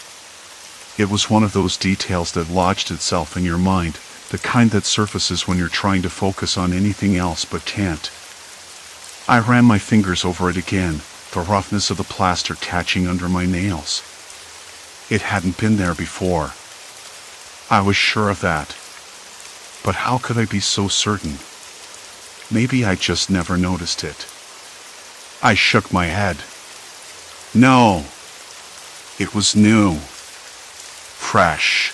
It was one of those details that lodged itself in your mind, the kind that surfaces when you're trying to focus on anything else but can't. I ran my fingers over it again, the roughness of the plaster catching under my nails. It hadn't been there before. I was sure of that. But how could I be so certain? Maybe I just never noticed it. I shook my head. No. It was new. Fresh.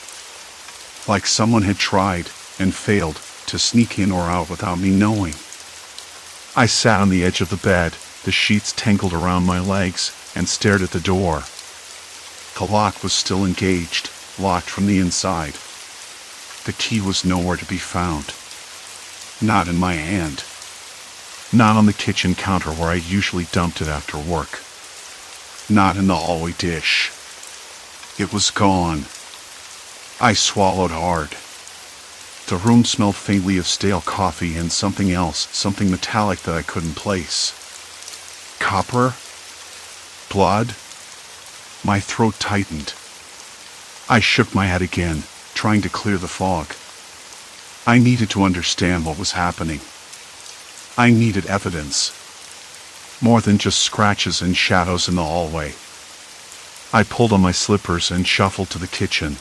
Like someone had tried, and failed, to sneak in or out without me knowing. I sat on the edge of the bed, the sheets tangled around my legs, and stared at the door. The lock was still engaged, locked from the inside. The key was nowhere to be found. Not in my hand. Not on the kitchen counter where I usually dumped it after work. Not in the hallway dish. It was gone. I swallowed hard. The room smelled faintly of stale coffee and something else, something metallic that I couldn't place. Copper? Blood? My throat tightened. I shook my head again, trying to clear the fog. I needed to understand what was happening. I needed evidence. More than just scratches and shadows in the hallway. I pulled on my slippers and shuffled to the kitchen.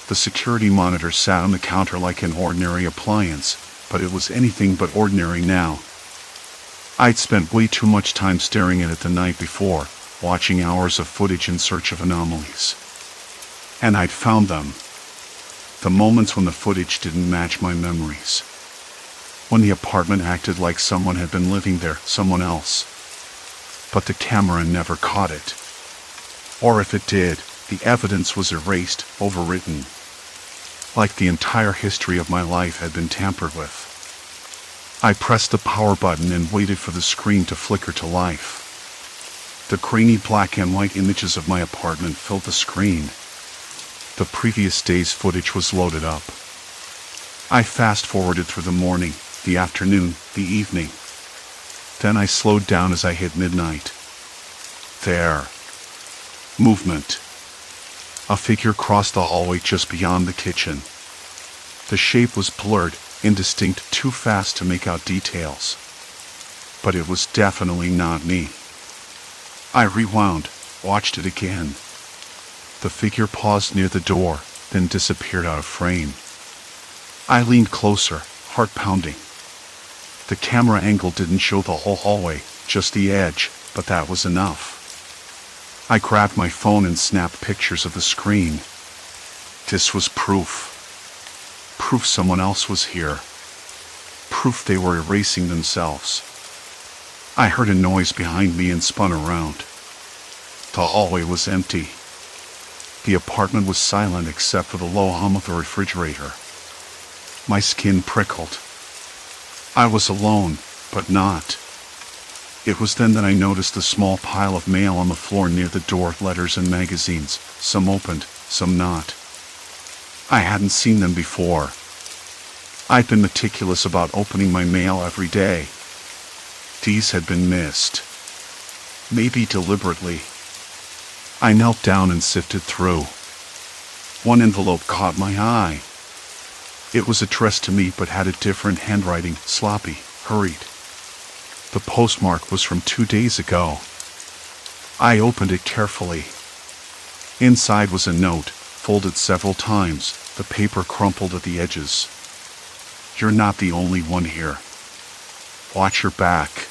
The security monitor sat on the counter like an ordinary appliance, but it was anything but ordinary now. I'd spent way too much time staring at it the night before, watching hours of footage in search of anomalies. And I'd found them. The moments when the footage didn't match my memories. When the apartment acted like someone had been living there, someone else. But the camera never caught it. Or if it did, the evidence was erased, overwritten. Like the entire history of my life had been tampered with. I pressed the power button and waited for the screen to flicker to life. The grainy black and white images of my apartment filled the screen. The previous day's footage was loaded up. I fast-forwarded through the morning, the afternoon, the evening. Then I slowed down as I hit midnight. There. Movement. A figure crossed the hallway just beyond the kitchen. The shape was blurred, indistinct, too fast to make out details. But it was definitely not me. I rewound, watched it again. The figure paused near the door, then disappeared out of frame. I leaned closer, heart pounding. The camera angle didn't show the whole hallway, just the edge, but that was enough. I grabbed my phone and snapped pictures of the screen. This was proof. Proof someone else was here. Proof they were erasing themselves. I heard a noise behind me and spun around. The hallway was empty. The apartment was silent except for the low hum of the refrigerator. My skin prickled. I was alone, but not. It was then that I noticed the small pile of mail on the floor near the door, letters and magazines, some opened, some not. I hadn't seen them before. I'd been meticulous about opening my mail every day. These had been missed. Maybe deliberately. I knelt down and sifted through. One envelope caught my eye. It was addressed to me but had a different handwriting, sloppy, hurried. The postmark was from 2 days ago. I opened it carefully. Inside was a note, folded several times, the paper crumpled at the edges. You're not the only one here. Watch your back.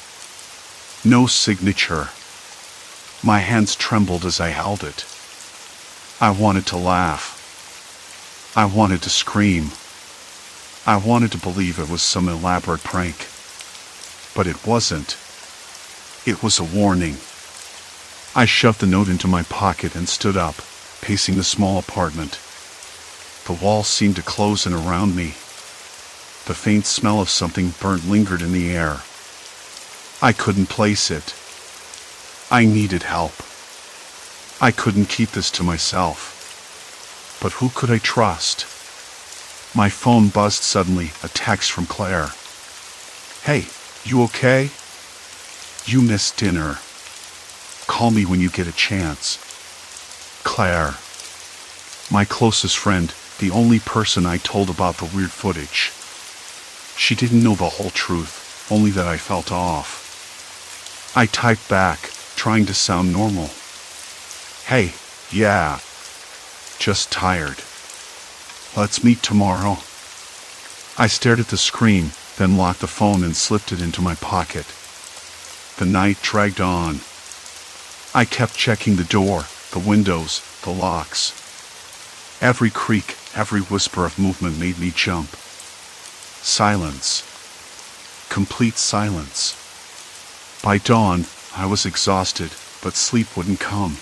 No signature. My hands trembled as I held it. I wanted to laugh. I wanted to scream. I wanted to believe it was some elaborate prank. But it wasn't. It was a warning. I shoved the note into my pocket and stood up, pacing the small apartment. The walls seemed to close in around me. The faint smell of something burnt lingered in the air. I couldn't place it. I needed help. I couldn't keep this to myself. But who could I trust? My phone buzzed suddenly, a text from Claire. "Hey, you okay? You missed dinner. Call me when you get a chance." Claire. My closest friend, the only person I told about the weird footage. She didn't know the whole truth, only that I felt off. I typed back, trying to sound normal. "Hey, yeah. Just tired. Let's meet tomorrow." I stared at the screen, then locked the phone and slipped it into my pocket. The night dragged on. I kept checking the door, the windows, the locks. Every creak, every whisper of movement made me jump. Silence. Complete silence. By dawn, I was exhausted, but sleep wouldn't come.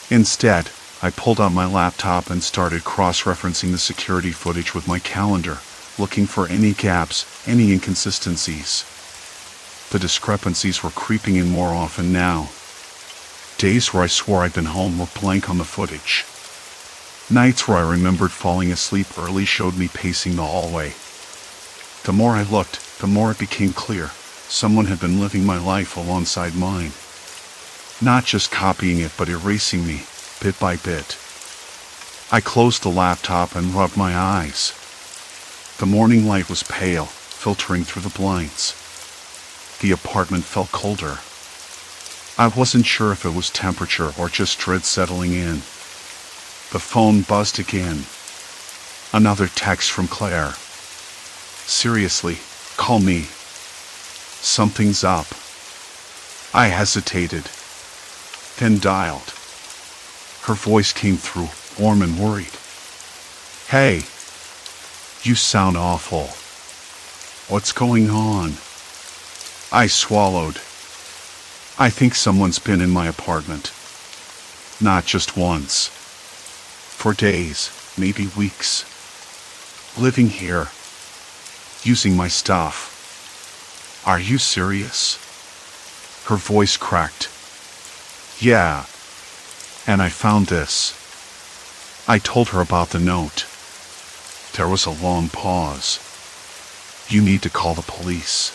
Instead, I pulled out my laptop and started cross-referencing the security footage with my calendar, looking for any gaps, any inconsistencies. The discrepancies were creeping in more often now. Days where I swore I'd been home were blank on the footage. Nights where I remembered falling asleep early showed me pacing the hallway. The more I looked, the more it became clear someone had been living my life alongside mine. Not just copying it, but erasing me, bit by bit. I closed the laptop and rubbed my eyes. The morning light was pale, filtering through the blinds. The apartment felt colder. I wasn't sure if it was temperature or just dread settling in. The phone buzzed again. Another text from Claire. "Seriously, call me. Something's up." I hesitated, then dialed. Her voice came through, warm and worried. "Hey, you sound awful. What's going on?" I swallowed. "I think someone's been in my apartment. Not just once. For days, maybe weeks. Living here. Using my stuff. Are you serious?" Her voice cracked. "Yeah. And I found this." I told her about the note. There was a long pause. "You need to call the police."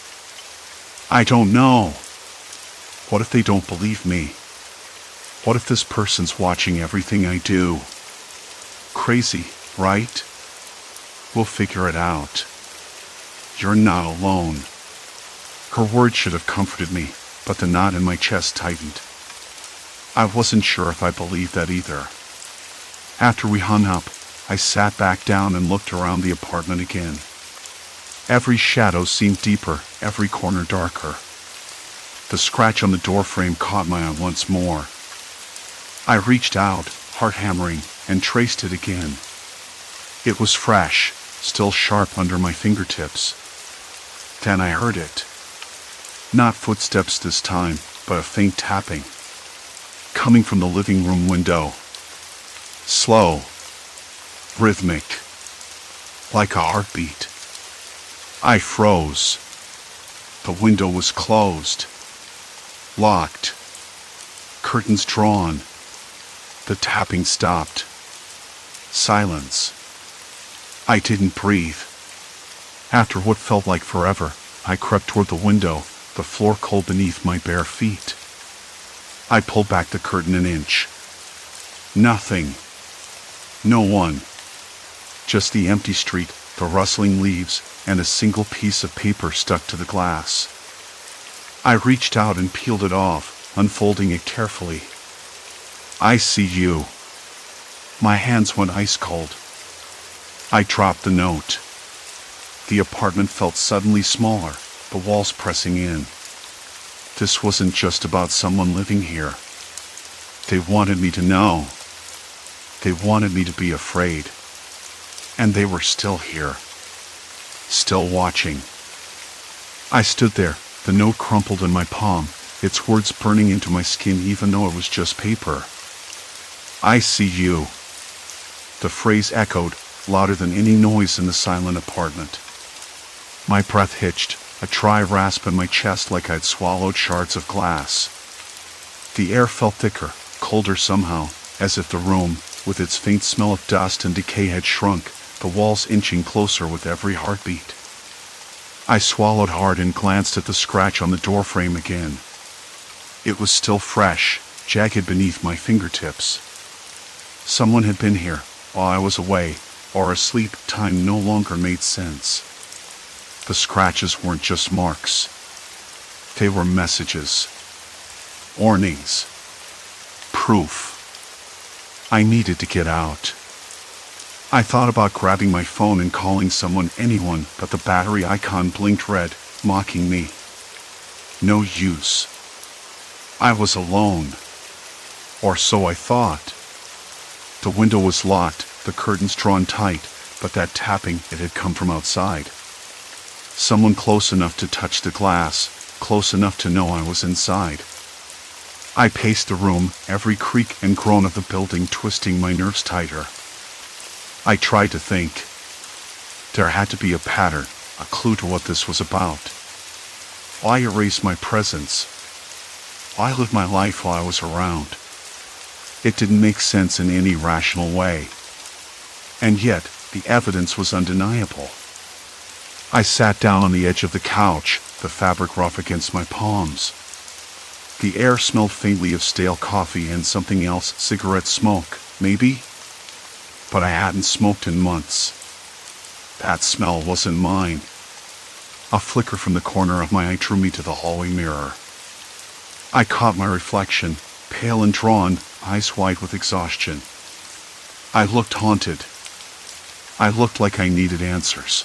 "I don't know. What if they don't believe me? What if this person's watching everything I do? Crazy, right? We'll figure it out. You're not alone." Her words should have comforted me, but the knot in my chest tightened. I wasn't sure if I believed that either. After we hung up, I sat back down and looked around the apartment again. Every shadow seemed deeper, every corner darker. The scratch on the doorframe caught my eye once more. I reached out, heart hammering, and traced it again. It was fresh, still sharp under my fingertips. Then I heard it. Not footsteps this time, but a faint tapping. Coming from the living room window. Slow. Rhythmic. Like a heartbeat. I froze. The window was closed. Locked. Curtains drawn. The tapping stopped. Silence. I didn't breathe. After what felt like forever, I crept toward the window, the floor cold beneath my bare feet. I pulled back the curtain an inch. Nothing. No one. Just the empty street, the rustling leaves, and a single piece of paper stuck to the glass. I reached out and peeled it off, unfolding it carefully. "I see you." My hands went ice cold. I dropped the note. The apartment felt suddenly smaller, the walls pressing in. This wasn't just about someone living here. They wanted me to know. They wanted me to be afraid. And they were still here. Still watching. I stood there, the note crumpled in my palm, its words burning into my skin even though it was just paper. "I see you." The phrase echoed, louder than any noise in the silent apartment. My breath hitched, a dry rasp in my chest like I'd swallowed shards of glass. The air felt thicker, colder somehow, as if the room, with its faint smell of dust and decay, had shrunk, the walls inching closer with every heartbeat. I swallowed hard and glanced at the scratch on the doorframe again. It was still fresh, jagged beneath my fingertips. Someone had been here while I was away, or asleep. Time no longer made sense. The scratches weren't just marks. They were messages. Warnings. Proof. I needed to get out. I thought about grabbing my phone and calling someone, anyone, but the battery icon blinked red, mocking me. No use. I was alone. Or so I thought. The window was locked, the curtains drawn tight, but that tapping, it had come from outside. Someone close enough to touch the glass, close enough to know I was inside. I paced the room, every creak and groan of the building twisting my nerves tighter. I tried to think. There had to be a pattern, a clue to what this was about. Why erase my presence? Why live my life while I was around? It didn't make sense in any rational way. And yet, the evidence was undeniable. I sat down on the edge of the couch, the fabric rough against my palms. The air smelled faintly of stale coffee and something else, cigarette smoke, maybe? But I hadn't smoked in months. That smell wasn't mine. A flicker from the corner of my eye drew me to the hallway mirror. I caught my reflection, pale and drawn, eyes wide with exhaustion. I looked haunted. I looked like I needed answers.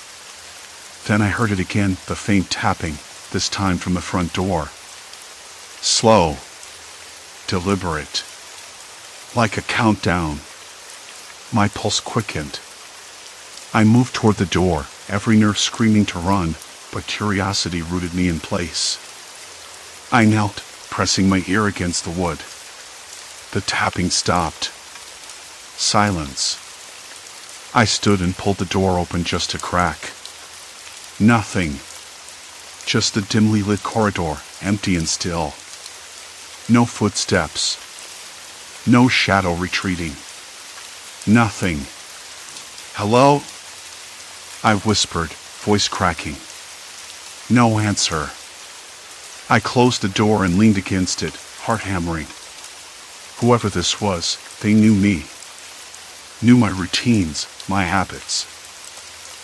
Then I heard it again, the faint tapping, this time from the front door. Slow. Deliberate. Like a countdown. My pulse quickened. I moved toward the door, every nerve screaming to run, but curiosity rooted me in place. I knelt, pressing my ear against the wood. The tapping stopped. Silence. I stood and pulled the door open just a crack. Nothing. Just the dimly lit corridor, empty and still. No footsteps. No shadow retreating. Nothing. Hello? I whispered, voice cracking. No answer. I closed the door and leaned against it, heart hammering. Whoever this was, they knew me. Knew my routines, my habits.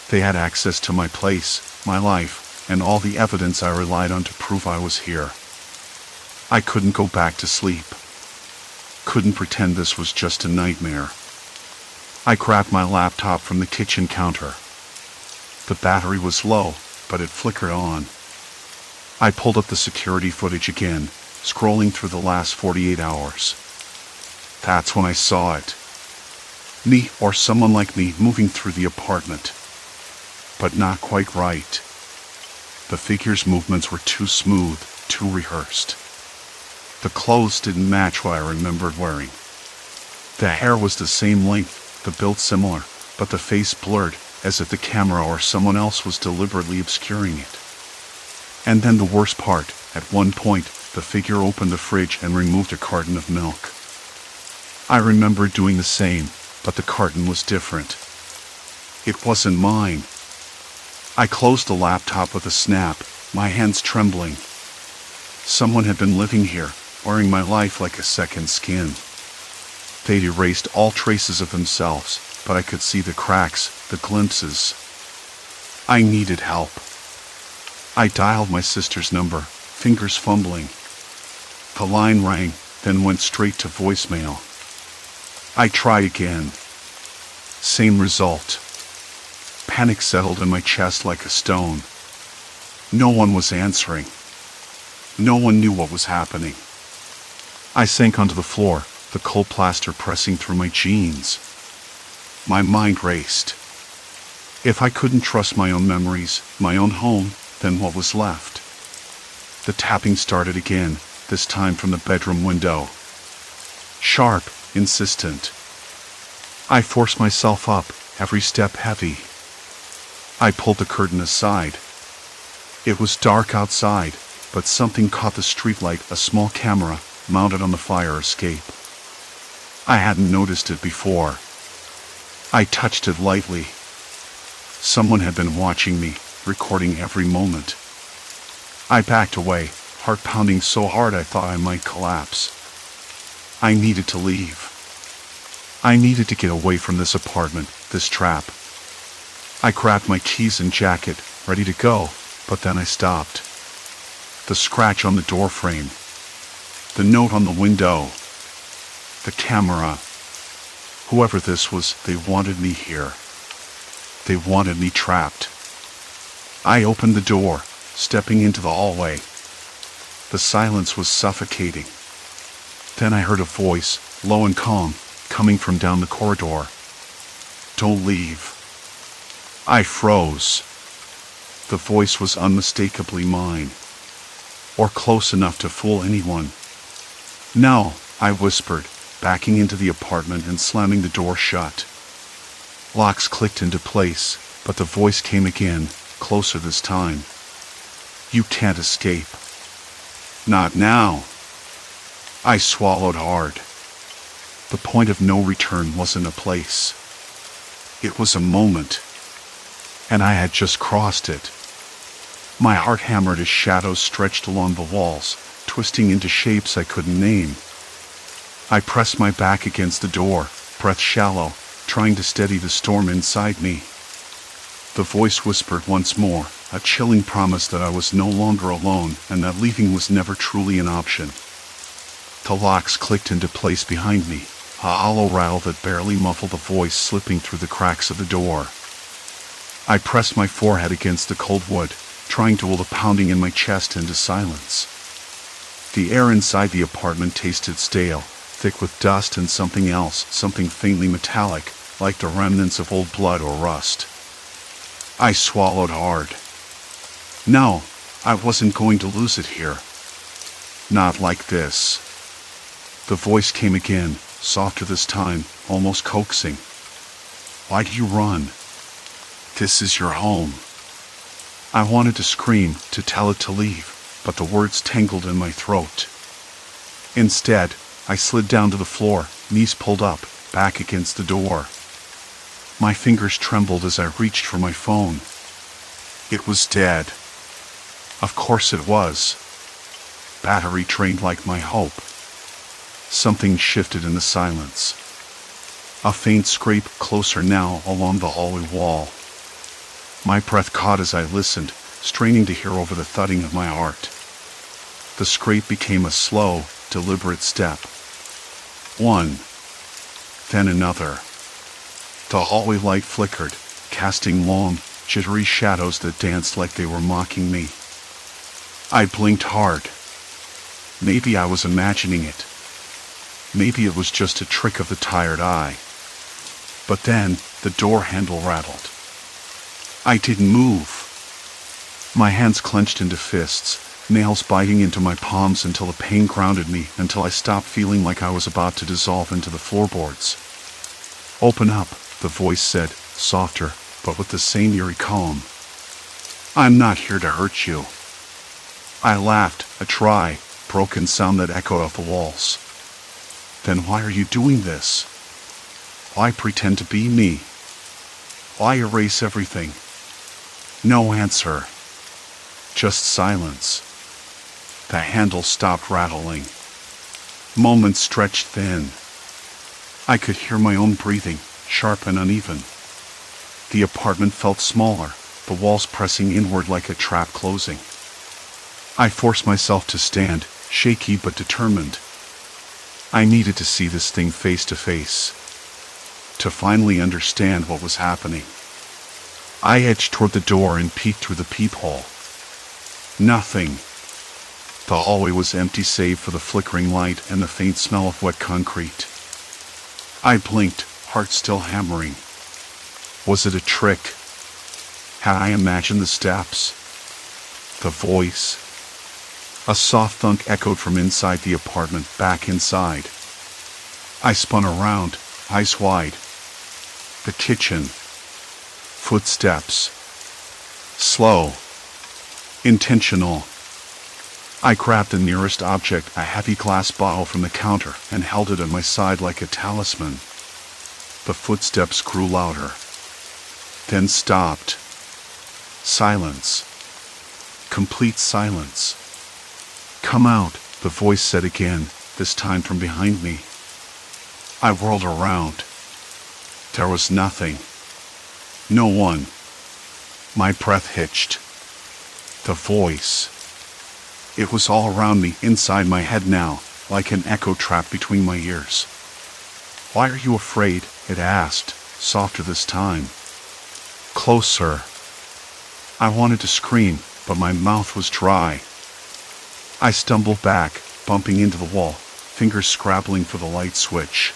They had access to my place, my life, and all the evidence I relied on to prove I was here. I couldn't go back to sleep. Couldn't pretend this was just a nightmare. I grabbed my laptop from the kitchen counter. The battery was low, but it flickered on. I pulled up the security footage again, scrolling through the last 48 hours. That's when I saw it. Me, or someone like me, moving through the apartment. But not quite right. The figure's movements were too smooth, too rehearsed. The clothes didn't match what I remembered wearing. The hair was the same length, the build similar, but the face blurred, as if the camera or someone else was deliberately obscuring it. And then the worst part, at one point, the figure opened the fridge and removed a carton of milk. I remember doing the same, but the carton was different. It wasn't mine. I closed the laptop with a snap, my hands trembling. Someone had been living here, wearing my life like a second skin. They'd erased all traces of themselves, but I could see the cracks, the glimpses. I needed help. I dialed my sister's number, fingers fumbling. The line rang, then went straight to voicemail. I tried again. Same result. Panic settled in my chest like a stone. No one was answering. No one knew what was happening. I sank onto the floor, the cold plaster pressing through my jeans. My mind raced. If I couldn't trust my own memories, my own home, then what was left? The tapping started again, this time from the bedroom window. Sharp, insistent. I forced myself up, every step heavy. I pulled the curtain aside. It was dark outside, but something caught the streetlight, a small camera mounted on the fire escape. I hadn't noticed it before. I touched it lightly. Someone had been watching me, recording every moment. I backed away, heart pounding so hard I thought I might collapse. I needed to leave. I needed to get away from this apartment, this trap. I grabbed my keys and jacket, ready to go, but then I stopped. The scratch on the door frame. The note on the window. The camera. Whoever this was, they wanted me here. They wanted me trapped. I opened the door, stepping into the hallway. The silence was suffocating. Then I heard a voice, low and calm, coming from down the corridor. "Don't leave." I froze. The voice was unmistakably mine, or close enough to fool anyone. "No," I whispered, backing into the apartment and slamming the door shut. Locks clicked into place, but the voice came again, closer this time. "You can't escape." "Not now." I swallowed hard. The point of no return wasn't a place. It was a moment, and I had just crossed it. My heart hammered as shadows stretched along the walls, twisting into shapes I couldn't name. I pressed my back against the door, breath shallow, trying to steady the storm inside me. The voice whispered once more, a chilling promise that I was no longer alone and that leaving was never truly an option. The locks clicked into place behind me, a hollow rattle that barely muffled the voice slipping through the cracks of the door. I pressed my forehead against the cold wood, trying to will the pounding in my chest into silence. The air inside the apartment tasted stale, thick with dust and something else, something faintly metallic, like the remnants of old blood or rust. I swallowed hard. No, I wasn't going to lose it here. Not like this. The voice came again, softer this time, almost coaxing. "Why do you run? This is your home." I wanted to scream, to tell it to leave, but the words tangled in my throat. Instead, I slid down to the floor, knees pulled up, back against the door. My fingers trembled as I reached for my phone. It was dead. Of course it was. Battery drained like my hope. Something shifted in the silence. A faint scrape closer now along the hallway wall. My breath caught as I listened, straining to hear over the thudding of my heart. The scrape became a slow, deliberate step. One. Then another. The hallway light flickered, casting long, jittery shadows that danced like they were mocking me. I blinked hard. Maybe I was imagining it. Maybe it was just a trick of the tired eye. But then, the door handle rattled. I didn't move. My hands clenched into fists, nails biting into my palms until the pain grounded me, until I stopped feeling like I was about to dissolve into the floorboards. "Open up," the voice said, softer, but with the same eerie calm. "I'm not here to hurt you." I laughed, a dry, broken sound that echoed off the walls. "Then why are you doing this? Why pretend to be me? Why erase everything?" No answer. Just silence. The handle stopped rattling. Moments stretched thin. I could hear my own breathing, sharp and uneven. The apartment felt smaller, the walls pressing inward like a trap closing. I forced myself to stand, shaky but determined. I needed to see this thing face to face, to finally understand what was happening. I edged toward the door and peeked through the peephole. Nothing. The hallway was empty save for the flickering light and the faint smell of wet concrete. I blinked, heart still hammering. Was it a trick? Had I imagined the steps? The voice? A soft thunk echoed from inside the apartment, back inside. I spun around, eyes wide. The kitchen. Footsteps. Slow. Intentional. I grabbed the nearest object, a heavy glass bottle from the counter, and held it at my side like a talisman. The footsteps grew louder, then stopped. Silence. Complete silence. "Come out," the voice said again, this time from behind me. I whirled around. There was nothing. No one. My breath hitched. The voice. It was all around me, inside my head now, like an echo trap between my ears. "Why are you afraid?" it asked, softer this time. Closer. I wanted to scream, but my mouth was dry. I stumbled back, bumping into the wall, fingers scrabbling for the light switch.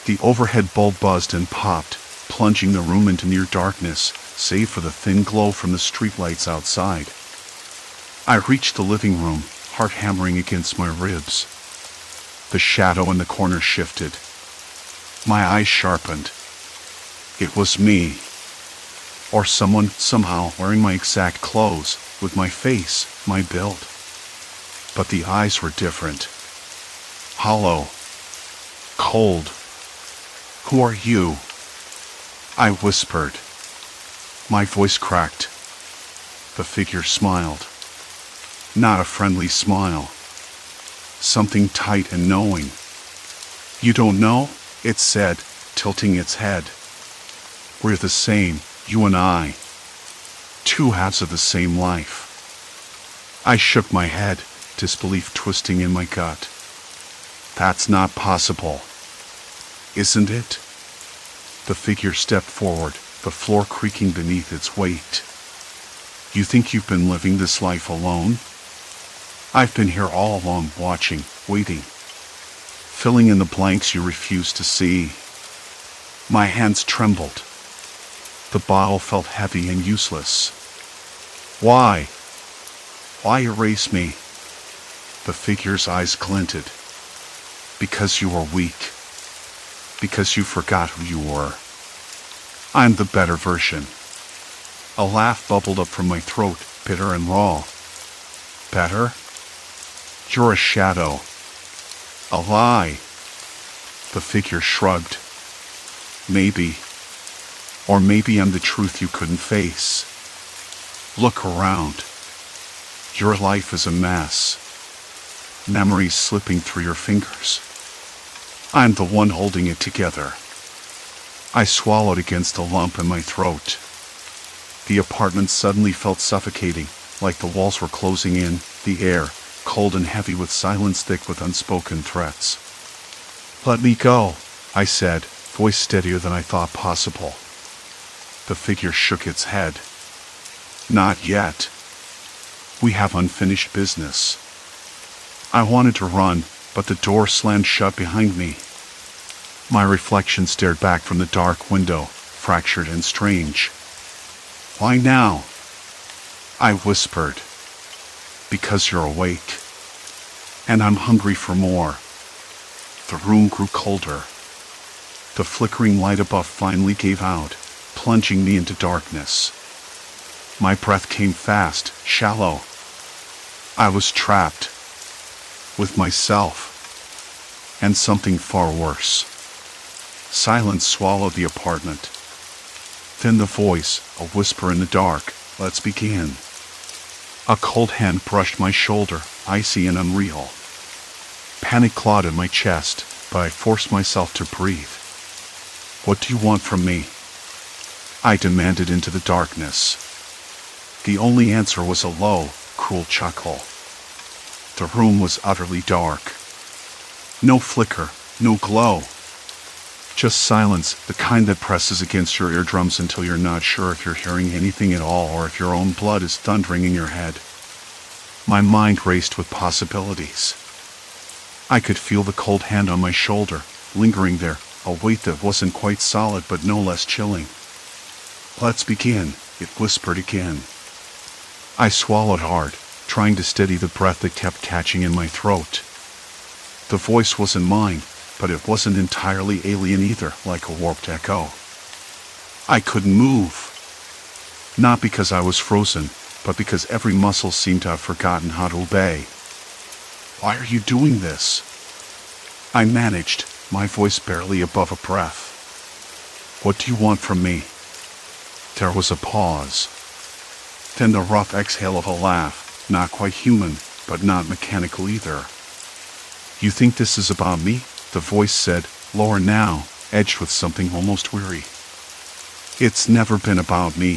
The overhead bulb buzzed and popped, plunging the room into near darkness, save for the thin glow from the streetlights outside. I reached the living room, heart hammering against my ribs. The shadow in the corner shifted. My eyes sharpened. It was me. Or someone, somehow, wearing my exact clothes, with my face, my build. But the eyes were different. Hollow. Cold. "Who are you?" I whispered. My voice cracked. The figure smiled. Not a friendly smile. Something tight and knowing. "You don't know?" it said, tilting its head. "We're the same, you and I. Two halves of the same life." I shook my head, disbelief twisting in my gut. "That's not possible." "Isn't it?" The figure stepped forward, the floor creaking beneath its weight. "You think you've been living this life alone? I've been here all along, watching, waiting, filling in the blanks you refuse to see." My hands trembled. The bottle felt heavy and useless. "Why? Why erase me?" The figure's eyes glinted. "Because you are weak. Because you forgot who you were. I'm the better version." A laugh bubbled up from my throat, bitter and raw. "Better? You're a shadow. A lie." The figure shrugged. "Maybe. Or maybe I'm the truth you couldn't face. Look around. Your life is a mess. Memories slipping through your fingers. I'm the one holding it together." I swallowed against a lump in my throat. The apartment suddenly felt suffocating, like the walls were closing in, the air, cold and heavy with silence thick with unspoken threats. "Let me go," I said, voice steadier than I thought possible. The figure shook its head. "Not yet. We have unfinished business." I wanted to run, but the door slammed shut behind me. My reflection stared back from the dark window, fractured and strange. "Why now?" I whispered. "Because you're awake. And I'm hungry for more." The room grew colder. The flickering light above finally gave out, plunging me into darkness. My breath came fast, shallow. I was trapped. With myself. And something far worse. Silence swallowed the apartment. Then the voice, a whisper in the dark, "Let's begin." A cold hand brushed my shoulder, icy and unreal. Panic clawed at my chest, but I forced myself to breathe. "What do you want from me?" I demanded into the darkness. The only answer was a low, cruel chuckle. The room was utterly dark. No flicker, no glow. Just silence, the kind that presses against your eardrums until you're not sure if you're hearing anything at all or if your own blood is thundering in your head. My mind raced with possibilities. I could feel the cold hand on my shoulder, lingering there, a weight that wasn't quite solid but no less chilling. "Let's begin," it whispered again. I swallowed hard, trying to steady the breath that kept catching in my throat. The voice wasn't mine, but it wasn't entirely alien either, like a warped echo. I couldn't move. Not because I was frozen, but because every muscle seemed to have forgotten how to obey. "Why are you doing this?" I managed, my voice barely above a breath. "What do you want from me?" There was a pause. Then the rough exhale of a laugh, not quite human, but not mechanical either. "You think this is about me?" the voice said, lower now, edged with something almost weary. "It's never been about me."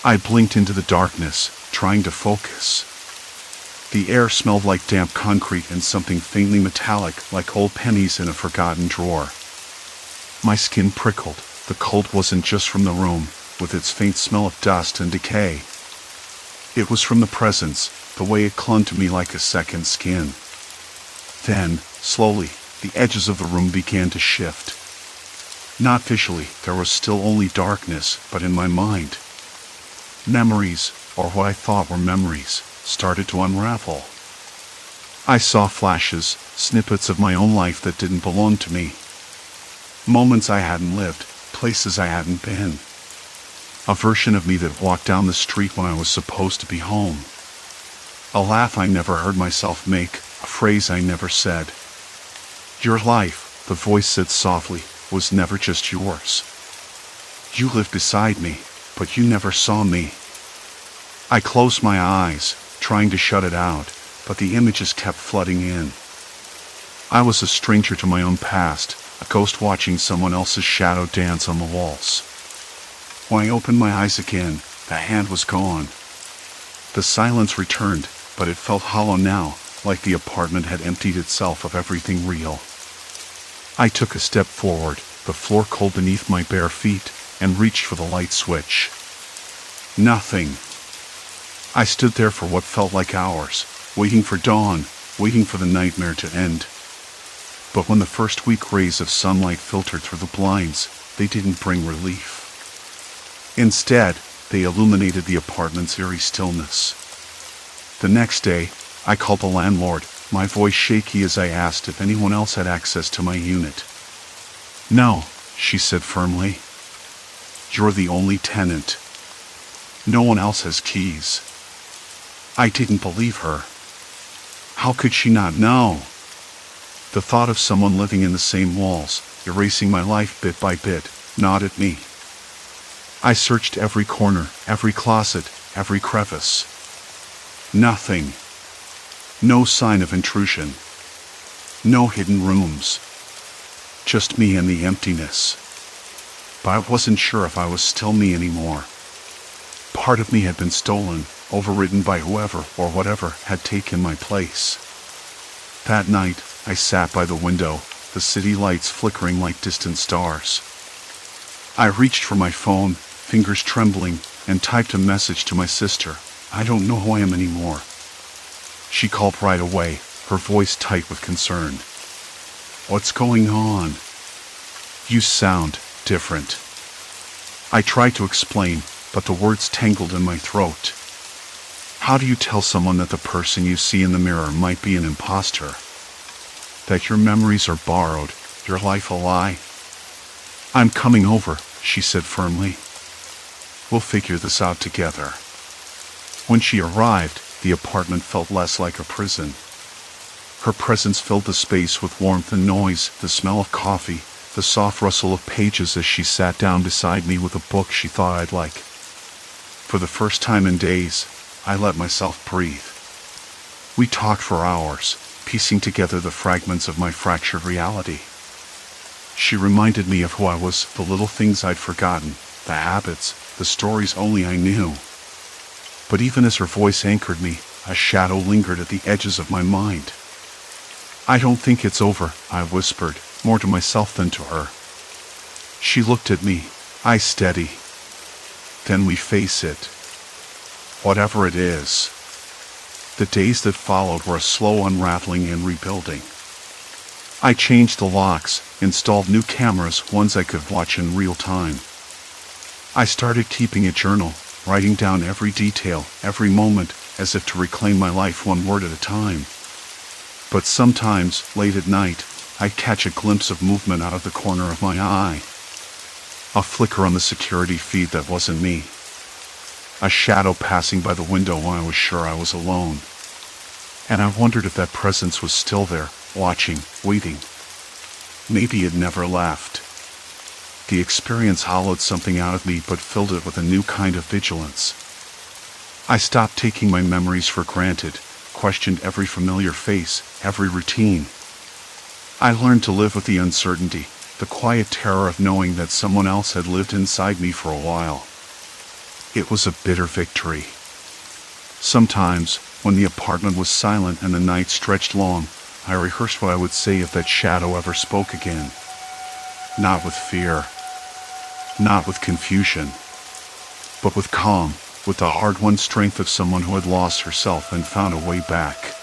I blinked into the darkness, trying to focus. The air smelled like damp concrete and something faintly metallic, like old pennies in a forgotten drawer. My skin prickled. The cold wasn't just from the room, with its faint smell of dust and decay. It was from the presence, the way it clung to me like a second skin. Then, slowly, the edges of the room began to shift. Not visually, there was still only darkness, but in my mind. Memories, or what I thought were memories, started to unravel. I saw flashes, snippets of my own life that didn't belong to me. Moments I hadn't lived, places I hadn't been. A version of me that walked down the street when I was supposed to be home. A laugh I never heard myself make, a phrase I never said. "Your life," the voice said softly, "was never just yours. You lived beside me, but you never saw me." I closed my eyes, trying to shut it out, but the images kept flooding in. I was a stranger to my own past, a ghost watching someone else's shadow dance on the walls. When I opened my eyes again, the hand was gone. The silence returned, but it felt hollow now, like the apartment had emptied itself of everything real. I took a step forward, the floor cold beneath my bare feet, and reached for the light switch. Nothing. I stood there for what felt like hours, waiting for dawn, waiting for the nightmare to end. But when the first weak rays of sunlight filtered through the blinds, they didn't bring relief. Instead, they illuminated the apartment's eerie stillness. The next day, I called the landlord, my voice shaky as I asked if anyone else had access to my unit. "No," she said firmly. "You're the only tenant. No one else has keys." I didn't believe her. How could she not know? The thought of someone living in the same walls, erasing my life bit by bit, gnawed at me. I searched every corner, every closet, every crevice. Nothing. No sign of intrusion. No hidden rooms. Just me and the emptiness. But I wasn't sure if I was still me anymore. Part of me had been stolen, overridden by whoever or whatever had taken my place. That night, I sat by the window, the city lights flickering like distant stars. I reached for my phone, fingers trembling, and typed a message to my sister. "I don't know who I am anymore." She called right away, her voice tight with concern. "What's going on? You sound different." I tried to explain, but the words tangled in my throat. How do you tell someone that the person you see in the mirror might be an imposter? That your memories are borrowed, your life a lie? "I'm coming over," she said firmly. "We'll figure this out together." When she arrived, the apartment felt less like a prison. Her presence filled the space with warmth and noise, the smell of coffee, the soft rustle of pages as she sat down beside me with a book she thought I'd like. For the first time in days, I let myself breathe. We talked for hours, piecing together the fragments of my fractured reality. She reminded me of who I was, the little things I'd forgotten, the habits, the stories only I knew. But even as her voice anchored me, a shadow lingered at the edges of my mind. "I don't think it's over," I whispered, more to myself than to her. She looked at me, eyes steady. "Then we face it. Whatever it is." The days that followed were a slow unraveling and rebuilding. I changed the locks, installed new cameras, ones I could watch in real time. I started keeping a journal, writing down every detail, every moment, as if to reclaim my life one word at a time. But sometimes, late at night, I'd catch a glimpse of movement out of the corner of my eye. A flicker on the security feed that wasn't me. A shadow passing by the window when I was sure I was alone. And I wondered if that presence was still there, watching, waiting. Maybe it never left. The experience hollowed something out of me but filled it with a new kind of vigilance. I stopped taking my memories for granted, questioned every familiar face, every routine. I learned to live with the uncertainty, the quiet terror of knowing that someone else had lived inside me for a while. It was a bitter victory. Sometimes, when the apartment was silent and the night stretched long, I rehearsed what I would say if that shadow ever spoke again. Not with fear, not with confusion, but with calm, with the hard-won strength of someone who had lost herself and found a way back.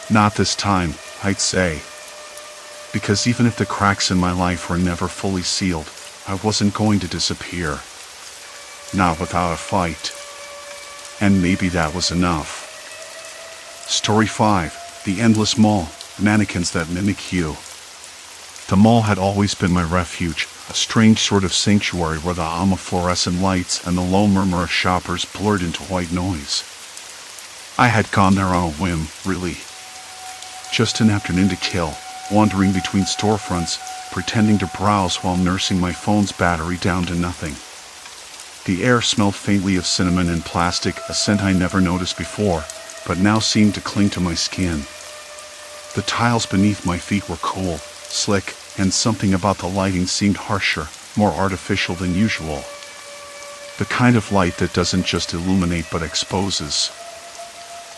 Not this time, I'd say. Because even if the cracks in my life were never fully sealed, I wasn't going to disappear. Not without a fight. And maybe that was enough. Story 5. The Endless Mall. Mannequins that mimic you. The mall had always been my refuge, a strange sort of sanctuary where the hum of fluorescent lights and the low murmur of shoppers blurred into white noise. I had gone there on a whim, really. Just an afternoon to kill, wandering between storefronts, pretending to browse while nursing my phone's battery down to nothing. The air smelled faintly of cinnamon and plastic, a scent I never noticed before, but now seemed to cling to my skin. The tiles beneath my feet were cool, slick, and something about the lighting seemed harsher, more artificial than usual. The kind of light that doesn't just illuminate but exposes.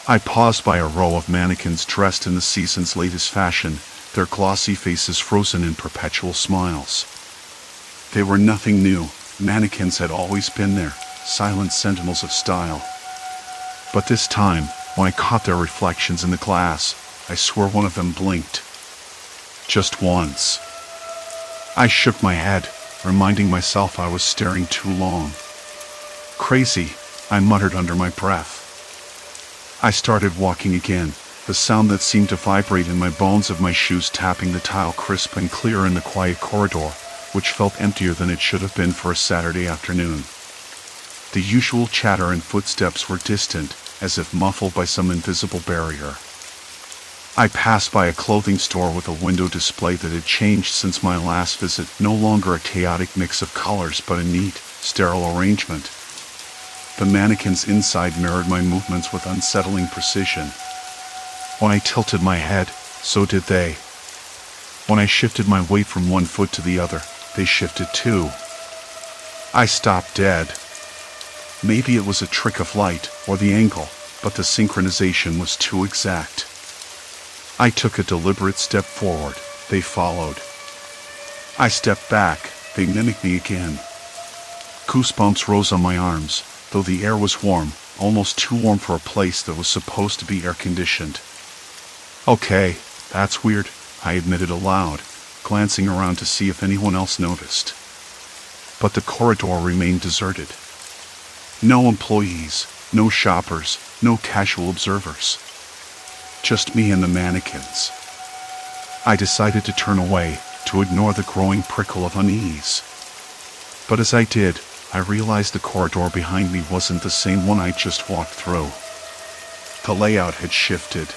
I paused by a row of mannequins dressed in the season's latest fashion, their glossy faces frozen in perpetual smiles. They were nothing new. Mannequins had always been there, silent sentinels of style. But this time, when I caught their reflections in the glass, I swore one of them blinked. Just once. I shook my head, reminding myself I was staring too long. Crazy, I muttered under my breath. I started walking again, the sound that seemed to vibrate in my bones of my shoes tapping the tile crisp and clear in the quiet corridor, which felt emptier than it should have been for a Saturday afternoon. The usual chatter and footsteps were distant, as if muffled by some invisible barrier. I passed by a clothing store with a window display that had changed since my last visit, no longer a chaotic mix of colors but a neat, sterile arrangement. The mannequins inside mirrored my movements with unsettling precision. When I tilted my head, so did they. When I shifted my weight from one foot to the other, they shifted too. I stopped dead. Maybe it was a trick of light, or the angle, but the synchronization was too exact. I took a deliberate step forward, they followed. I stepped back, they mimicked me again. Goosebumps rose on my arms, though the air was warm, almost too warm for a place that was supposed to be air-conditioned. Okay, that's weird, I admitted aloud, glancing around to see if anyone else noticed. But the corridor remained deserted. No employees, no shoppers, no casual observers. Just me and the mannequins. I decided to turn away, to ignore the growing prickle of unease. But as I did, I realized the corridor behind me wasn't the same one I just walked through. The layout had shifted.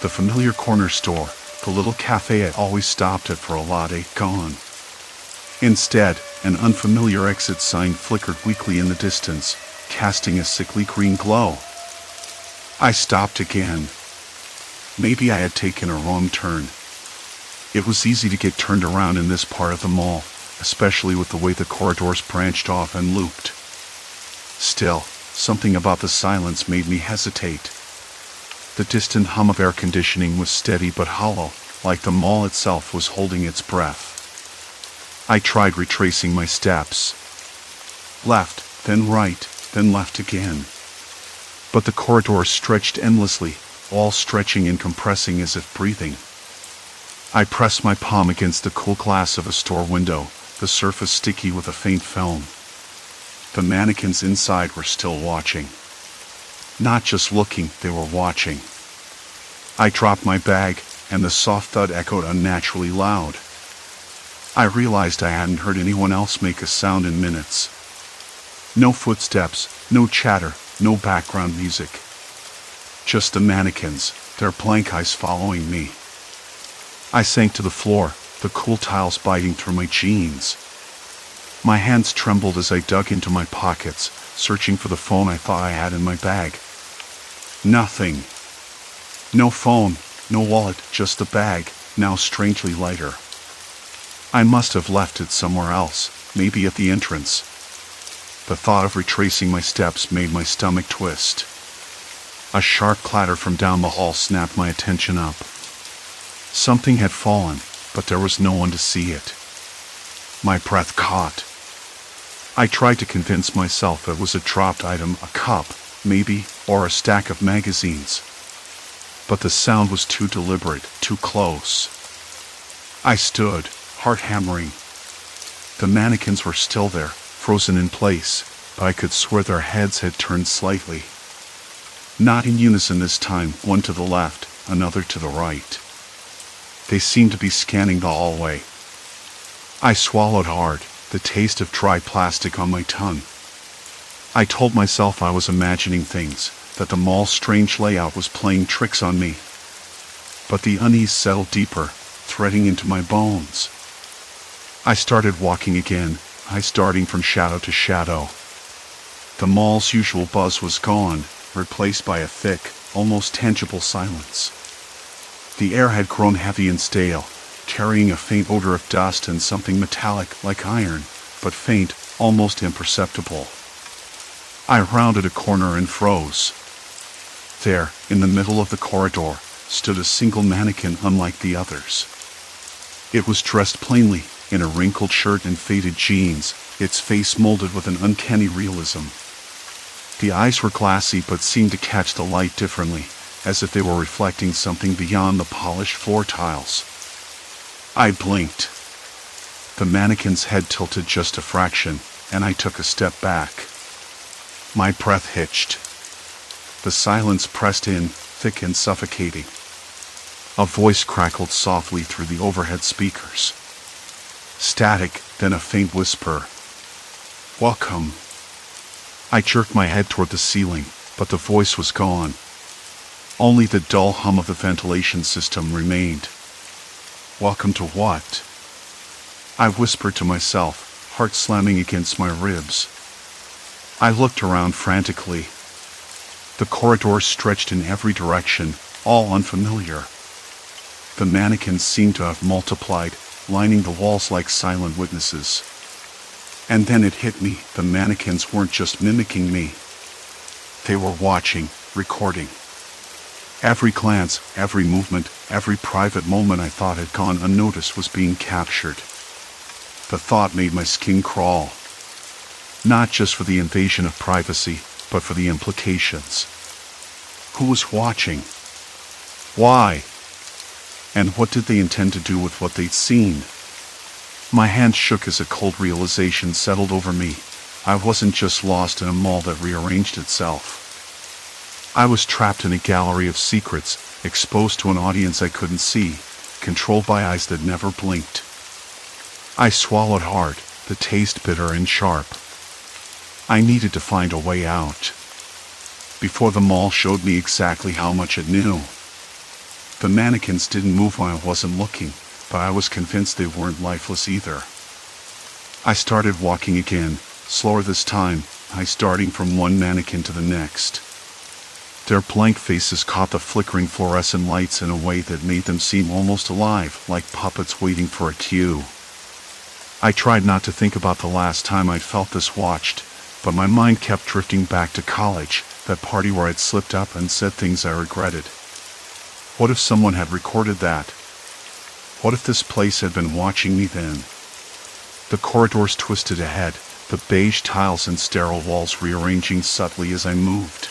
The familiar corner store, the little cafe I always stopped at for a latte, gone. Instead, an unfamiliar exit sign flickered weakly in the distance, casting a sickly green glow. I stopped again. Maybe I had taken a wrong turn. It was easy to get turned around in this part of the mall, especially with the way the corridors branched off and looped. Still, something about the silence made me hesitate. The distant hum of air conditioning was steady but hollow, like the mall itself was holding its breath. I tried retracing my steps. Left, then right, then left again. But the corridors stretched endlessly, all stretching and compressing as if breathing. I pressed my palm against the cool glass of a store window, the surface sticky with a faint film. The mannequins inside were still watching. Not just looking, they were watching. I dropped my bag, and the soft thud echoed unnaturally loud. I realized I hadn't heard anyone else make a sound in minutes. No footsteps, no chatter, no background music. Just the mannequins, their blank eyes following me. I sank to the floor, the cool tiles biting through my jeans. My hands trembled as I dug into my pockets, searching for the phone I thought I had in my bag. Nothing. No phone, no wallet, just the bag, now strangely lighter. I must have left it somewhere else, maybe at the entrance. The thought of retracing my steps made my stomach twist. A sharp clatter from down the hall snapped my attention up. Something had fallen, but there was no one to see it. My breath caught. I tried to convince myself it was a dropped item, a cup, maybe, or a stack of magazines. But the sound was too deliberate, too close. I stood, heart hammering. The mannequins were still there, frozen in place, but I could swear their heads had turned slightly. Not in unison this time, one to the left, another to the right. They seemed to be scanning the hallway. I swallowed hard, the taste of dry plastic on my tongue. I told myself I was imagining things, that the mall's strange layout was playing tricks on me. But the unease settled deeper, threading into my bones. I started walking again, starting from shadow to shadow. The mall's usual buzz was gone, replaced by a thick, almost tangible silence. The air had grown heavy and stale, carrying a faint odor of dust and something metallic like iron, but faint, almost imperceptible. I rounded a corner and froze. There, in the middle of the corridor, stood a single mannequin unlike the others. It was dressed plainly, in a wrinkled shirt and faded jeans, its face molded with an uncanny realism. The eyes were glassy but seemed to catch the light differently, as if they were reflecting something beyond the polished floor tiles. I blinked. The mannequin's head tilted just a fraction, and I took a step back. My breath hitched. The silence pressed in, thick and suffocating. A voice crackled softly through the overhead speakers. Static, then a faint whisper. "Welcome." I jerked my head toward the ceiling, but the voice was gone. Only the dull hum of the ventilation system remained. Welcome to what? I whispered to myself, heart slamming against my ribs. I looked around frantically. The corridor stretched in every direction, all unfamiliar. The mannequins seemed to have multiplied, lining the walls like silent witnesses. And then it hit me, the mannequins weren't just mimicking me. They were watching, recording. Every glance, every movement, every private moment I thought had gone unnoticed was being captured. The thought made my skin crawl. Not just for the invasion of privacy, but for the implications. Who was watching? Why? And what did they intend to do with what they'd seen? My hands shook as a cold realization settled over me. I wasn't just lost in a mall that rearranged itself. I was trapped in a gallery of secrets, exposed to an audience I couldn't see, controlled by eyes that never blinked. I swallowed hard, the taste bitter and sharp. I needed to find a way out. Before the mall showed me exactly how much it knew. The mannequins didn't move when I wasn't looking, but I was convinced they weren't lifeless either. I started walking again, slower this time, starting from one mannequin to the next. Their blank faces caught the flickering fluorescent lights in a way that made them seem almost alive, like puppets waiting for a cue. I tried not to think about the last time I'd felt this watched, but my mind kept drifting back to college, that party where I'd slipped up and said things I regretted. What if someone had recorded that? What if this place had been watching me then? The corridors twisted ahead, the beige tiles and sterile walls rearranging subtly as I moved.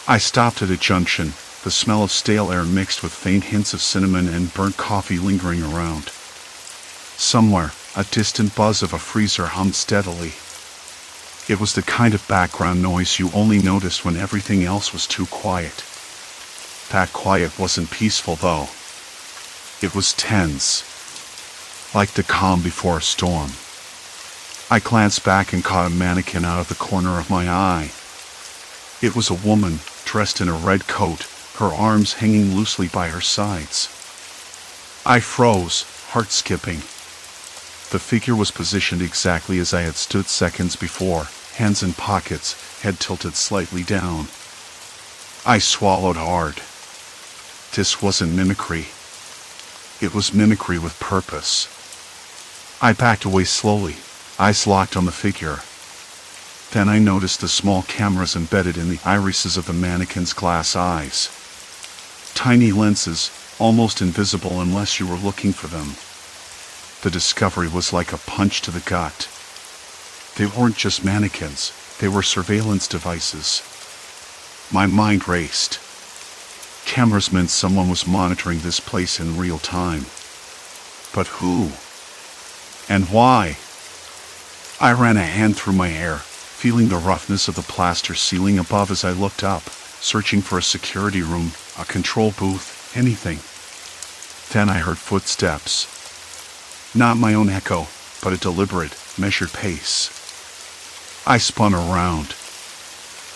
I stopped at a junction, the smell of stale air mixed with faint hints of cinnamon and burnt coffee lingering around. Somewhere, a distant buzz of a freezer hummed steadily. It was the kind of background noise you only noticed when everything else was too quiet. That quiet wasn't peaceful, though. It was tense, like the calm before a storm. I glanced back and caught a mannequin out of the corner of my eye. It was a woman, dressed in a red coat, her arms hanging loosely by her sides. I froze, heart skipping. The figure was positioned exactly as I had stood seconds before, hands in pockets, head tilted slightly down. I swallowed hard. This wasn't mimicry. It was mimicry with purpose. I backed away slowly, eyes locked on the figure. Then I noticed the small cameras embedded in the irises of the mannequin's glass eyes. Tiny lenses, almost invisible unless you were looking for them. The discovery was like a punch to the gut. They weren't just mannequins, they were surveillance devices. My mind raced. Cameras meant someone was monitoring this place in real time. But who? And why? I ran a hand through my hair, feeling the roughness of the plaster ceiling above as I looked up, searching for a security room, a control booth, anything. Then I heard footsteps. Not my own echo, but a deliberate, measured pace. I spun around.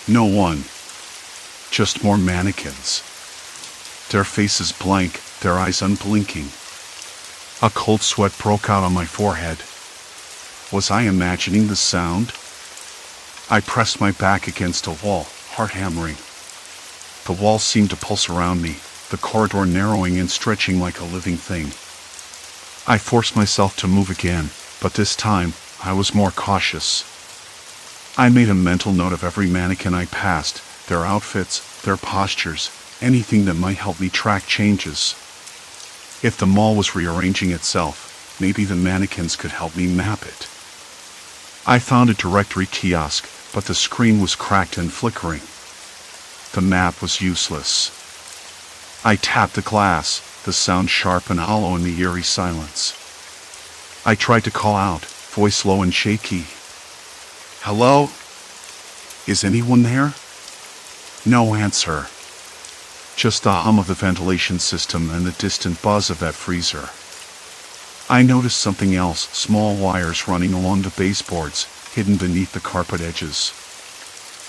No one. Just more mannequins. Their faces blank, their eyes unblinking. A cold sweat broke out on my forehead. Was I imagining the sound? I pressed my back against a wall, heart hammering. The wall seemed to pulse around me, the corridor narrowing and stretching like a living thing. I forced myself to move again, but this time, I was more cautious. I made a mental note of every mannequin I passed, their outfits, their postures, anything that might help me track changes. If the mall was rearranging itself, maybe the mannequins could help me map it. I found a directory kiosk, but the screen was cracked and flickering. The map was useless. I tapped the glass, the sound sharp and hollow in the eerie silence. I tried to call out, voice low and shaky. Hello? Is anyone there? No answer. Just the hum of the ventilation system and the distant buzz of that freezer. I noticed something else, small wires running along the baseboards, hidden beneath the carpet edges.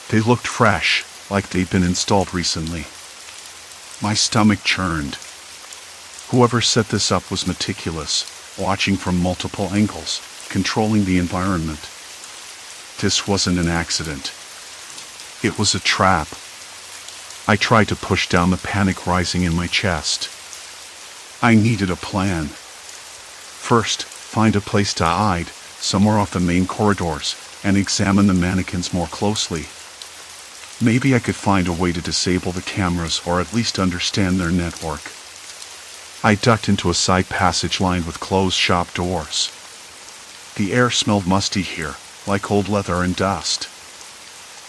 They looked fresh, like they'd been installed recently. My stomach churned. Whoever set this up was meticulous, watching from multiple angles, controlling the environment. This wasn't an accident. It was a trap. I tried to push down the panic rising in my chest. I needed a plan. First, find a place to hide, somewhere off the main corridors, and examine the mannequins more closely. Maybe I could find a way to disable the cameras or at least understand their network. I ducked into a side passage lined with closed shop doors. The air smelled musty here, like old leather and dust.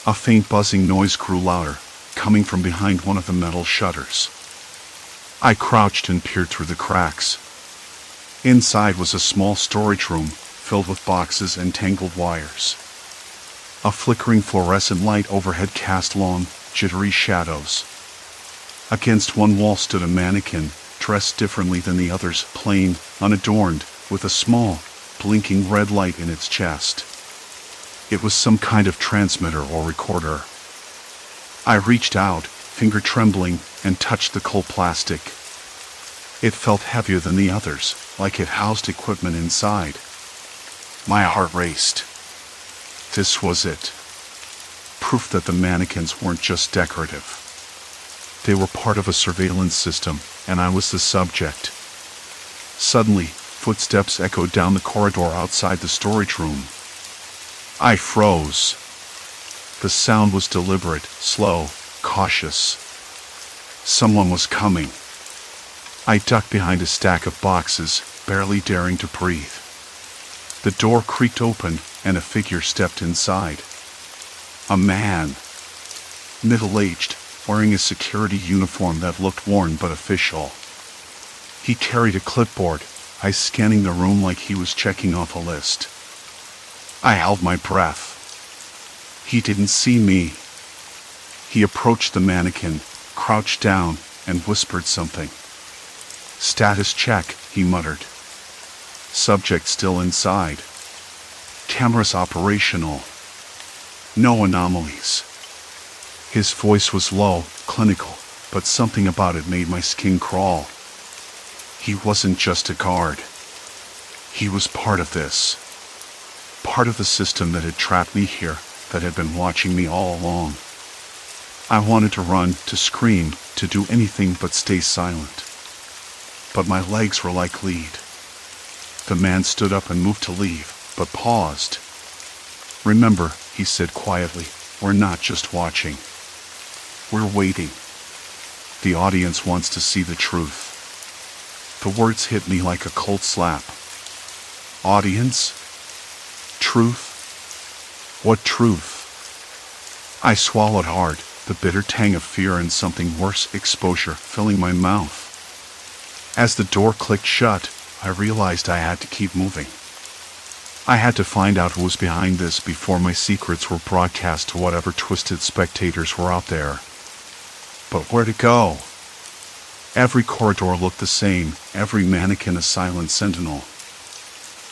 A faint buzzing noise grew louder, coming from behind one of the metal shutters. I crouched and peered through the cracks. Inside was a small storage room, filled with boxes and tangled wires. A flickering fluorescent light overhead cast long, jittery shadows. Against one wall stood a mannequin, dressed differently than the others, plain, unadorned, with a small, blinking red light in its chest. It was some kind of transmitter or recorder. I reached out, finger trembling, and touched the cold plastic. It felt heavier than the others, like it housed equipment inside. My heart raced. This was it. Proof that the mannequins weren't just decorative. They were part of a surveillance system, and I was the subject. Suddenly, footsteps echoed down the corridor outside the storage room. I froze. The sound was deliberate, slow, cautious. Someone was coming. I ducked behind a stack of boxes, barely daring to breathe. The door creaked open, and a figure stepped inside. A man. Middle-aged, wearing a security uniform that looked worn but official. He carried a clipboard, eyes scanning the room like he was checking off a list. I held my breath. He didn't see me. He approached the mannequin, crouched down, and whispered something. "Status check," he muttered. "Subject still inside." Cameras operational. No anomalies. His voice was low, clinical, but something about it made my skin crawl. He wasn't just a guard. He was part of this. Part of the system that had trapped me here, that had been watching me all along. I wanted to run, to scream, to do anything but stay silent. But my legs were like lead. The man stood up and moved to leave, but paused. "Remember," he said quietly, "we're not just watching. We're waiting. The audience wants to see the truth." The words hit me like a cold slap. Audience? Truth? What truth? I swallowed hard, the bitter tang of fear and something worse, exposure, filling my mouth. As the door clicked shut, I realized I had to keep moving. I had to find out who was behind this before my secrets were broadcast to whatever twisted spectators were out there. But where to go? Every corridor looked the same, every mannequin a silent sentinel.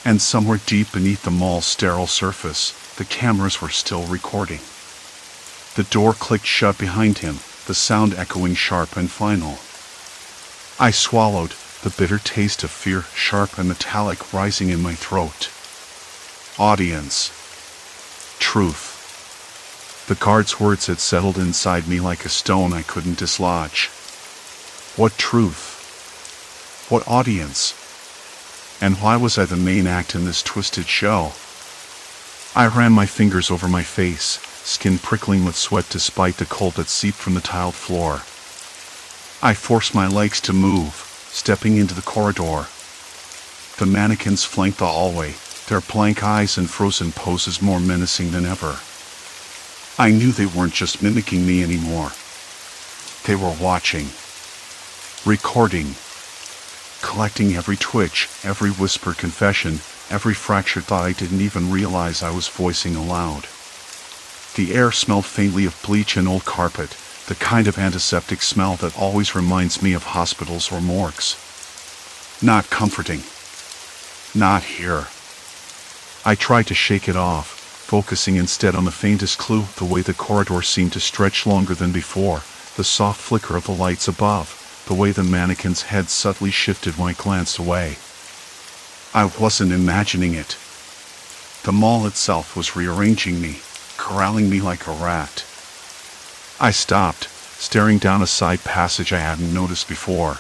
And somewhere deep beneath the mall's sterile surface, the cameras were still recording. The door clicked shut behind him, the sound echoing sharp and final. I swallowed, the bitter taste of fear, sharp and metallic, rising in my throat. Audience. Truth. The guard's words had settled inside me like a stone I couldn't dislodge. What truth? What audience? And why was I the main act in this twisted show? I ran my fingers over my face, skin prickling with sweat despite the cold that seeped from the tiled floor. I forced my legs to move, stepping into the corridor. The mannequins flanked the hallway, their blank eyes and frozen poses more menacing than ever. I knew they weren't just mimicking me anymore. They were watching. Recording. Collecting every twitch, every whispered confession, every fractured thought I didn't even realize I was voicing aloud. The air smelled faintly of bleach and old carpet, the kind of antiseptic smell that always reminds me of hospitals or morgues. Not comforting. Not here. I tried to shake it off, focusing instead on the faintest clue, the way the corridor seemed to stretch longer than before, the soft flicker of the lights above, the way the mannequin's head subtly shifted when I glanced away. I wasn't imagining it. The mall itself was rearranging me, corralling me like a rat. I stopped, staring down a side passage I hadn't noticed before.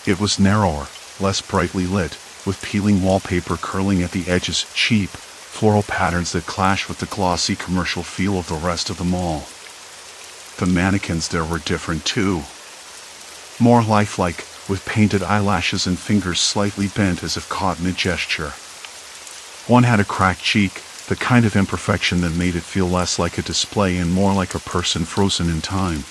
It was narrower, less brightly lit, with peeling wallpaper curling at the edges, cheap, floral patterns that clashed with the glossy commercial feel of the rest of the mall. The mannequins there were different too. More lifelike, with painted eyelashes and fingers slightly bent as if caught in a gesture. One had a cracked cheek, the kind of imperfection that made it feel less like a display and more like a person frozen in time.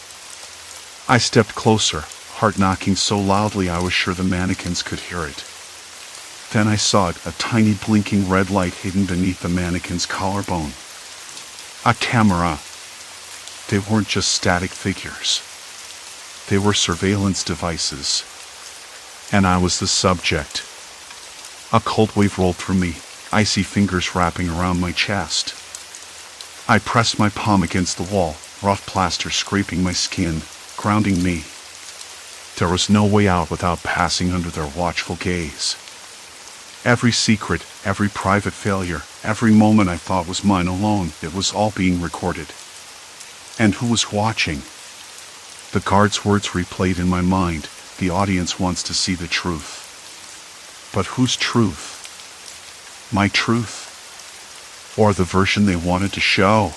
I stepped closer, heart knocking so loudly I was sure the mannequins could hear it. Then I saw it, a tiny blinking red light hidden beneath the mannequin's collarbone. A camera. They weren't just static figures. They were surveillance devices. And I was the subject. A cold wave rolled through me, icy fingers wrapping around my chest. I pressed my palm against the wall, rough plaster scraping my skin, grounding me. There was no way out without passing under their watchful gaze. Every secret, every private failure, every moment I thought was mine alone, it was all being recorded. And who was watching? The guard's words replayed in my mind, the audience wants to see the truth. But whose truth? My truth? Or the version they wanted to show?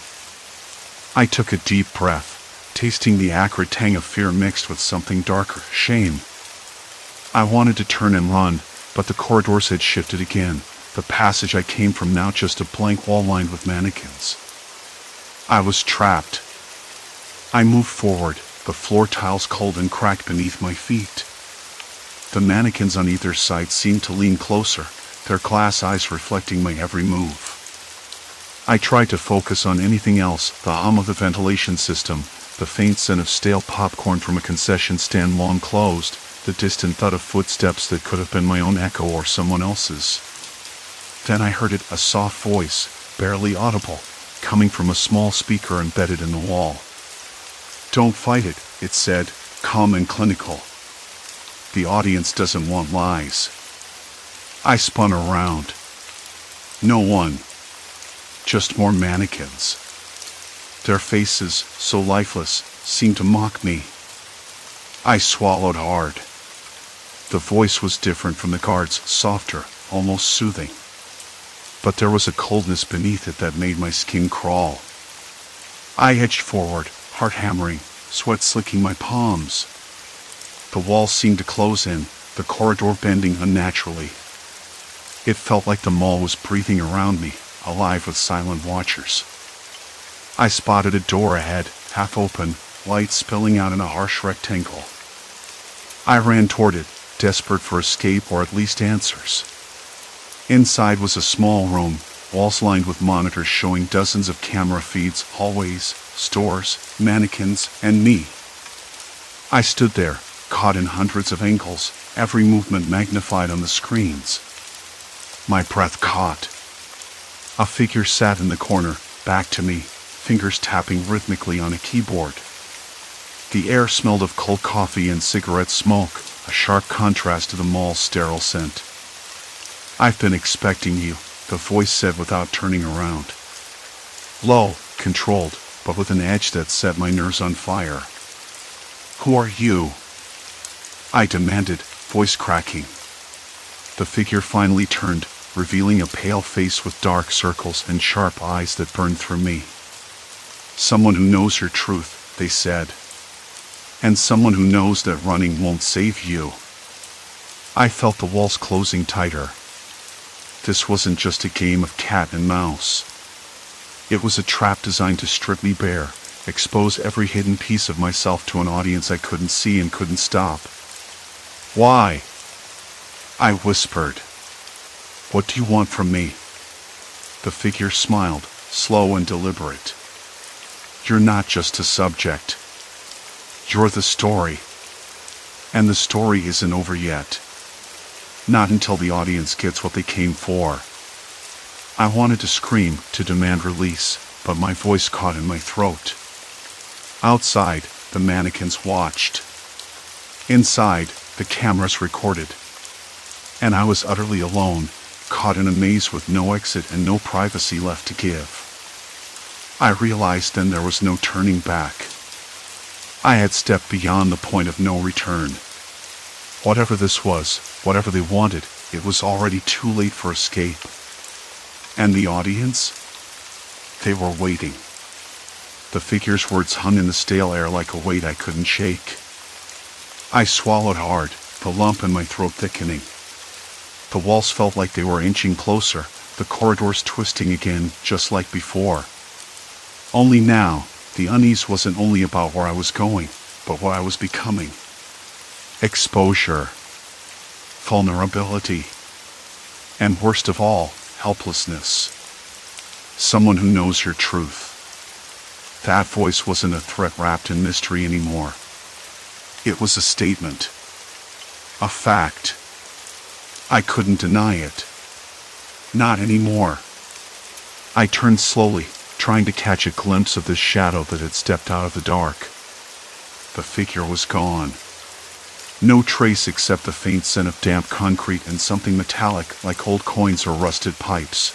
I took a deep breath, tasting the acrid tang of fear mixed with something darker, shame. I wanted to turn and run, but the corridors had shifted again, the passage I came from now just a blank wall lined with mannequins. I was trapped. I moved forward, the floor tiles cold and cracked beneath my feet. The mannequins on either side seemed to lean closer, their glass eyes reflecting my every move. I tried to focus on anything else, the hum of the ventilation system, the faint scent of stale popcorn from a concession stand long closed, the distant thud of footsteps that could have been my own echo or someone else's. Then I heard it, a soft voice, barely audible, coming from a small speaker embedded in the wall. "Don't fight it," it said, calm and clinical. "The audience doesn't want lies." I spun around. No one. Just more mannequins. Their faces, so lifeless, seemed to mock me. I swallowed hard. The voice was different from the guards, softer, almost soothing. But there was a coldness beneath it that made my skin crawl. I edged forward, heart hammering, sweat slicking my palms. The wall seemed to close in, the corridor bending unnaturally. It felt like the mall was breathing around me, alive with silent watchers. I spotted a door ahead, half open, light spilling out in a harsh rectangle. I ran toward it, desperate for escape or at least answers. Inside was a small room, walls lined with monitors showing dozens of camera feeds, hallways, stores, mannequins, and me. I stood there, caught in hundreds of angles, every movement magnified on the screens. My breath caught. A figure sat in the corner, back to me, fingers tapping rhythmically on a keyboard. The air smelled of cold coffee and cigarette smoke, a sharp contrast to the mall's sterile scent. "I've been expecting you," the voice said without turning around. Low, controlled, but with an edge that set my nerves on fire. "Who are you?" I demanded, voice cracking. The figure finally turned, revealing a pale face with dark circles and sharp eyes that burned through me. "Someone who knows your truth," they said. "And someone who knows that running won't save you." I felt the walls closing tighter. This wasn't just a game of cat and mouse. It was a trap designed to strip me bare, expose every hidden piece of myself to an audience I couldn't see and couldn't stop. "Why?" I whispered. "What do you want from me?" The figure smiled, slow and deliberate. "You're not just a subject. You're the story. And the story isn't over yet. Not until the audience gets what they came for." I wanted to scream, to demand release, but my voice caught in my throat. Outside, the mannequins watched. Inside, the cameras recorded. And I was utterly alone, caught in a maze with no exit and no privacy left to give. I realized then there was no turning back. I had stepped beyond the point of no return. Whatever this was, whatever they wanted, it was already too late for escape. And the audience? They were waiting. The figure's words hung in the stale air like a weight I couldn't shake. I swallowed hard, the lump in my throat thickening. The walls felt like they were inching closer, the corridors twisting again, just like before. Only now, the unease wasn't only about where I was going, but what I was becoming. Exposure. Vulnerability. And worst of all, helplessness. Someone who knows your truth. That voice wasn't a threat wrapped in mystery anymore. It was a statement. A fact. I couldn't deny it. Not anymore. I turned slowly, trying to catch a glimpse of this shadow that had stepped out of the dark. The figure was gone. No trace except the faint scent of damp concrete and something metallic like old coins or rusted pipes.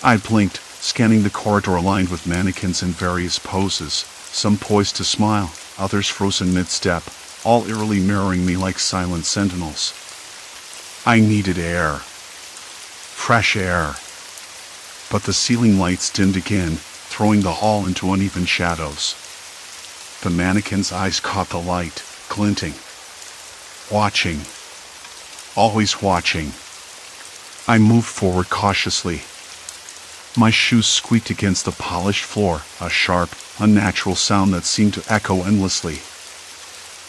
I blinked, scanning the corridor lined with mannequins in various poses, some poised to smile, others frozen mid-step, all eerily mirroring me like silent sentinels. I needed air. Fresh air. But the ceiling lights dimmed again, throwing the hall into uneven shadows. The mannequin's eyes caught the light, glinting. Watching. Always watching. I moved forward cautiously. My shoes squeaked against the polished floor, a sharp, unnatural sound that seemed to echo endlessly.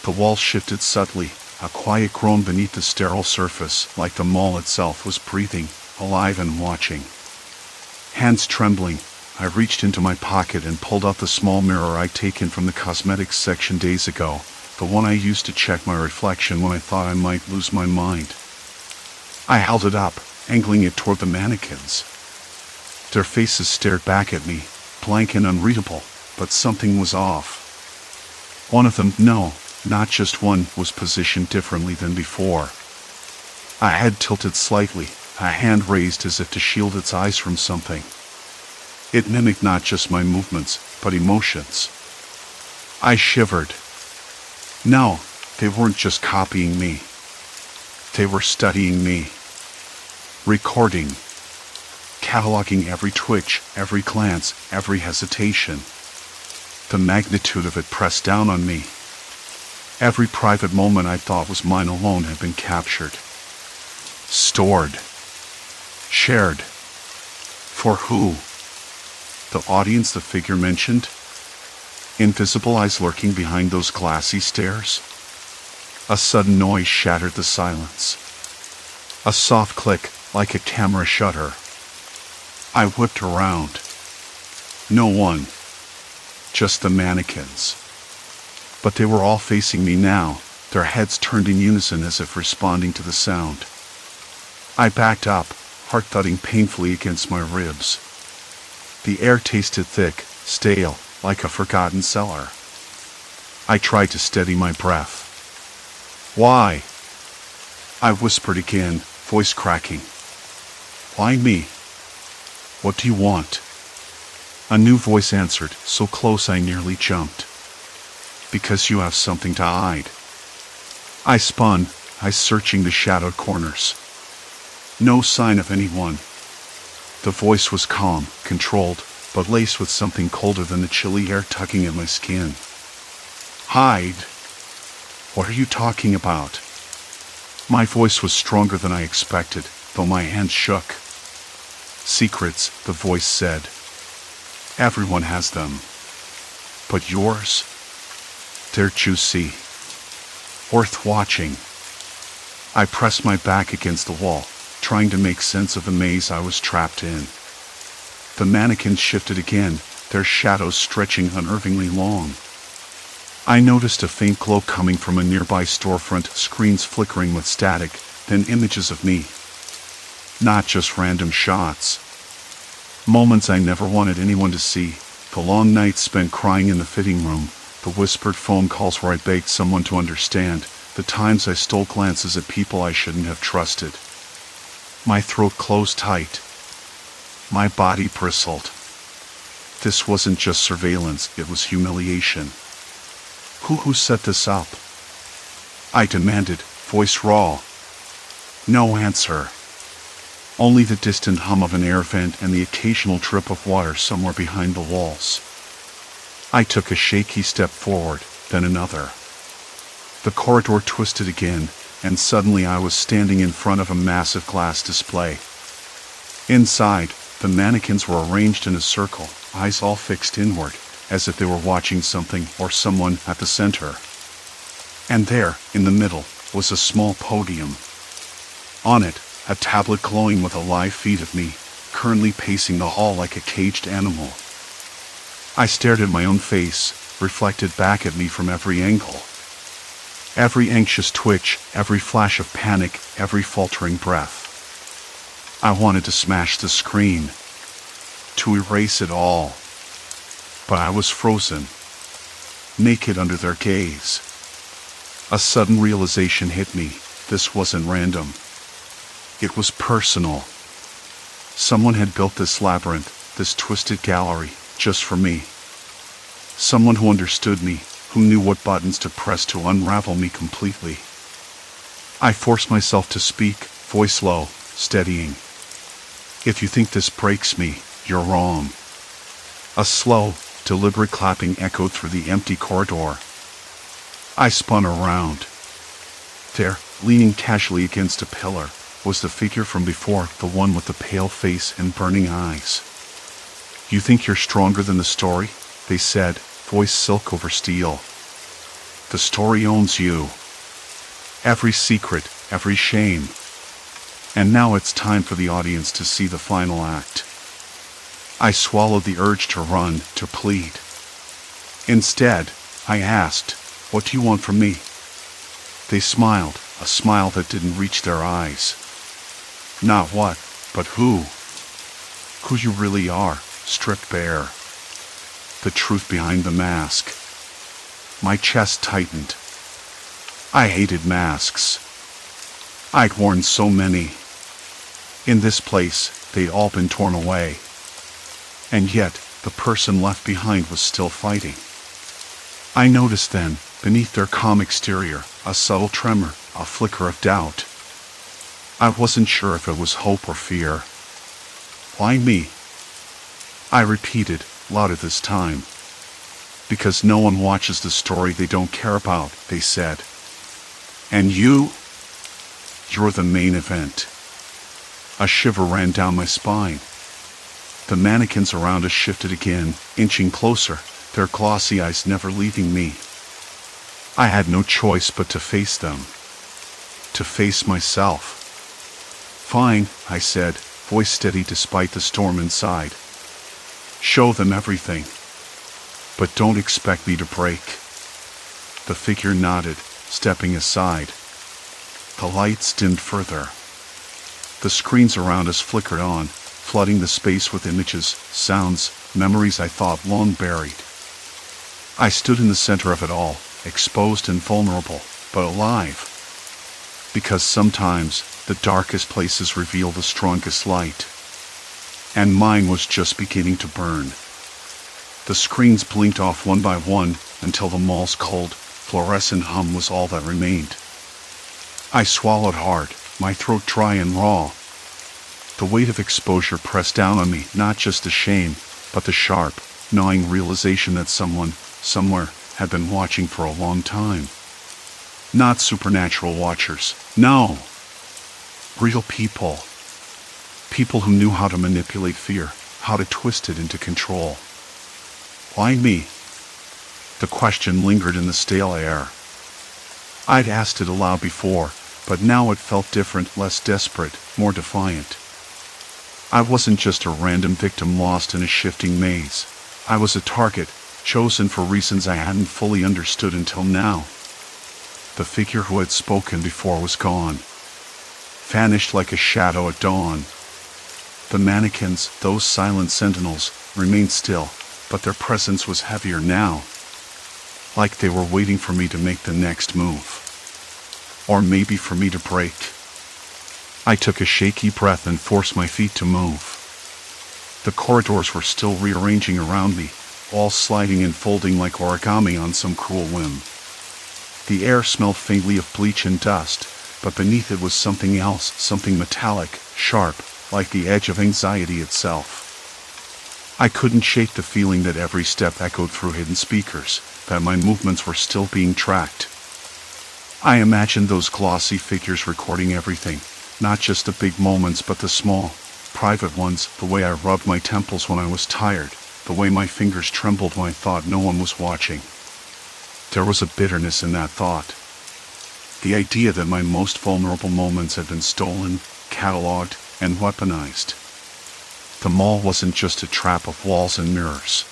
The walls shifted subtly, a quiet groan beneath the sterile surface, like the mall itself was breathing, alive and watching. Hands trembling, I reached into my pocket and pulled out the small mirror I'd taken from the cosmetics section days ago, the one I used to check my reflection when I thought I might lose my mind. I held it up, angling it toward the mannequins. Their faces stared back at me, blank and unreadable, but something was off. One of them, no, not just one, was positioned differently than before. A head tilted slightly, a hand raised as if to shield its eyes from something. It mimicked not just my movements, but emotions. I shivered. No, they weren't just copying me. They were studying me. Recording. Cataloging every twitch, every glance, every hesitation. The magnitude of it pressed down on me. Every private moment I thought was mine alone had been captured. Stored. Shared. For who? The audience the figure mentioned? Invisible eyes lurking behind those glassy stairs? A sudden noise shattered the silence. A soft click, like a camera shutter. I whipped around. No one. Just the mannequins. But they were all facing me now, their heads turned in unison as if responding to the sound. I backed up, heart thudding painfully against my ribs. The air tasted thick, stale, like a forgotten cellar. I tried to steady my breath. Why? I whispered again, voice cracking. Why me? What do you want? A new voice answered, so close I nearly jumped. Because you have something to hide. I spun, eyes searching the shadowed corners. No sign of anyone. The voice was calm, controlled, but laced with something colder than the chilly air tugging at my skin. Hide? What are you talking about? My voice was stronger than I expected, though my hands shook. Secrets, the voice said. Everyone has them. But yours? They're juicy. Worth watching. I pressed my back against the wall, trying to make sense of the maze I was trapped in. The mannequins shifted again, their shadows stretching unnervingly long. I noticed a faint glow coming from a nearby storefront, screens flickering with static, then images of me. Not just random shots. Moments I never wanted anyone to see, the long nights spent crying in the fitting room, the whispered phone calls where I begged someone to understand, the times I stole glances at people I shouldn't have trusted. My throat closed tight. My body bristled. This wasn't just surveillance, it was humiliation. Who set this up? I demanded, voice raw. No answer. Only the distant hum of an air vent and the occasional drip of water somewhere behind the walls. I took a shaky step forward, then another. The corridor twisted again, and suddenly I was standing in front of a massive glass display. Inside, the mannequins were arranged in a circle, eyes all fixed inward, as if they were watching something or someone at the center. And there, in the middle, was a small podium. On it, a tablet glowing with a live feed of me, currently pacing the hall like a caged animal. I stared at my own face, reflected back at me from every angle. Every anxious twitch, every flash of panic, every faltering breath. I wanted to smash the screen, to erase it all. But I was frozen, naked under their gaze. A sudden realization hit me. This wasn't random. It was personal. Someone had built this labyrinth, this twisted gallery, just for me. Someone who understood me, who knew what buttons to press to unravel me completely. I forced myself to speak, voice low, steadying. If you think this breaks me, you're wrong. A slow, deliberate clapping echoed through the empty corridor. I spun around. There, leaning casually against a pillar, was the figure from before, the one with the pale face and burning eyes. You think you're stronger than the story? They said, voice silk over steel. The story owns you. Every secret, every shame. And now it's time for the audience to see the final act. I swallowed the urge to run, to plead. Instead, I asked, what do you want from me? They smiled, a smile that didn't reach their eyes. Not what, but who. Who you really are, stripped bare. The truth behind the mask. My chest tightened. I hated masks. I'd worn so many. In this place, they'd all been torn away. And yet, the person left behind was still fighting. I noticed then, beneath their calm exterior, a subtle tremor, a flicker of doubt. I wasn't sure if it was hope or fear. Why me? I repeated, louder this time. Because no one watches the story they don't care about, they said. And you're the main event. A shiver ran down my spine. The mannequins around us shifted again, inching closer, their glossy eyes never leaving me. I had no choice but to face them. To face myself. Fine, I said, voice steady despite the storm inside. Show them everything. But don't expect me to break. The figure nodded, stepping aside. The lights dimmed further. The screens around us flickered on, flooding the space with images, sounds, memories I thought long buried. I stood in the center of it all, exposed and vulnerable, but alive. Because sometimes, the darkest places reveal the strongest light. And mine was just beginning to burn. The screens blinked off one by one until the mall's cold, fluorescent hum was all that remained. I swallowed hard, my throat dry and raw. The weight of exposure pressed down on me, not just the shame, but the sharp, gnawing realization that someone, somewhere, had been watching for a long time. Not supernatural watchers, no. Real people. People who knew how to manipulate fear, how to twist it into control. Why me? The question lingered in the stale air. I'd asked it aloud before, but now it felt different, less desperate, more defiant. I wasn't just a random victim lost in a shifting maze. I was a target, chosen for reasons I hadn't fully understood until now. The figure who had spoken before was gone. Vanished like a shadow at dawn. The mannequins, those silent sentinels, remained still, but their presence was heavier now. Like they were waiting for me to make the next move. Or maybe for me to break. I took a shaky breath and forced my feet to move. The corridors were still rearranging around me, all sliding and folding like origami on some cruel whim. The air smelled faintly of bleach and dust, but beneath it was something else, something metallic, sharp, like the edge of anxiety itself. I couldn't shake the feeling that every step echoed through hidden speakers, that my movements were still being tracked. I imagined those glossy figures recording everything, not just the big moments but the small, private ones, the way I rubbed my temples when I was tired, the way my fingers trembled when I thought no one was watching. There was a bitterness in that thought. The idea that my most vulnerable moments had been stolen, cataloged, and weaponized. The mall wasn't just a trap of walls and mirrors.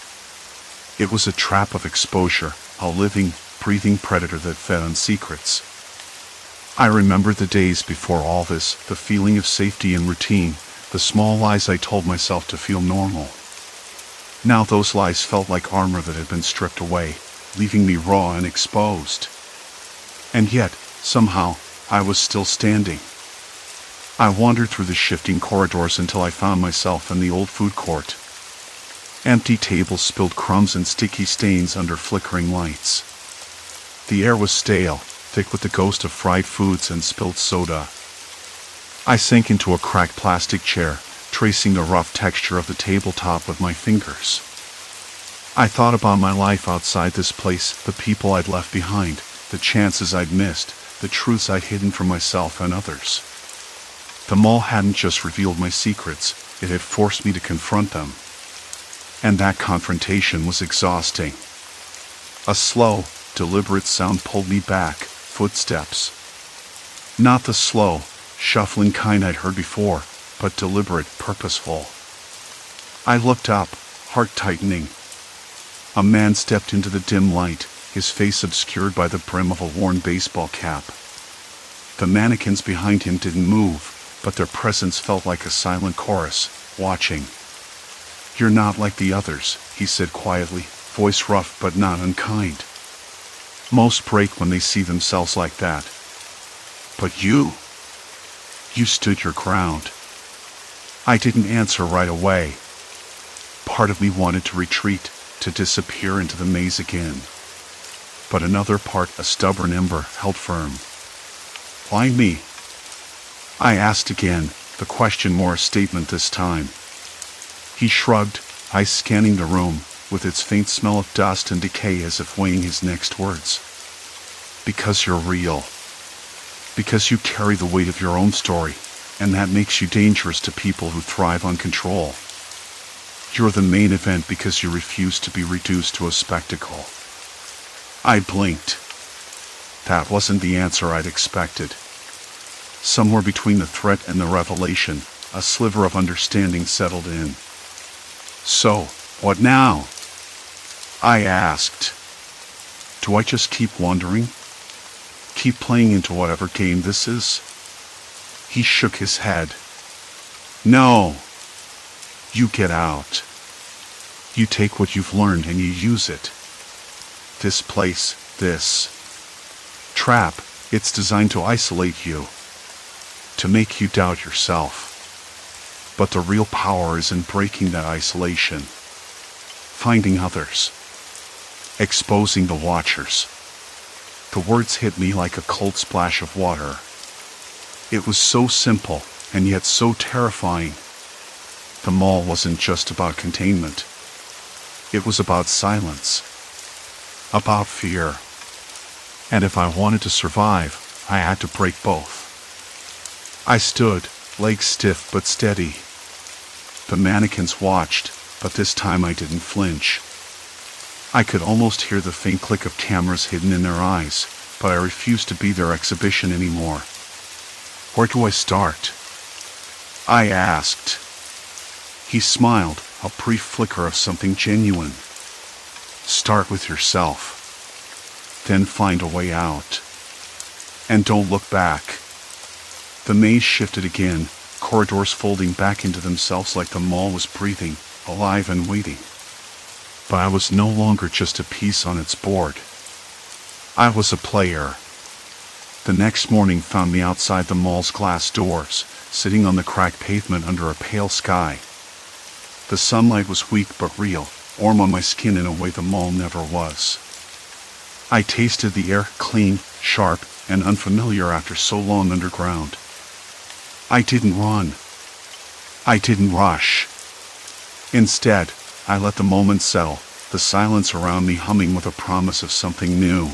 It was a trap of exposure, a living, breathing predator that fed on secrets. I remember the days before all this, the feeling of safety and routine, the small lies I told myself to feel normal. Now those lies felt like armor that had been stripped away, leaving me raw and exposed. And yet, somehow, I was still standing. I wandered through the shifting corridors until I found myself in the old food court. Empty tables spilled crumbs and sticky stains under flickering lights. The air was stale, thick with the ghost of fried foods and spilled soda. I sank into a cracked plastic chair, tracing the rough texture of the tabletop with my fingers. I thought about my life outside this place, the people I'd left behind, the chances I'd missed, the truths I'd hidden from myself and others. The mall hadn't just revealed my secrets, it had forced me to confront them. And that confrontation was exhausting. A slow, deliberate sound pulled me back, footsteps. Not the slow, shuffling kind I'd heard before, but deliberate, purposeful. I looked up, heart tightening. A man stepped into the dim light, his face obscured by the brim of a worn baseball cap. The mannequins behind him didn't move, but their presence felt like a silent chorus, watching. "You're not like the others," he said quietly, voice rough but not unkind. "Most break when they see themselves like that. But you stood your ground." I didn't answer right away. Part of me wanted to retreat, to disappear into the maze again. But another part, a stubborn ember, held firm. "Why me?" I asked again, the question more a statement this time. He shrugged, eyes scanning the room, with its faint smell of dust and decay as if weighing his next words. "Because you're real. Because you carry the weight of your own story, and that makes you dangerous to people who thrive on control. You're the main event because you refuse to be reduced to a spectacle." I blinked. That wasn't the answer I'd expected. Somewhere between the threat and the revelation, a sliver of understanding settled in. "So, what now?" I asked. "Do I just keep wandering? Keep playing into whatever game this is?" He shook his head. "No. You get out. You take what you've learned and you use it. This place, this trap, it's designed to isolate you, to make you doubt yourself. But the real power is in breaking that isolation, finding others, exposing the watchers." The words hit me like a cold splash of water. It was so simple, and yet so terrifying. The mall wasn't just about containment. It was about silence, about fear. And if I wanted to survive, I had to break both. I stood, legs stiff but steady. The mannequins watched, but this time I didn't flinch. I could almost hear the faint click of cameras hidden in their eyes, but I refused to be their exhibition anymore. "Where do I start?" I asked. He smiled, a brief flicker of something genuine. "Start with yourself. Then find a way out. And don't look back." The maze shifted again, corridors folding back into themselves like the mall was breathing, alive and waiting. But I was no longer just a piece on its board. I was a player. The next morning found me outside the mall's glass doors, sitting on the cracked pavement under a pale sky. The sunlight was weak but real, warm on my skin in a way the mall never was. I tasted the air, clean, sharp, and unfamiliar after so long underground. I didn't run. I didn't rush. Instead, I let the moment settle, the silence around me humming with a promise of something new.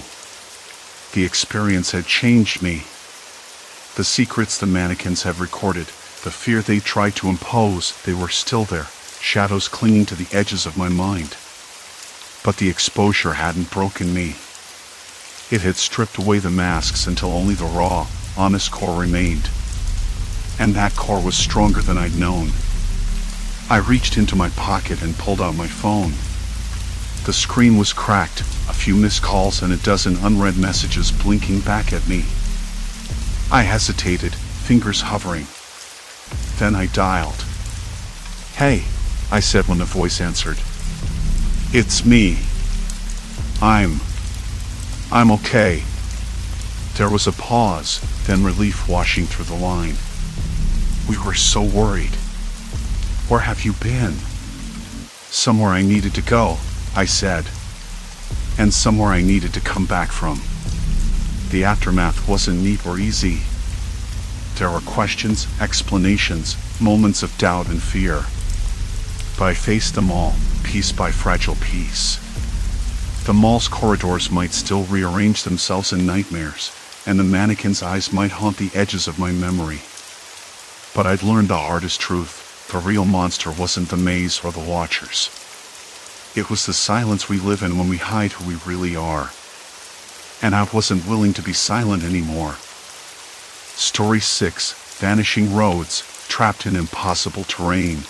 The experience had changed me. The secrets the mannequins have recorded, the fear they tried to impose, they were still there, shadows clinging to the edges of my mind. But the exposure hadn't broken me. It had stripped away the masks until only the raw, honest core remained. And that core was stronger than I'd known. I reached into my pocket and pulled out my phone. The screen was cracked, a few missed calls and a dozen unread messages blinking back at me. I hesitated, fingers hovering. Then I dialed. "Hey," I said when the voice answered. "It's me. I'm okay." There was a pause, then relief washing through the line. "We were so worried. Where have you been?" "Somewhere I needed to go," I said. "And somewhere I needed to come back from." The aftermath wasn't neat or easy. There were questions, explanations, moments of doubt and fear. But I faced them all, piece by fragile piece. The mall's corridors might still rearrange themselves in nightmares, and the mannequin's eyes might haunt the edges of my memory. But I'd learned the hardest truth. The real monster wasn't the maze or the watchers. It was the silence we live in when we hide who we really are. And I wasn't willing to be silent anymore. Story 6, Vanishing Roads, Trapped in Impossible Terrain.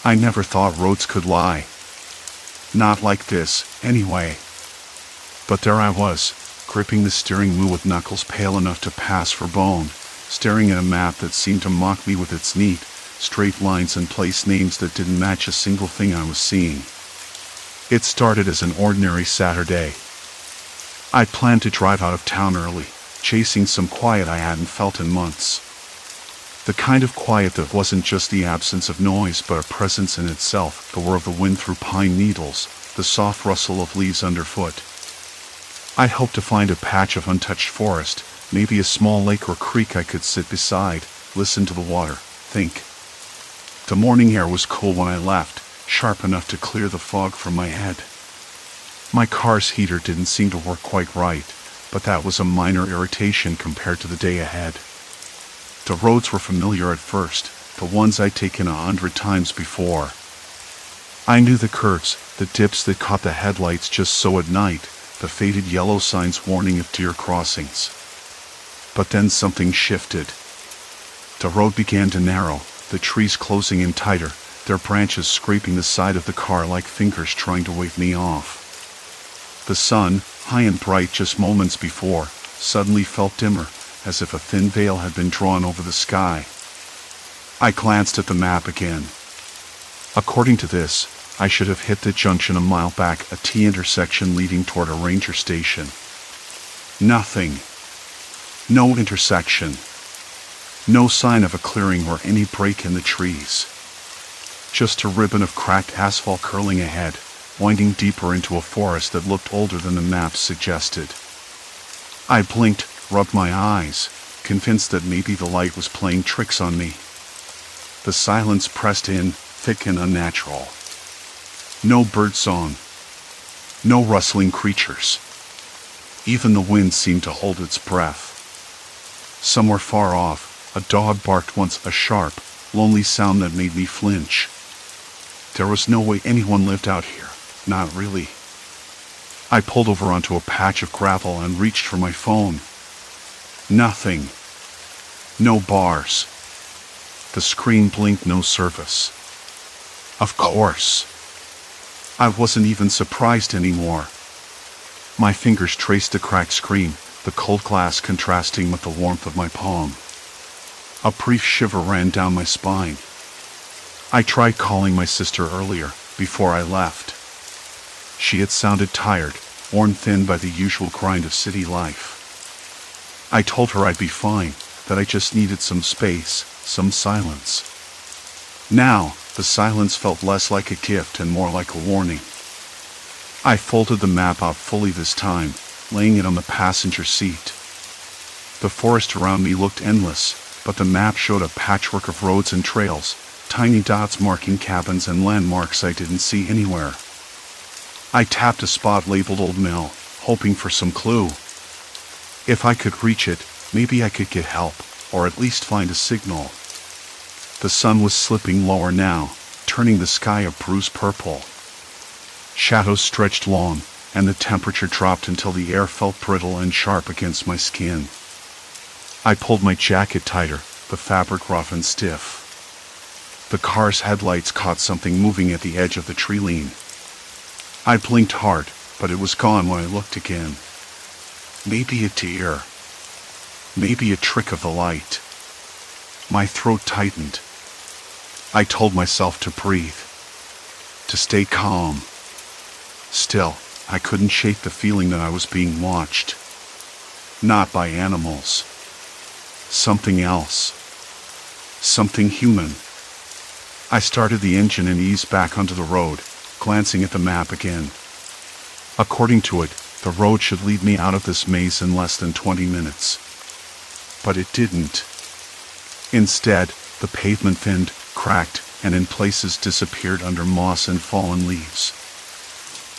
I never thought roads could lie. Not like this, anyway. But there I was, gripping the steering wheel with knuckles pale enough to pass for bone, staring at a map that seemed to mock me with its neat, straight lines and place names that didn't match a single thing I was seeing. It started as an ordinary Saturday. I planned to drive out of town early, chasing some quiet I hadn't felt in months. The kind of quiet that wasn't just the absence of noise but a presence in itself, the whir of the wind through pine needles, the soft rustle of leaves underfoot. I hoped to find a patch of untouched forest, maybe a small lake or creek I could sit beside, listen to the water, think. The morning air was cool when I left, sharp enough to clear the fog from my head. My car's heater didn't seem to work quite right, but that was a minor irritation compared to the day ahead. The roads were familiar at first, the ones I'd taken 100 times before. I knew the curves, the dips that caught the headlights just so at night, the faded yellow signs warning of deer crossings. But then something shifted. The road began to narrow, the trees closing in tighter, their branches scraping the side of the car like fingers trying to wave me off. The sun, high and bright just moments before, suddenly felt dimmer, as if a thin veil had been drawn over the sky. I glanced at the map again. According to this, I should have hit the junction a mile back, a T intersection leading toward a ranger station. Nothing. No intersection. No sign of a clearing or any break in the trees. Just a ribbon of cracked asphalt curling ahead, winding deeper into a forest that looked older than the map suggested. I blinked, rubbed my eyes, convinced that maybe the light was playing tricks on me. The silence pressed in, thick and unnatural. No birdsong. No rustling creatures. Even the wind seemed to hold its breath. Somewhere far off, a dog barked once, a sharp, lonely sound that made me flinch. There was no way anyone lived out here, not really. I pulled over onto a patch of gravel and reached for my phone. Nothing. No bars. The screen blinked, no service. Of course. I wasn't even surprised anymore. My fingers traced the cracked screen, the cold glass contrasting with the warmth of my palm. A brief shiver ran down my spine. I tried calling my sister earlier, before I left. She had sounded tired, worn thin by the usual grind of city life. I told her I'd be fine, that I just needed some space, some silence. Now, the silence felt less like a gift and more like a warning. I folded the map out fully this time, laying it on the passenger seat. The forest around me looked endless, but the map showed a patchwork of roads and trails, tiny dots marking cabins and landmarks I didn't see anywhere. I tapped a spot labeled Old Mill, hoping for some clue. If I could reach it, maybe I could get help, or at least find a signal. The sun was slipping lower now, turning the sky a bruised purple. Shadows stretched long, and the temperature dropped until the air felt brittle and sharp against my skin. I pulled my jacket tighter, the fabric rough and stiff. The car's headlights caught something moving at the edge of the tree line. I blinked hard, but it was gone when I looked again. Maybe a deer. Maybe a trick of the light. My throat tightened. I told myself to breathe, to stay calm. Still, I couldn't shake the feeling that I was being watched. Not by animals. Something else. Something human. I started the engine and eased back onto the road, glancing at the map again. According to it, the road should lead me out of this maze in less than 20 minutes. But it didn't. Instead, the pavement thinned, cracked, and in places disappeared under moss and fallen leaves.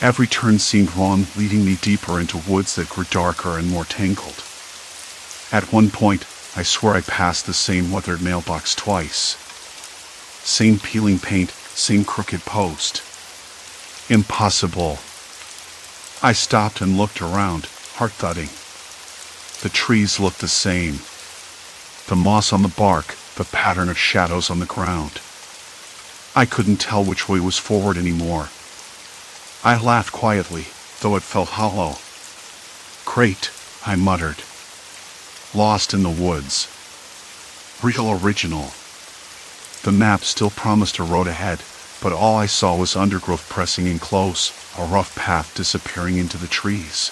Every turn seemed wrong, leading me deeper into woods that grew darker and more tangled. At one point, I swear I passed the same weathered mailbox twice. Same peeling paint, same crooked post. Impossible. I stopped and looked around, heart thudding. The trees looked the same. The moss on the bark, the pattern of shadows on the ground. I couldn't tell which way was forward anymore. I laughed quietly, though it felt hollow. Great, I muttered. Lost in the woods. Real original. The map still promised a road ahead, but all I saw was undergrowth pressing in close, a rough path disappearing into the trees.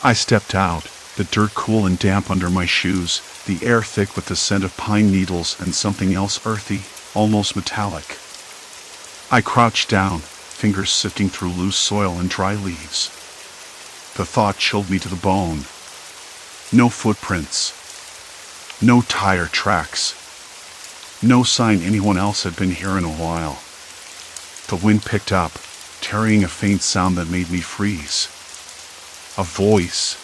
I stepped out, the dirt cool and damp under my shoes, the air thick with the scent of pine needles and something else earthy, almost metallic. I crouched down, fingers sifting through loose soil and dry leaves. The thought chilled me to the bone. No footprints. No tire tracks. No sign anyone else had been here in a while. The wind picked up, carrying a faint sound that made me freeze. A voice.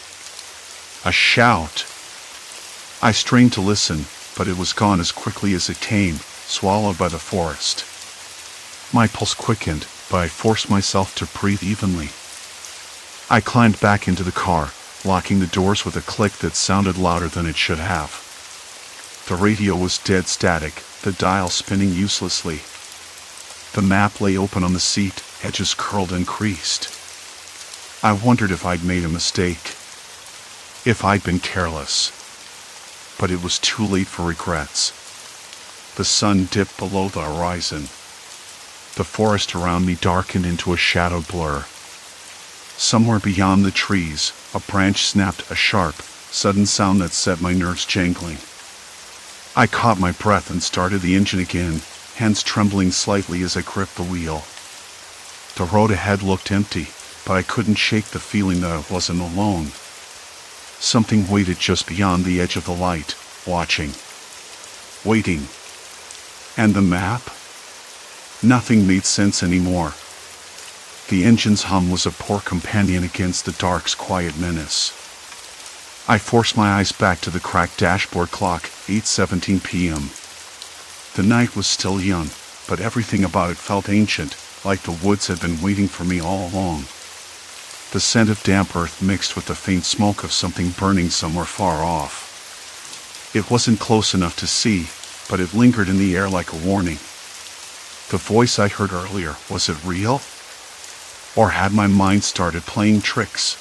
A shout. I strained to listen, but it was gone as quickly as it came, swallowed by the forest. My pulse quickened, but I forced myself to breathe evenly. I climbed back into the car, locking the doors with a click that sounded louder than it should have. The radio was dead static, the dial spinning uselessly. The map lay open on the seat, edges curled and creased. I wondered if I'd made a mistake. If I'd been careless. But it was too late for regrets. The sun dipped below the horizon. The forest around me darkened into a shadowed blur. Somewhere beyond the trees, a branch snapped, a sharp, sudden sound that set my nerves jangling. I caught my breath and started the engine again, hands trembling slightly as I gripped the wheel. The road ahead looked empty, but I couldn't shake the feeling that I wasn't alone. Something waited just beyond the edge of the light, watching. Waiting. And the map? Nothing made sense anymore. The engine's hum was a poor companion against the dark's quiet menace. I forced my eyes back to the cracked dashboard clock, 8:17 p.m. The night was still young, but everything about it felt ancient, like the woods had been waiting for me all along. The scent of damp earth mixed with the faint smoke of something burning somewhere far off. It wasn't close enough to see, but it lingered in the air like a warning. The voice I heard earlier, was it real? Or had my mind started playing tricks?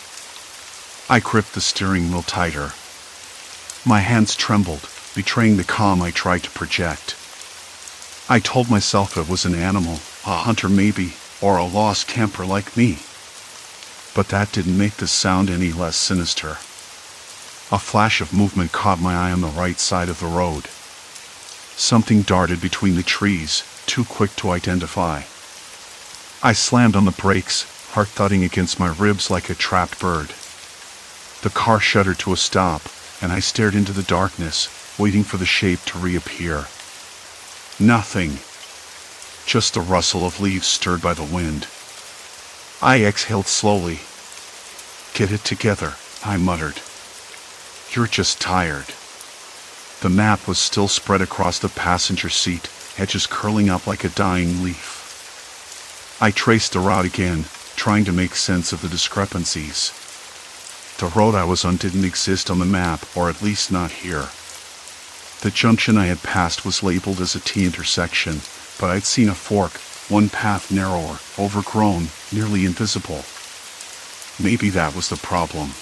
I gripped the steering wheel tighter. My hands trembled, betraying the calm I tried to project. I told myself it was an animal, a hunter maybe, or a lost camper like me. But that didn't make the sound any less sinister. A flash of movement caught my eye on the right side of the road. Something darted between the trees, too quick to identify. I slammed on the brakes, heart thudding against my ribs like a trapped bird. The car shuddered to a stop, and I stared into the darkness, waiting for the shape to reappear. Nothing. Just the rustle of leaves stirred by the wind. I exhaled slowly. "Get it together," I muttered. "You're just tired." The map was still spread across the passenger seat, edges curling up like a dying leaf. I traced the route again, trying to make sense of the discrepancies. The road I was on didn't exist on the map, or at least not here. The junction I had passed was labeled as a T intersection, but I'd seen a fork, one path narrower, overgrown, nearly invisible. Maybe that was the problem.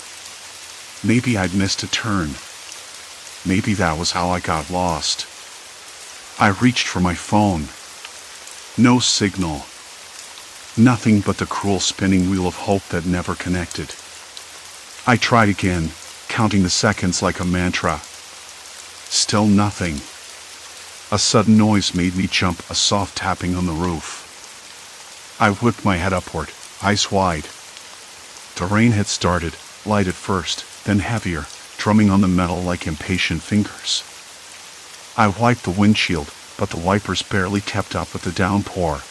Maybe I'd missed a turn. Maybe that was how I got lost. I reached for my phone. No signal. Nothing but the cruel spinning wheel of hope that never connected. I tried again, counting the seconds like a mantra. Still nothing. A sudden noise made me jump, a soft tapping on the roof. I whipped my head upward, eyes wide. The rain had started, light at first, then heavier, drumming on the metal like impatient fingers. I wiped the windshield, but the wipers barely kept up with the downpour.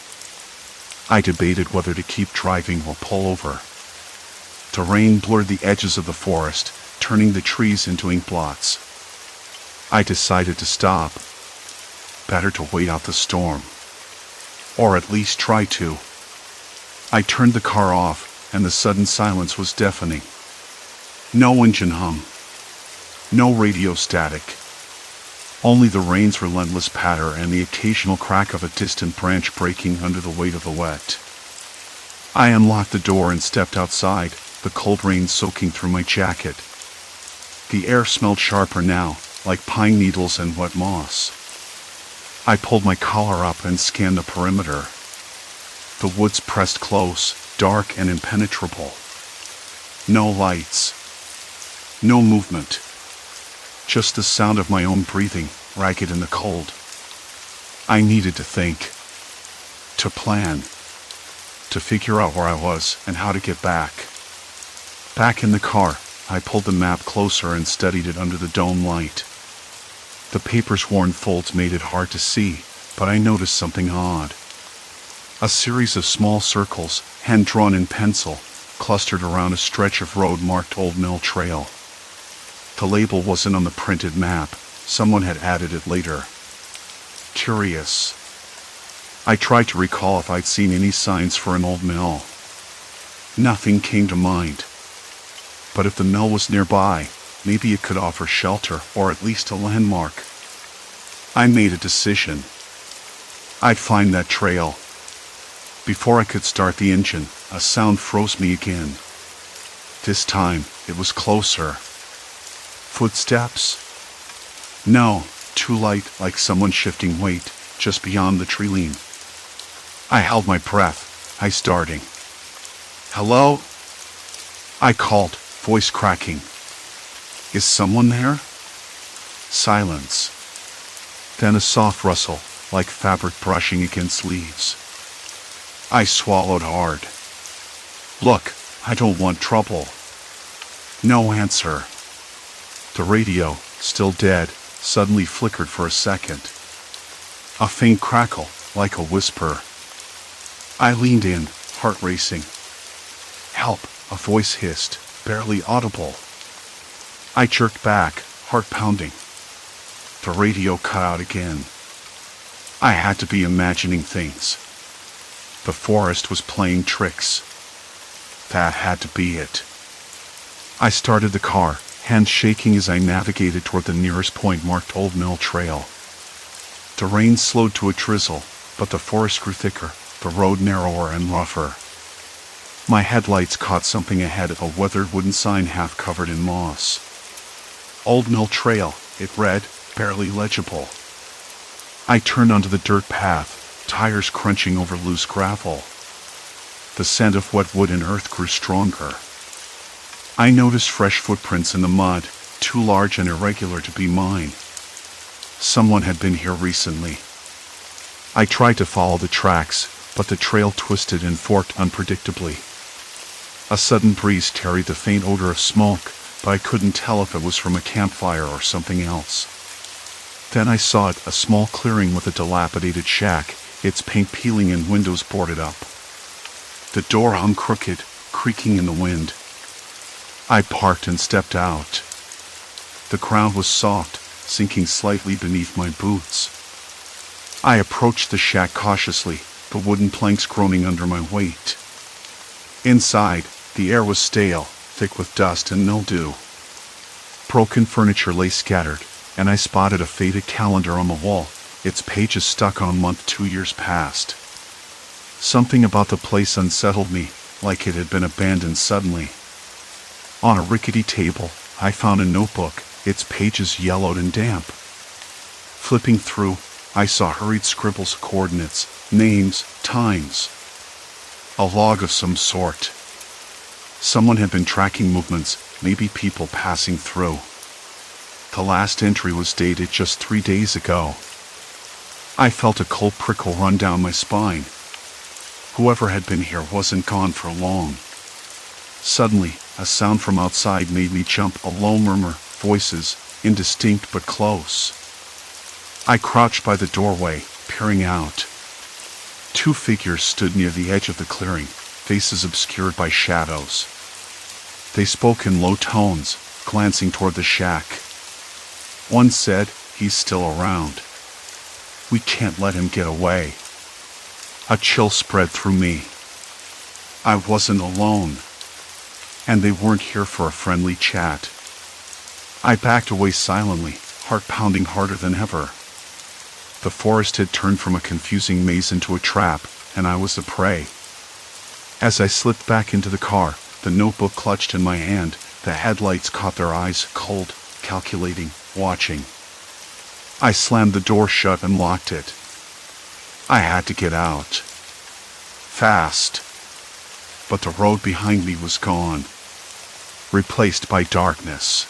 I debated whether to keep driving or pull over. The rain blurred the edges of the forest, turning the trees into ink blots. I decided to stop. Better to wait out the storm. Or at least try to. I turned the car off, and the sudden silence was deafening. No engine hum. No radio static. Only the rain's relentless patter and the occasional crack of a distant branch breaking under the weight of the wet. I unlocked the door and stepped outside, the cold rain soaking through my jacket. The air smelled sharper now, like pine needles and wet moss. I pulled my collar up and scanned the perimeter. The woods pressed close, dark and impenetrable. No lights. No movement. Just the sound of my own breathing, ragged in the cold. I needed to think. To plan. To figure out where I was and how to get back. Back in the car, I pulled the map closer and studied it under the dome light. The paper's worn folds made it hard to see, but I noticed something odd. A series of small circles, hand-drawn in pencil, clustered around a stretch of road marked Old Mill Trail. The label wasn't on the printed map. Someone had added it later. Curious. I tried to recall if I'd seen any signs for an old mill. Nothing came to mind. But if the mill was nearby, maybe it could offer shelter or at least a landmark. I made a decision. I'd find that trail. Before I could start the engine, a sound froze me again. This time, it was closer. Footsteps? No, too light, like someone shifting weight, just beyond the tree line. I held my breath, I starting. Hello? I called, voice cracking. Is someone there? Silence. Then a soft rustle, like fabric brushing against leaves. I swallowed hard. Look, I don't want trouble. No answer. The radio, still dead, suddenly flickered for a second. A faint crackle, like a whisper. I leaned in, heart racing. Help, a voice hissed, barely audible. I jerked back, heart pounding. The radio cut out again. I had to be imagining things. The forest was playing tricks. That had to be it. I started the car, hands shaking as I navigated toward the nearest point marked Old Mill Trail. The rain slowed to a drizzle, but the forest grew thicker, the road narrower and rougher. My headlights caught something ahead of a weathered wooden sign half covered in moss. Old Mill Trail, it read, barely legible. I turned onto the dirt path, tires crunching over loose gravel. The scent of wet wood and earth grew stronger. I noticed fresh footprints in the mud, too large and irregular to be mine. Someone had been here recently. I tried to follow the tracks, but the trail twisted and forked unpredictably. A sudden breeze carried the faint odor of smoke, but I couldn't tell if it was from a campfire or something else. Then I saw it, a small clearing with a dilapidated shack, its paint peeling and windows boarded up. The door hung crooked, creaking in the wind. I parked and stepped out. The ground was soft, sinking slightly beneath my boots. I approached the shack cautiously, the wooden planks groaning under my weight. Inside, the air was stale, thick with dust and mildew. Broken furniture lay scattered, and I spotted a faded calendar on the wall, its pages stuck on month 2 years past. Something about the place unsettled me, like it had been abandoned suddenly. On a rickety table, I found a notebook, its pages yellowed and damp. Flipping through, I saw hurried scribbles of coordinates, names, times. A log of some sort. Someone had been tracking movements, maybe people passing through. The last entry was dated just 3 days ago. I felt a cold prickle run down my spine. Whoever had been here wasn't gone for long. Suddenly, a sound from outside made me jump, a low murmur, voices, indistinct but close. I crouched by the doorway, peering out. 2 figures stood near the edge of the clearing, faces obscured by shadows. They spoke in low tones, glancing toward the shack. One said, "He's still around. We can't let him get away." A chill spread through me. I wasn't alone. And they weren't here for a friendly chat. I backed away silently, heart pounding harder than ever. The forest had turned from a confusing maze into a trap, and I was the prey. As I slipped back into the car, the notebook clutched in my hand, the headlights caught their eyes, cold, calculating, watching. I slammed the door shut and locked it. I had to get out. Fast. But the road behind me was gone, replaced by darkness.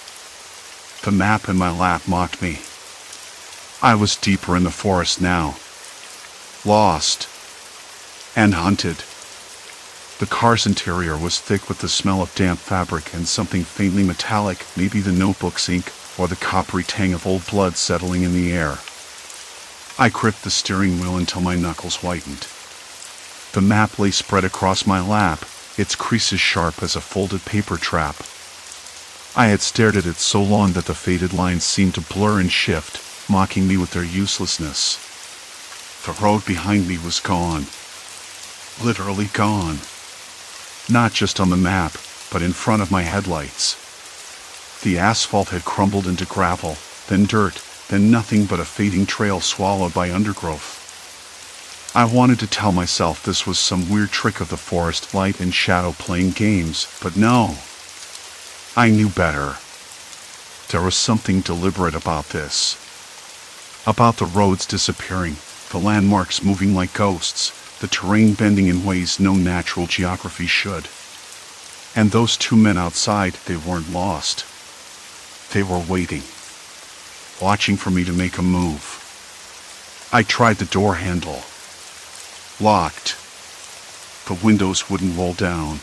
The map in my lap mocked me. I was deeper in the forest now, lost and hunted. The car's interior was thick with the smell of damp fabric and something faintly metallic, maybe the notebook's ink or the coppery tang of old blood settling in the air. I gripped the steering wheel until my knuckles whitened. The map lay spread across my lap, its creases sharp as a folded paper trap. I had stared at it so long that the faded lines seemed to blur and shift, mocking me with their uselessness. The road behind me was gone. Literally gone. Not just on the map, but in front of my headlights. The asphalt had crumbled into gravel, then dirt, then nothing but a fading trail swallowed by undergrowth. I wanted to tell myself this was some weird trick of the forest, light and shadow playing games, but no. I knew better. There was something deliberate about this. About the roads disappearing, the landmarks moving like ghosts, the terrain bending in ways no natural geography should. And those two men outside, they weren't lost. They were waiting, watching for me to make a move. I tried the door handle. Locked. The windows wouldn't roll down.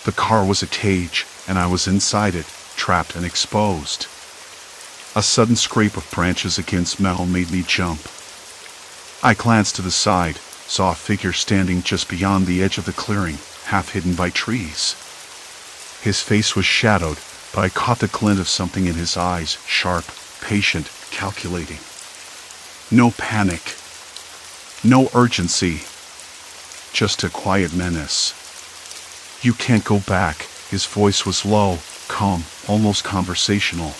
The car was a cage, and I was inside it, trapped and exposed. A sudden scrape of branches against metal made me jump. I glanced to the side, saw a figure standing just beyond the edge of the clearing, half hidden by trees. His face was shadowed, but I caught the glint of something in his eyes, sharp, patient, calculating. No panic. No urgency. Just a quiet menace. "You can't go back." His voice was low, calm, almost conversational.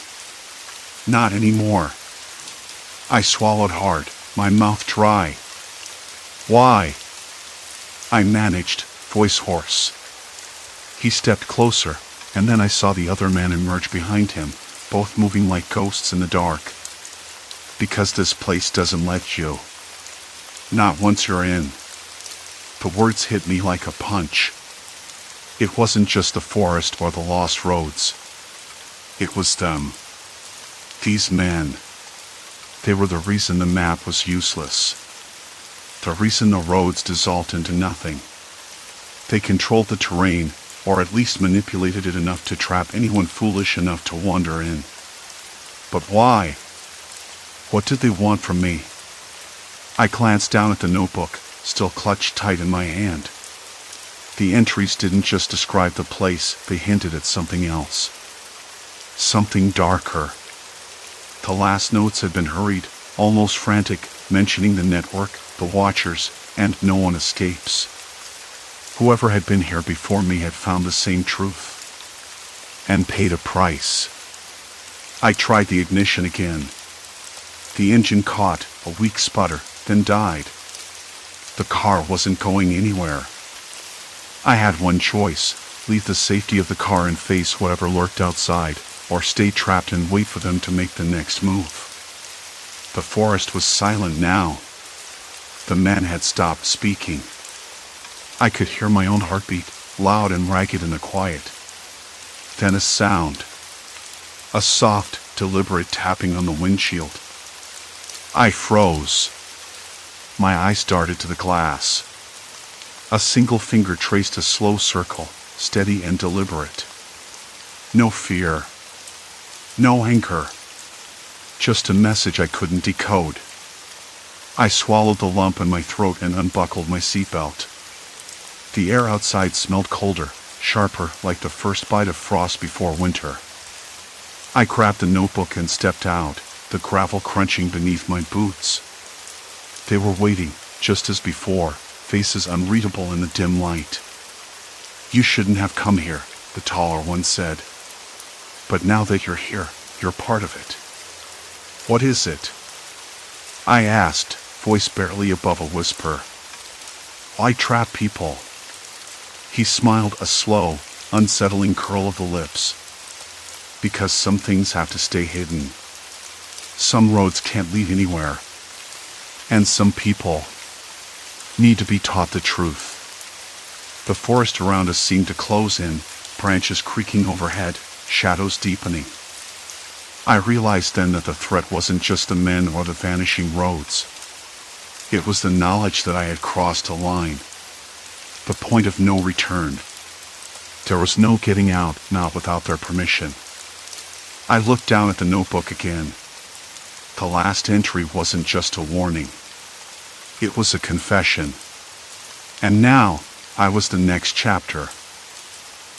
"Not anymore." I swallowed hard, my mouth dry. "Why?" I managed, voice hoarse. He stepped closer, and then I saw the other man emerge behind him, both moving like ghosts in the dark. "Because this place doesn't let you. Not once you're in." The words hit me like a punch. It wasn't just the forest or the lost roads. It was them. These men. They were the reason the map was useless. The reason the roads dissolved into nothing. They controlled the terrain, or at least manipulated it enough to trap anyone foolish enough to wander in. But why? What did they want from me? I glanced down at the notebook, still clutched tight in my hand. The entries didn't just describe the place, they hinted at something else. Something darker. The last notes had been hurried, almost frantic, mentioning the network, the watchers, and no one escapes. Whoever had been here before me had found the same truth. And paid a price. I tried the ignition again. The engine caught, a weak sputter, then died. The car wasn't going anywhere. I had one choice: leave the safety of the car and face whatever lurked outside, or stay trapped and wait for them to make the next move. The forest was silent now. The man had stopped speaking. I could hear my own heartbeat, loud and ragged in the quiet. Then a sound. A soft, deliberate tapping on the windshield. I froze. My eyes darted to the glass. A single finger traced a slow circle, steady and deliberate. No fear. No anger. Just a message I couldn't decode. I swallowed the lump in my throat and unbuckled my seatbelt. The air outside smelled colder, sharper, like the first bite of frost before winter. I grabbed the notebook and stepped out, the gravel crunching beneath my boots. They were waiting, just as before, faces unreadable in the dim light. "You shouldn't have come here," the taller one said. "But now that you're here, you're part of it." "What is it?" I asked, voice barely above a whisper. "Why trap people?" He smiled, a slow, unsettling curl of the lips. "Because some things have to stay hidden. Some roads can't lead anywhere, and some people need to be taught the truth. The forest around us seemed to close in, branches creaking overhead, shadows deepening. I realized then that the threat wasn't just the men or the vanishing roads. It was the knowledge that I had crossed a line, the point of no return. There was no getting out, not without their permission. I looked down at the notebook again. The last entry wasn't just a warning. It was a confession. And now, I was the next chapter.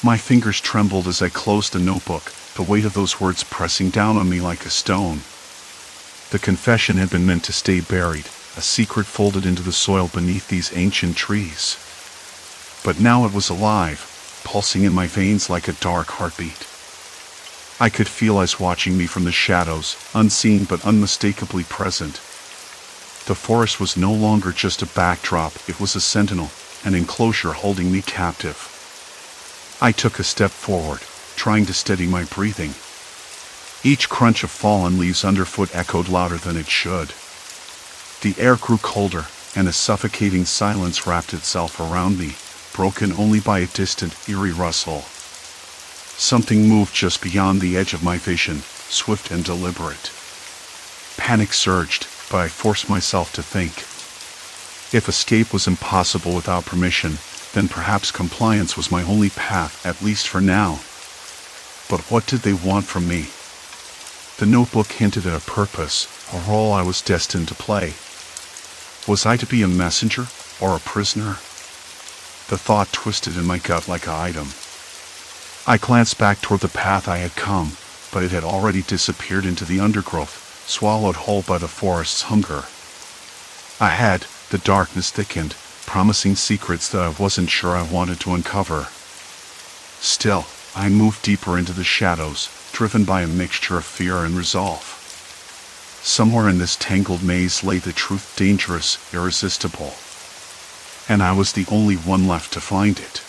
My fingers trembled as I closed the notebook, the weight of those words pressing down on me like a stone. The confession had been meant to stay buried, a secret folded into the soil beneath these ancient trees. But now it was alive, pulsing in my veins like a dark heartbeat. I could feel eyes watching me from the shadows, unseen but unmistakably present. The forest was no longer just a backdrop, it was a sentinel, an enclosure holding me captive. I took a step forward, trying to steady my breathing. Each crunch of fallen leaves underfoot echoed louder than it should. The air grew colder, and a suffocating silence wrapped itself around me, broken only by a distant, eerie rustle. Something moved just beyond the edge of my vision, swift and deliberate. Panic surged, but I forced myself to think. If escape was impossible without permission, then perhaps compliance was my only path, at least for now. But what did they want from me? The notebook hinted at a purpose, a role I was destined to play. Was I to be a messenger, or a prisoner? The thought twisted in my gut like an item. I glanced back toward the path I had come, but it had already disappeared into the undergrowth, swallowed whole by the forest's hunger. Ahead, the darkness thickened, promising secrets that I wasn't sure I wanted to uncover. Still, I moved deeper into the shadows, driven by a mixture of fear and resolve. Somewhere in this tangled maze lay the truth, dangerous, irresistible. And I was the only one left to find it.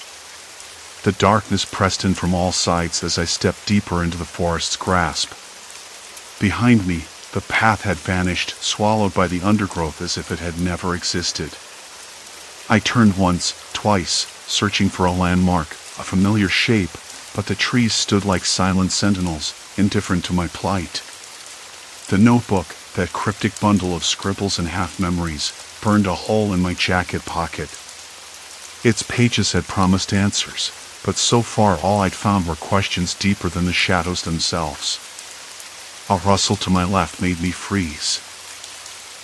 The darkness pressed in from all sides as I stepped deeper into the forest's grasp. Behind me, the path had vanished, swallowed by the undergrowth as if it had never existed. I turned once, twice, searching for a landmark, a familiar shape, but the trees stood like silent sentinels, indifferent to my plight. The notebook, that cryptic bundle of scribbles and half-memories, burned a hole in my jacket pocket. Its pages had promised answers, but so far all I'd found were questions deeper than the shadows themselves. A rustle to my left made me freeze.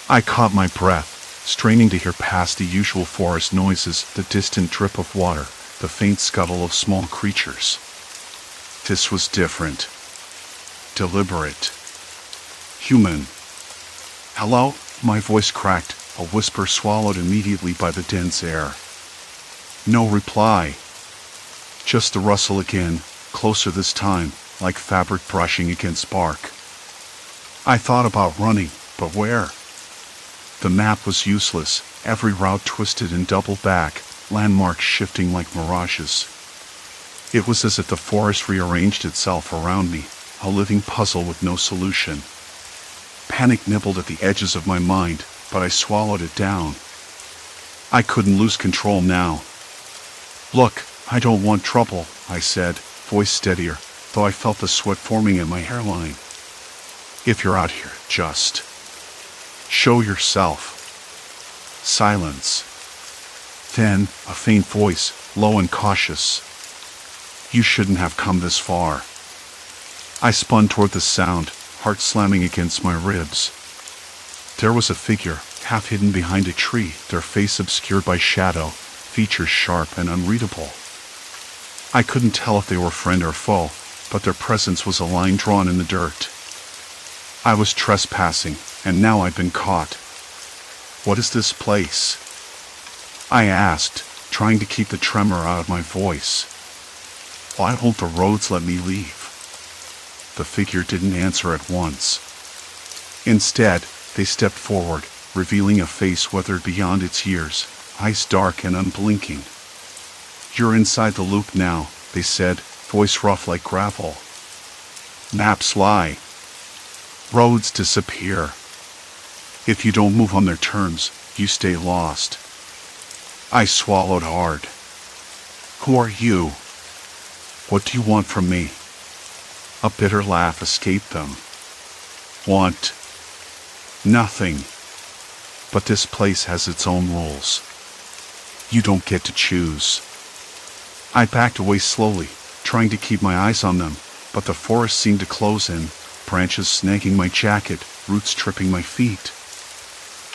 I caught my breath, straining to hear past the usual forest noises, the distant drip of water, the faint scuttle of small creatures. This was different. Deliberate. Human. Hello? My voice cracked, a whisper swallowed immediately by the dense air. No reply. Just the rustle again, closer this time, like fabric brushing against bark. I thought about running, but where? The map was useless, every route twisted and doubled back, landmarks shifting like mirages. It was as if the forest rearranged itself around me, a living puzzle with no solution. Panic nibbled at the edges of my mind, but I swallowed it down. I couldn't lose control now. Look, I don't want trouble, I said, voice steadier, though I felt the sweat forming at my hairline. If you're out here, just show yourself. Silence. Then, a faint voice, low and cautious. You shouldn't have come this far. I spun toward the sound, heart slamming against my ribs. There was a figure, half hidden behind a tree, their face obscured by shadow, features sharp and unreadable. I couldn't tell if they were friend or foe, but their presence was a line drawn in the dirt. I was trespassing, and now I'd been caught. What is this place? I asked, trying to keep the tremor out of my voice. Why won't the roads let me leave? The figure didn't answer at once. Instead, they stepped forward, revealing a face weathered beyond its years, eyes dark and unblinking. You're inside the loop now, they said, voice rough like gravel. Maps lie. Roads disappear. If you don't move on their terms, you stay lost. I swallowed hard. Who are you? What do you want from me? A bitter laugh escaped them. Want? Nothing. But this place has its own rules. You don't get to choose. I backed away slowly, trying to keep my eyes on them, but the forest seemed to close in, branches snagging my jacket, roots tripping my feet.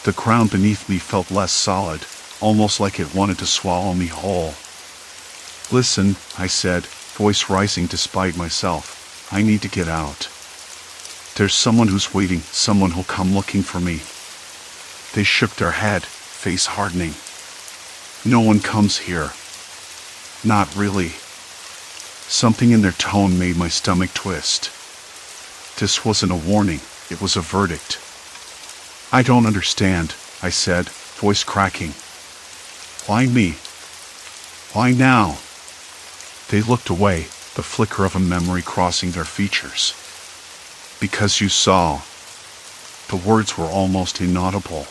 The ground beneath me felt less solid, almost like it wanted to swallow me whole. Listen, I said, voice rising despite myself. I need to get out. There's someone who's waiting, someone who'll come looking for me. They shook their head, face hardening. No one comes here. Not really. Something in their tone made my stomach twist. This wasn't a warning, it was a verdict. I don't understand, I said, voice cracking. Why me? Why now? They looked away, the flicker of a memory crossing their features. Because you saw. The words were almost inaudible.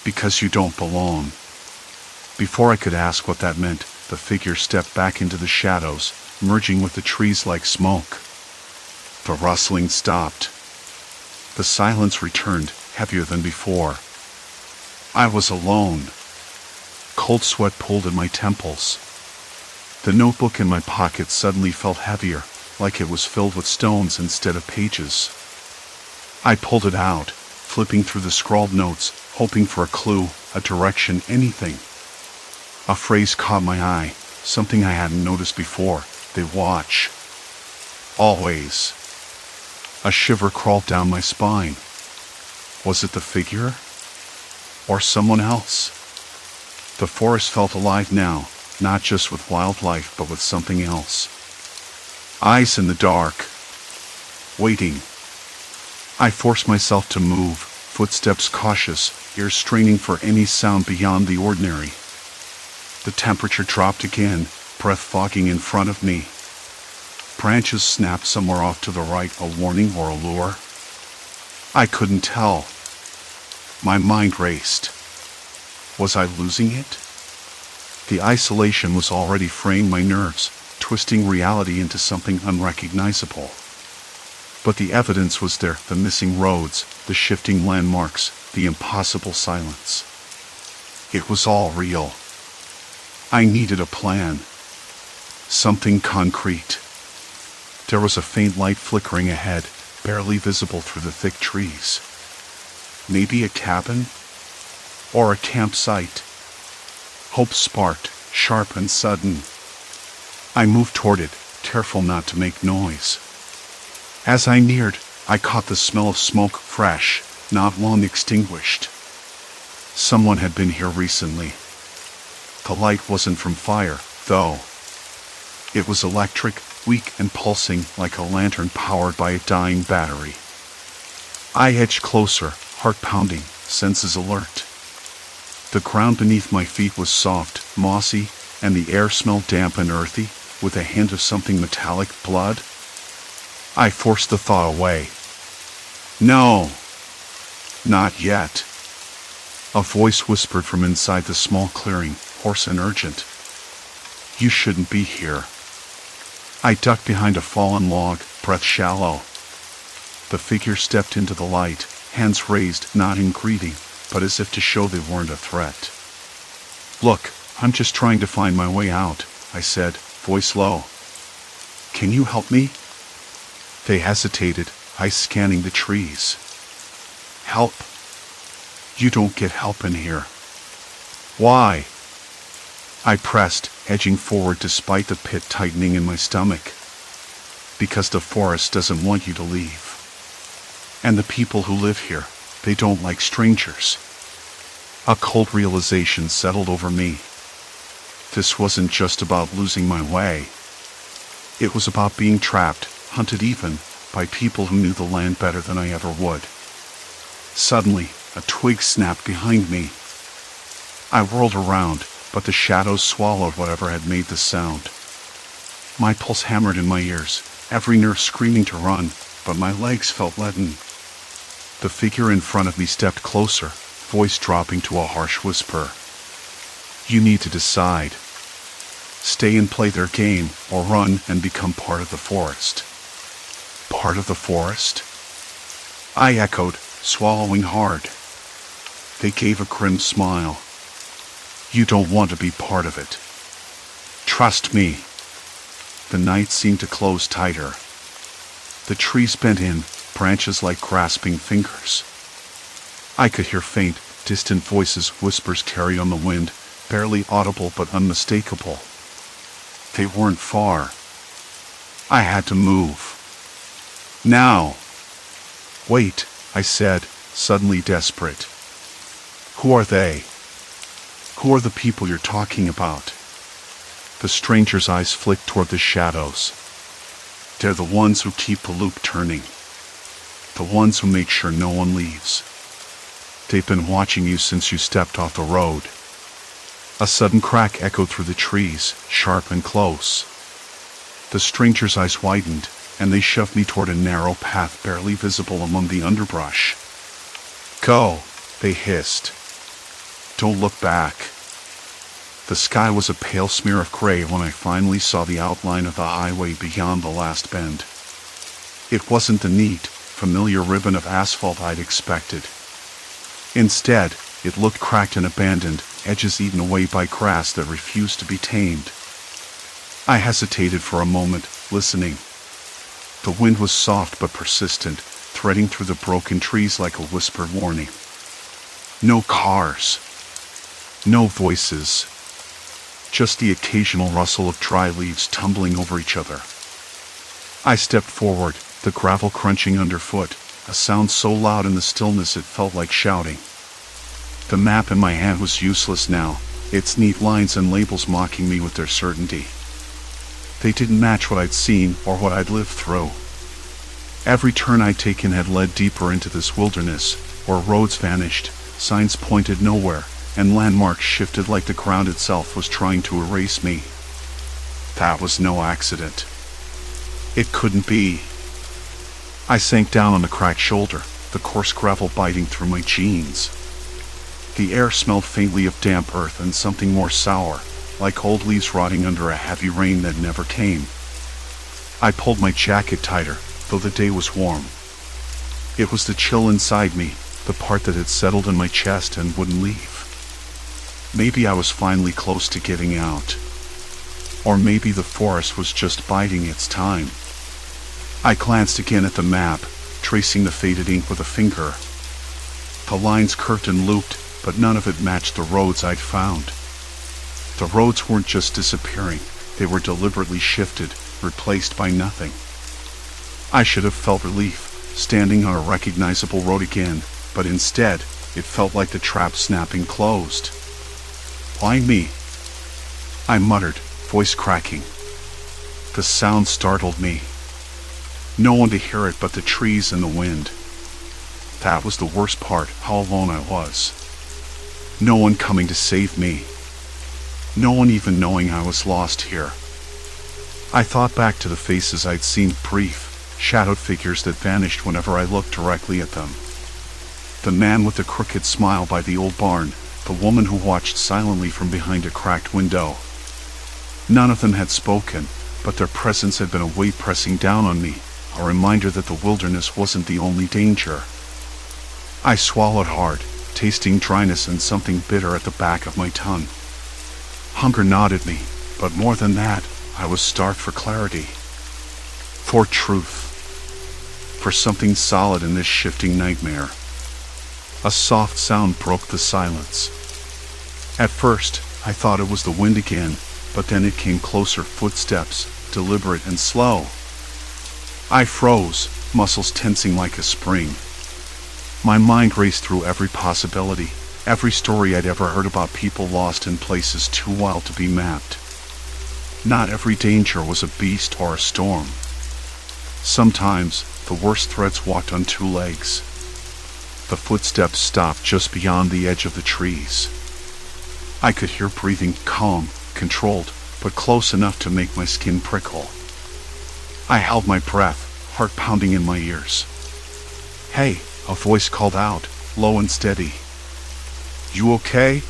Because you don't belong. Before I could ask what that meant, the figure stepped back into the shadows, merging with the trees like smoke. The rustling stopped. The silence returned, heavier than before. I was alone. Cold sweat pulled at my temples. The notebook in my pocket suddenly felt heavier, like it was filled with stones instead of pages. I pulled it out, flipping through the scrawled notes, hoping for a clue, a direction, anything. A phrase caught my eye, something I hadn't noticed before. They watch. Always. A shiver crawled down my spine. Was it the figure? Or someone else? The forest felt alive now, not just with wildlife, but with something else. Eyes in the dark. Waiting. I forced myself to move, footsteps cautious, ears straining for any sound beyond the ordinary. The temperature dropped again, breath fogging in front of me. Branches snapped somewhere off to the right, a warning or a lure. I couldn't tell. My mind raced. Was I losing it? The isolation was already fraying my nerves, twisting reality into something unrecognizable. But the evidence was there, the missing roads, the shifting landmarks, the impossible silence. It was all real. I needed a plan. Something concrete. There was a faint light flickering ahead, barely visible through the thick trees. Maybe a cabin? Or a campsite? Hope sparked, sharp and sudden. I moved toward it, careful not to make noise. As I neared, I caught the smell of smoke, fresh, not long extinguished. Someone had been here recently. The light wasn't from fire, though. It was electric, weak and pulsing like a lantern powered by a dying battery. I edged closer, heart pounding, senses alert. The ground beneath my feet was soft, mossy, and the air smelled damp and earthy, with a hint of something metallic, blood. I forced the thought away. No, not yet. A voice whispered from inside the small clearing, hoarse and urgent. You shouldn't be here. I ducked behind a fallen log, breath shallow. The figure stepped into the light, hands raised, not in greeting, but as if to show they weren't a threat. Look, I'm just trying to find my way out, I said, voice low. Can you help me? They hesitated, eyes scanning the trees. Help? You don't get help in here. Why? I pressed, edging forward despite the pit tightening in my stomach. Because the forest doesn't want you to leave. And the people who live here, they don't like strangers. A cold realization settled over me. This wasn't just about losing my way. It was about being trapped, hunted even, by people who knew the land better than I ever would. Suddenly, a twig snapped behind me. I whirled around, but the shadows swallowed whatever had made the sound. My pulse hammered in my ears, every nerve screaming to run, but my legs felt leaden. The figure in front of me stepped closer, voice dropping to a harsh whisper. You need to decide. Stay and play their game, or run and become part of the forest. Part of the forest? I echoed, swallowing hard. They gave a grim smile. You don't want to be part of it. Trust me. The night seemed to close tighter. The trees bent in, branches like grasping fingers. I could hear faint, distant voices, whispers carried on the wind, barely audible but unmistakable. They weren't far. I had to move. Now. Wait, I said, suddenly desperate. Who are they? Who are the people you're talking about? The stranger's eyes flicked toward the shadows. They're the ones who keep the loop turning. The ones who make sure no one leaves. They've been watching you since you stepped off the road. A sudden crack echoed through the trees, sharp and close. The stranger's eyes widened, and they shoved me toward a narrow path barely visible among the underbrush. Go, they hissed. Don't look back. The sky was a pale smear of gray when I finally saw the outline of the highway beyond the last bend. It wasn't the neat, familiar ribbon of asphalt I'd expected. Instead, it looked cracked and abandoned, edges eaten away by grass that refused to be tamed. I hesitated for a moment, listening. The wind was soft but persistent, threading through the broken trees like a whispered warning. No cars. No voices. Just the occasional rustle of dry leaves tumbling over each other. I stepped forward, the gravel crunching underfoot, a sound so loud in the stillness it felt like shouting. The map in my hand was useless now, its neat lines and labels mocking me with their certainty. They didn't match what I'd seen or what I'd lived through. Every turn I'd taken had led deeper into this wilderness, where roads vanished, signs pointed nowhere, and landmarks shifted like the ground itself was trying to erase me. That was no accident. It couldn't be. I sank down on the cracked shoulder, the coarse gravel biting through my jeans. The air smelled faintly of damp earth and something more sour, like old leaves rotting under a heavy rain that never came. I pulled my jacket tighter, though the day was warm. It was the chill inside me, the part that had settled in my chest and wouldn't leave. Maybe I was finally close to giving out. Or maybe the forest was just biding its time. I glanced again at the map, tracing the faded ink with a finger. The lines curved and looped, but none of it matched the roads I'd found. The roads weren't just disappearing, they were deliberately shifted, replaced by nothing. I should have felt relief, standing on a recognizable road again, but instead, it felt like the trap snapping closed. Why me? I muttered, voice cracking. The sound startled me. No one to hear it but the trees and the wind. That was the worst part, how alone I was. No one coming to save me. No one even knowing I was lost here. I thought back to the faces I'd seen, brief, shadowed figures that vanished whenever I looked directly at them. The man with the crooked smile by the old barn, the woman who watched silently from behind a cracked window. None of them had spoken, but their presence had been a weight pressing down on me, a reminder that the wilderness wasn't the only danger. I swallowed hard, tasting dryness and something bitter at the back of my tongue. Hunger gnawed me, but more than that, I was starved for clarity. For truth. For something solid in this shifting nightmare. A soft sound broke the silence. At first, I thought it was the wind again, but then it came closer, footsteps, deliberate and slow. I froze, muscles tensing like a spring. My mind raced through every possibility, every story I'd ever heard about people lost in places too wild to be mapped. Not every danger was a beast or a storm. Sometimes, the worst threats walked on two legs. The footsteps stopped just beyond the edge of the trees. I could hear breathing, calm, controlled, but close enough to make my skin prickle. I held my breath, heart pounding in my ears. Hey, A voice called out, low and steady. "You okay?"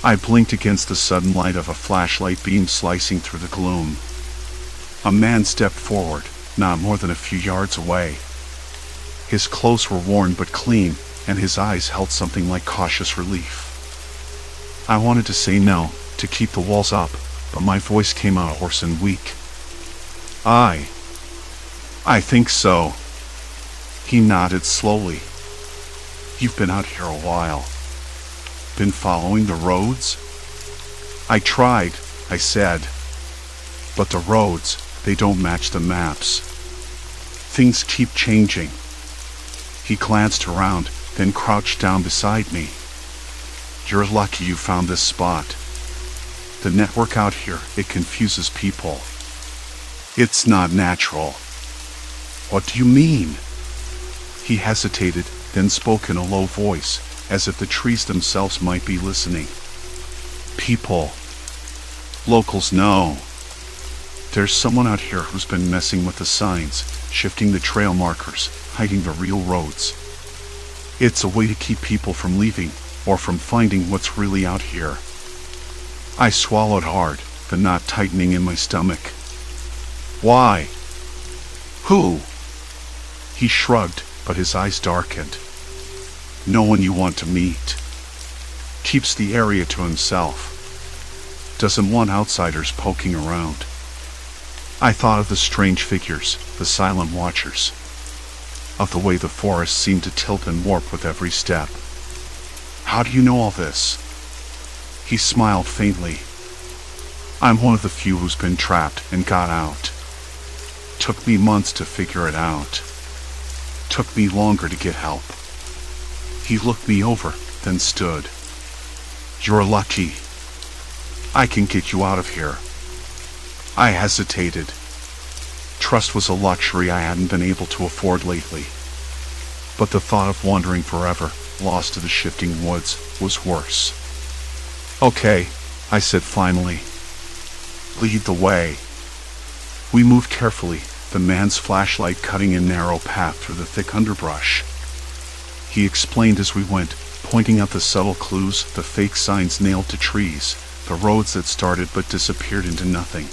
I blinked against the sudden light of a flashlight beam slicing through the gloom. A man stepped forward, not more than a few yards away. His clothes were worn but clean, and his eyes held something like cautious relief. I wanted to say no, to keep the walls up, but my voice came out hoarse and weak. I think so." He nodded slowly. "You've been out here a while. Been following the roads?" "I tried," I said. "But the roads, they don't match the maps. Things keep changing." He glanced around, then crouched down beside me. "You're lucky you found this spot. The network out here, it confuses people. It's not natural." "What do you mean?" He hesitated, then spoke in a low voice, as if the trees themselves might be listening. "People. Locals know. There's someone out here who's been messing with the signs, shifting the trail markers, hiding the real roads. It's a way to keep people from leaving, or from finding what's really out here." I swallowed hard, the knot tightening in my stomach. "Why? Who?" He shrugged, but his eyes darkened. "No one you want to meet. Keeps the area to himself. Doesn't want outsiders poking around." I thought of the strange figures, the silent watchers, of the way the forest seemed to tilt and warp with every step. "How do you know all this?" He smiled faintly. "I'm one of the few who's been trapped and got out. Took me months to figure it out. Took me longer to get help." He looked me over, then stood. "You're lucky. I can get you out of here." I hesitated. Trust was a luxury I hadn't been able to afford lately. But the thought of wandering forever, lost to the shifting woods, was worse. "Okay," I said finally. "Lead the way." We moved carefully, the man's flashlight cutting a narrow path through the thick underbrush. He explained as we went, pointing out the subtle clues, the fake signs nailed to trees, the roads that started but disappeared into nothing.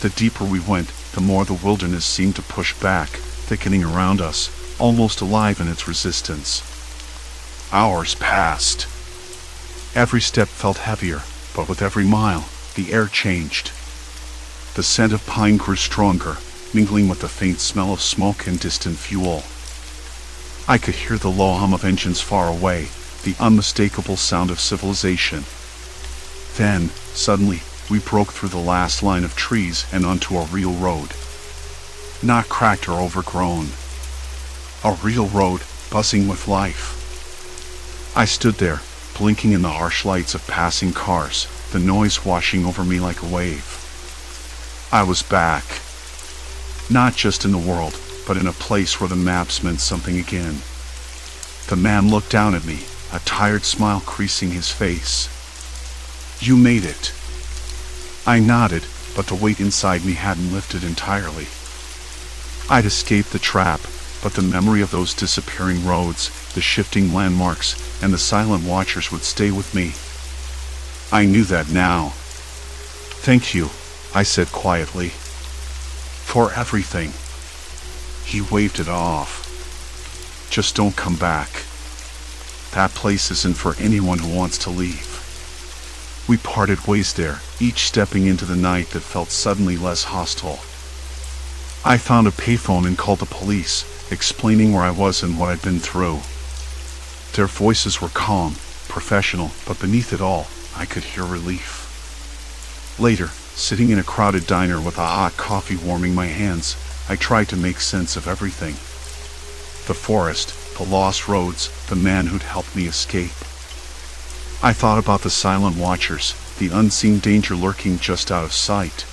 The deeper we went, the more the wilderness seemed to push back, thickening around us, almost alive in its resistance. Hours passed. Every step felt heavier, but with every mile, the air changed. The scent of pine grew stronger, mingling with the faint smell of smoke and distant fuel. I could hear the low hum of engines far away, the unmistakable sound of civilization. Then, suddenly, we broke through the last line of trees and onto a real road. Not cracked or overgrown. A real road, buzzing with life. I stood there, blinking in the harsh lights of passing cars, the noise washing over me like a wave. I was back. Not just in the world, but in a place where the maps meant something again. The man looked down at me, a tired smile creasing his face. "You made it." I nodded, but the weight inside me hadn't lifted entirely. I'd escaped the trap, but the memory of those disappearing roads, the shifting landmarks, and the silent watchers would stay with me. I knew that now. "Thank you," I said quietly. "For everything." He waved it off. "Just don't come back. That place isn't for anyone who wants to leave." We parted ways there, each stepping into the night that felt suddenly less hostile. I found a payphone and called the police, explaining where I was and what I'd been through. Their voices were calm, professional, but beneath it all, I could hear relief. Later, sitting in a crowded diner with a hot coffee warming my hands, I tried to make sense of everything. The forest, the lost roads, the man who'd helped me escape. I thought about the silent watchers, the unseen danger lurking just out of sight.